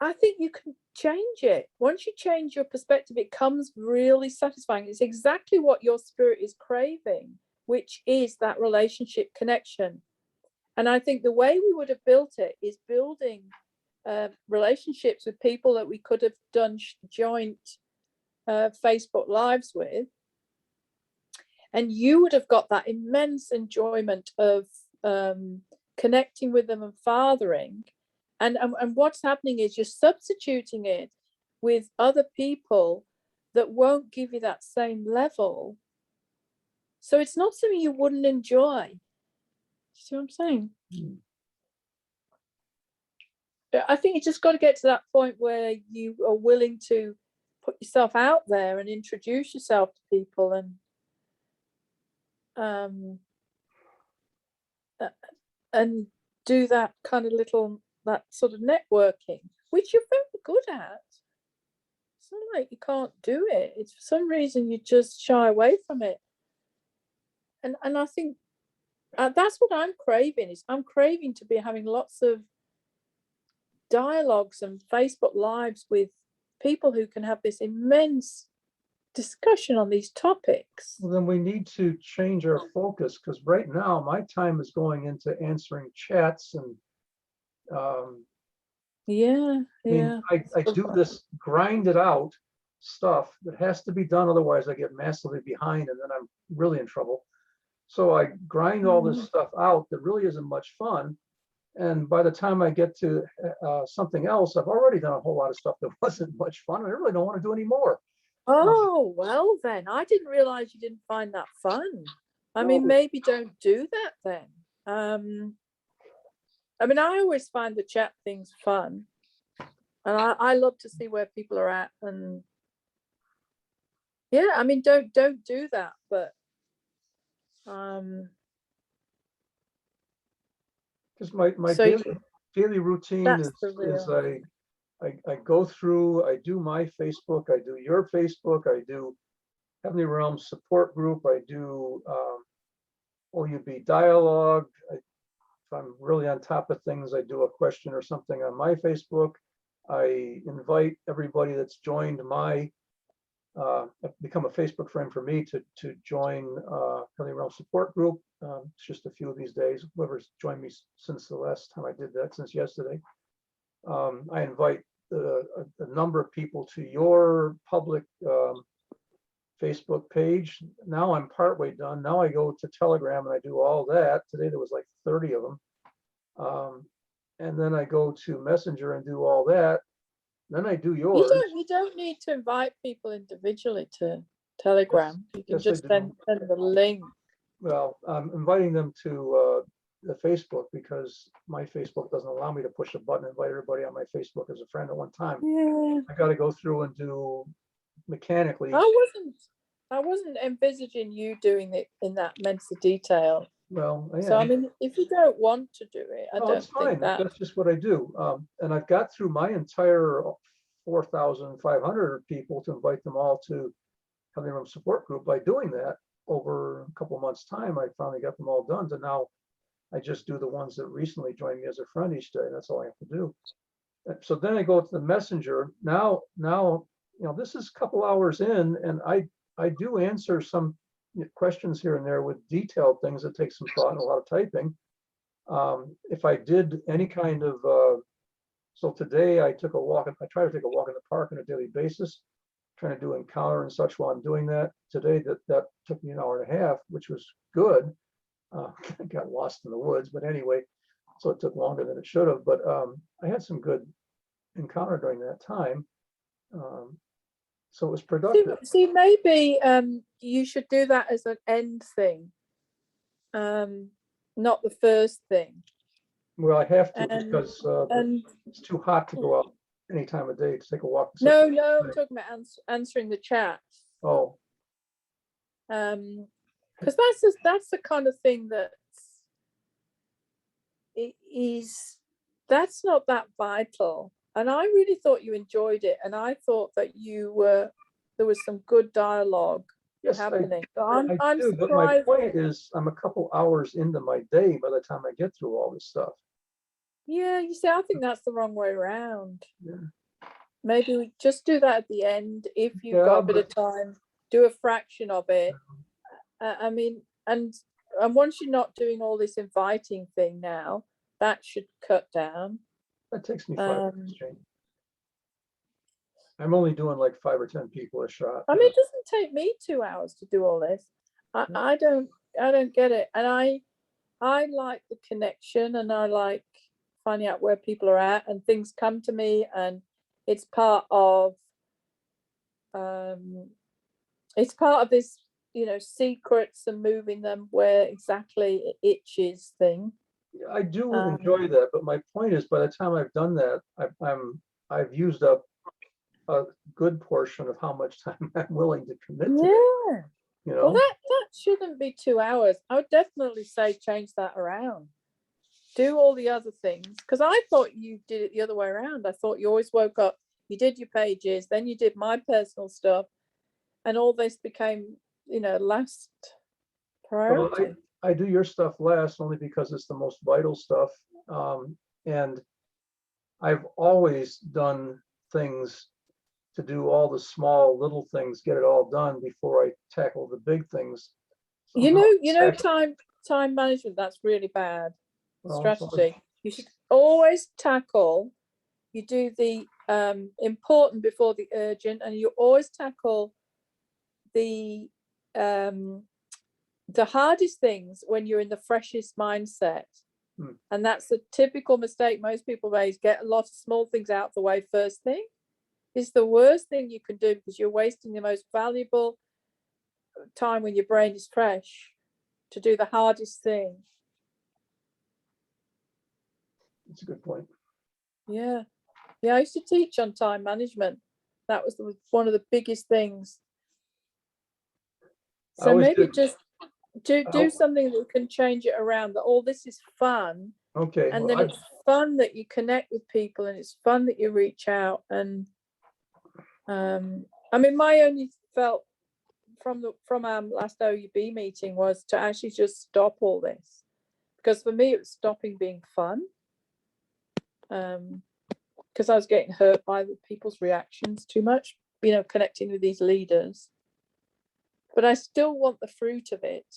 I think you can change it. Once you change your perspective, it comes really satisfying. It's exactly what your spirit is craving, which is that relationship connection. And I think the way we would have built it is building relationships with people that we could have done joint Facebook lives with. And you would have got that immense enjoyment of connecting with them and fathering. And what's happening is you're substituting it with other people that won't give you that same level. So it's not something you wouldn't enjoy. See what I'm saying? I think you just got to get to that point where you are willing to put yourself out there and introduce yourself to people and do that kind of that sort of networking, which you're very good at. It's not like you can't do it. It's for some reason you just shy away from it. And I think that's what I'm craving. Is I'm craving to be having lots of dialogues and Facebook lives with people who can have this immense discussion on these topics. Well, then we need to change our focus, because right now my time is going into answering chats and I do this grinded out stuff that has to be done, otherwise I get massively behind and then I'm really in trouble. So I grind all this stuff out that really isn't much fun. And by the time I get to something else, I've already done a whole lot of stuff that wasn't much fun. And I really don't want to do any more. Oh, well then, I didn't realize you didn't find that fun. I mean, maybe don't do that then. I mean, I always find the chat things fun. And I love to see where people are at. And yeah, I mean, don't do that. But because my so daily routine that's is the real. I go through, I do my Facebook, I do your Facebook, I do Heavenly Realms support group, I do OUB dialogue. If I'm really on top of things, I do a question or something on my Facebook. I invite everybody that's joined my become a Facebook friend for me to join Heavenly Realms support group. It's just a few of these days. Whoever's joined me since the last time I did that, since yesterday. I invite a number of people to your public Facebook page. Now I'm partway done. Now I go to Telegram and I do all that. Today there was like 30 of them. And then I go to Messenger and do all that. Then I do yours. You don't need to invite people individually to Telegram. You can Yes, I just do. send the link. Well, I'm inviting them to the Facebook because my Facebook doesn't allow me to push a button and invite everybody on my Facebook as a friend at one time. Yeah. I got to go through and do mechanically. I wasn't envisaging you doing it in that immense detail. Well, yeah. So I mean, if you don't want to do it, I don't think that. That's just what I do. And I've got through my entire 4,500 people to invite them all to Heavenly Realms support group. By doing that over a couple of months' time, I finally got them all done. So now I just do the ones that recently joined me as a friend each day. That's all I have to do. So then I go to the Messenger. Now, this is a couple hours in, and I do answer some questions here and there with detailed things that take some thought and a lot of typing. If I did any kind of, so today I took a walk, I try to take a walk in the park on a daily basis, trying to do encounter and such while I'm doing that. Today that took me an hour and a half, which was good. I got lost in the woods, but anyway, so it took longer than it should have, but I had some good encounter during that time. So it was productive. See, maybe you should do that as an end thing. not the first thing. Well, I have to And because and it's too hot to go out any time of day to take a walk. no, I'm talking about answering the chat. Oh, Because that's the kind of thing that that's not that vital. And I really thought you enjoyed it, and I thought that there was some good dialogue yes, happening. So I I'm do, but my surprised. point is I'm a couple hours into my day by the time I get through all this stuff. Yeah, you see, I think that's the wrong way around. Yeah. Maybe we just do that at the end. If you've Yeah, got a bit of time, do a fraction of it. I mean, and once you're not doing all this inviting thing now, that should cut down. That takes me 5 minutes, Jane. I'm only doing like 5 or 10 people a shot. I mean, it doesn't take me 2 hours to do all this. I don't get it. And I like the connection, and I like finding out where people are at, and things come to me, and it's part of this, secrets and moving them where exactly it itches thing. I do enjoy that, but my point is, by the time I've done that, I've used up a good portion of how much time I'm willing to commit to it. Yeah. Well, that shouldn't be 2 hours. I would definitely say change that around. Do all the other things, because I thought you did it the other way around. I thought you always woke up, you did your pages, then you did my personal stuff, and all this became, last priority. Well, I do your stuff last only because it's the most vital stuff. And I've always done things to do all the small little things, get it all done before I tackle the big things. Time management, that's really bad Well, strategy. You should always tackle, you do the important before the urgent, and you always tackle the hardest things when you're in the freshest mindset. And that's the typical mistake most people make, get a lot of small things out of the way first thing. It's the worst thing you can do, because you're wasting the most valuable time when your brain is fresh to do the hardest thing. That's a good point. Yeah, I used to teach on time management. That was one of the biggest things. So maybe just do something that can change it around, that all this is fun. Okay. And then it's fun that you connect with people, and it's fun that you reach out. And I mean, my only felt from our last OUB meeting was to actually just stop all this, because for me it was stopping being fun, because I was getting hurt by the people's reactions too much, connecting with these leaders. But I still want the fruit of it,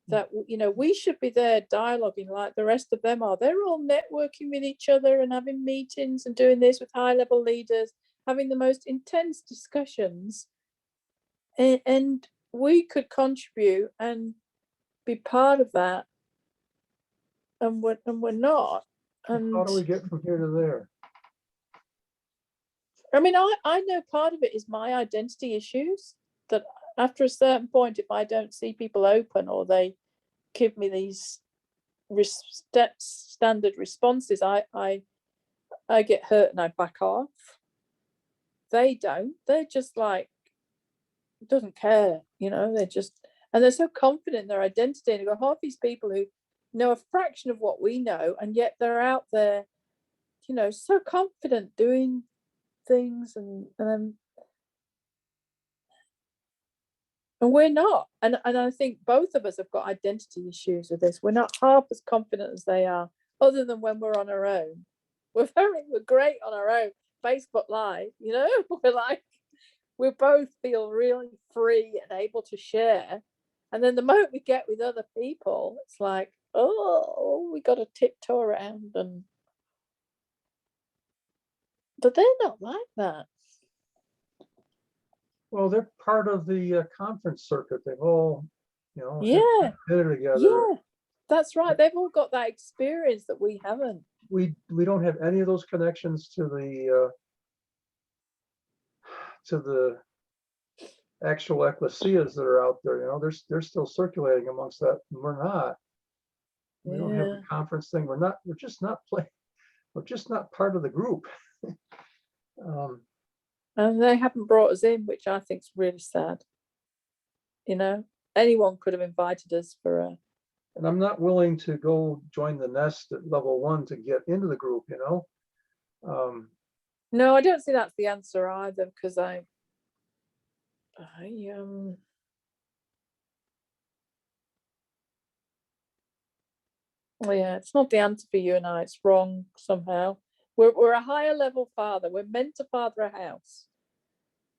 that we should be there dialoguing like the rest of them are. They're all networking with each other and having meetings and doing this with high level leaders, having the most intense discussions, and we could contribute and be part of that, and we're not. And how do we get from here to there? I mean, I know part of it is my identity issues, that after a certain point, if I don't see people open, or they give me these standard responses, I get hurt and I back off. They don't. They're just like, doesn't care, they're just, and they're so confident in their identity. And you've got half these people who know a fraction of what we know, and yet they're out there, so confident doing things, and we're not. And I think both of us have got identity issues with this. We're not half as confident as they are, other than when we're on our own. We're great on our own. Facebook Live, we both feel really free and able to share. And then the moment we get with other people, it's like, oh, we got to tiptoe around. But they're not like that. Well, they're part of the conference circuit. They've all, Yeah, dinner together. yeah, that's right. They've all got that experience that we haven't. We don't have any of those connections to the actual ecclesias that are out there, they're still circulating amongst that. And we're not. We don't have Yeah. the conference thing. We're just not we're just not part of the group. And they haven't brought us in, which I think is really sad. Anyone could have invited us for a. And I'm not willing to go join the nest at level 1 to get into the group, No, I don't see that's the answer either, because yeah, it's not the answer for you and I. It's wrong somehow. We're a higher level father. We're meant to father a house.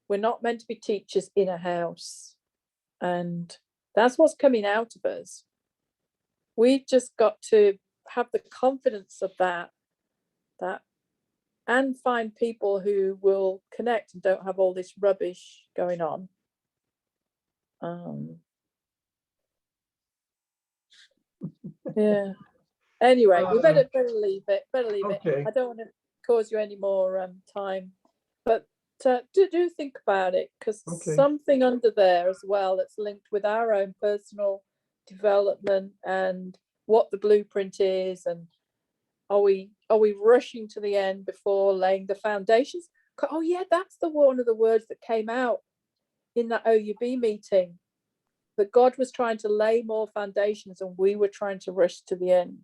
We're not meant to be teachers in a house. And that's what's coming out of us. We've just got to have the confidence of that and find people who will connect and don't have all this rubbish going on. Yeah. Anyway, we better leave it. Okay. I don't want to cause you any more time, but do think about it, because Okay. something under there as well that's linked with our own personal development and what the blueprint is, and are we rushing to the end before laying the foundations? Oh yeah, that's one of the words that came out in that OUB meeting, that God was trying to lay more foundations and we were trying to rush to the end.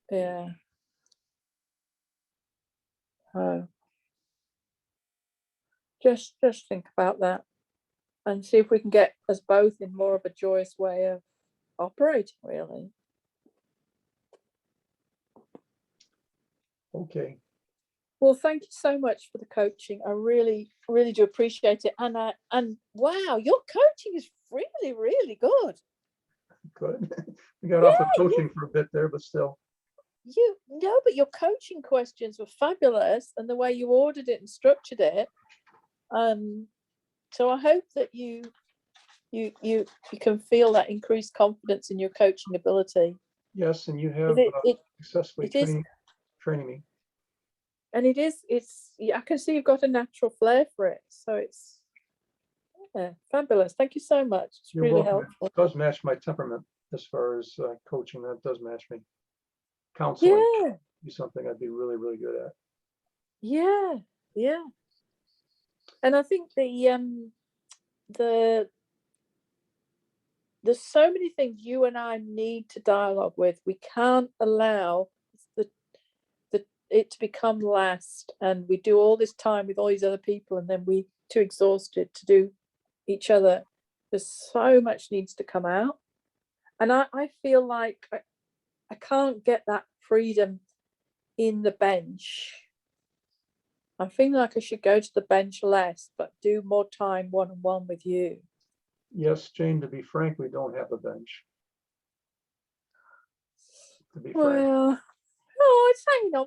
Yeah. Just think about that and see if we can get us both in more of a joyous way of operating, really. Okay. Well, thank you so much for the coaching. I really, really do appreciate it. And wow, your coaching is really, really good. Good. We got off of coaching for a bit there, but still. But your coaching questions were fabulous, and the way you ordered it and structured it. So I hope that you can feel that increased confidence in your coaching ability. Yes, and you have successfully training me. And I can see you've got a natural flair for it. So it's fabulous. Thank you so much. It's You're really welcome. helpful. It does match my temperament as far as coaching. That does match me. Counseling be something I'd be really, really good at. Yeah. And I think there's so many things you and I need to dialogue with. We can't allow it to become last, and we do all this time with all these other people, and then we too exhausted to do each other. There's so much needs to come out, and I feel like I can't get that freedom in the bench. I'm feeling like I should go to the bench less, but do more time one-on-one with you. Yes, Jane, to be frank, we don't have a bench. To be frank. Well, it's hanging on.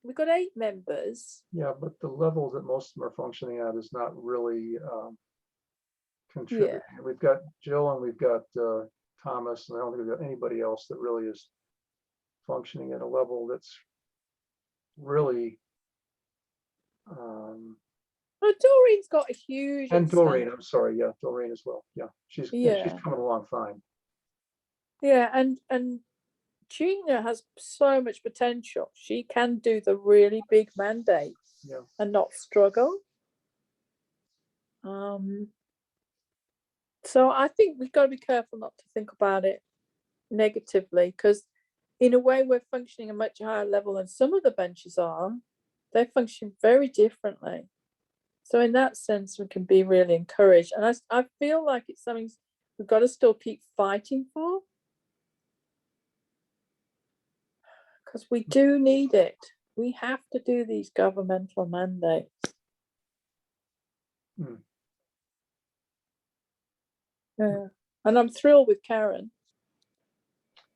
We've got 8 members. Yeah, but the level that most of them are functioning at is not really contributing. Yeah. We've got Jill and we've got Thomas, and I don't think we've got anybody else that really is functioning at a level that's really Doreen's got a huge. And Doreen, I'm sorry, yeah, Doreen as well. Yeah, she's coming along fine. Yeah, and Gina has so much potential. She can do the really big mandates and not struggle. So I think we've got to be careful not to think about it negatively, because in a way we're functioning at a much higher level than some of the benches are. They function very differently. So in that sense, we can be really encouraged. And I feel like it's something we've got to still keep fighting for, because we do need it. We have to do these governmental mandates. Yeah. And I'm thrilled with Karen.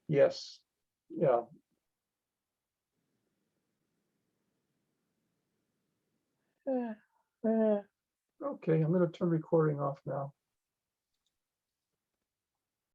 Yes. Yeah. Okay, I'm going to turn recording off now.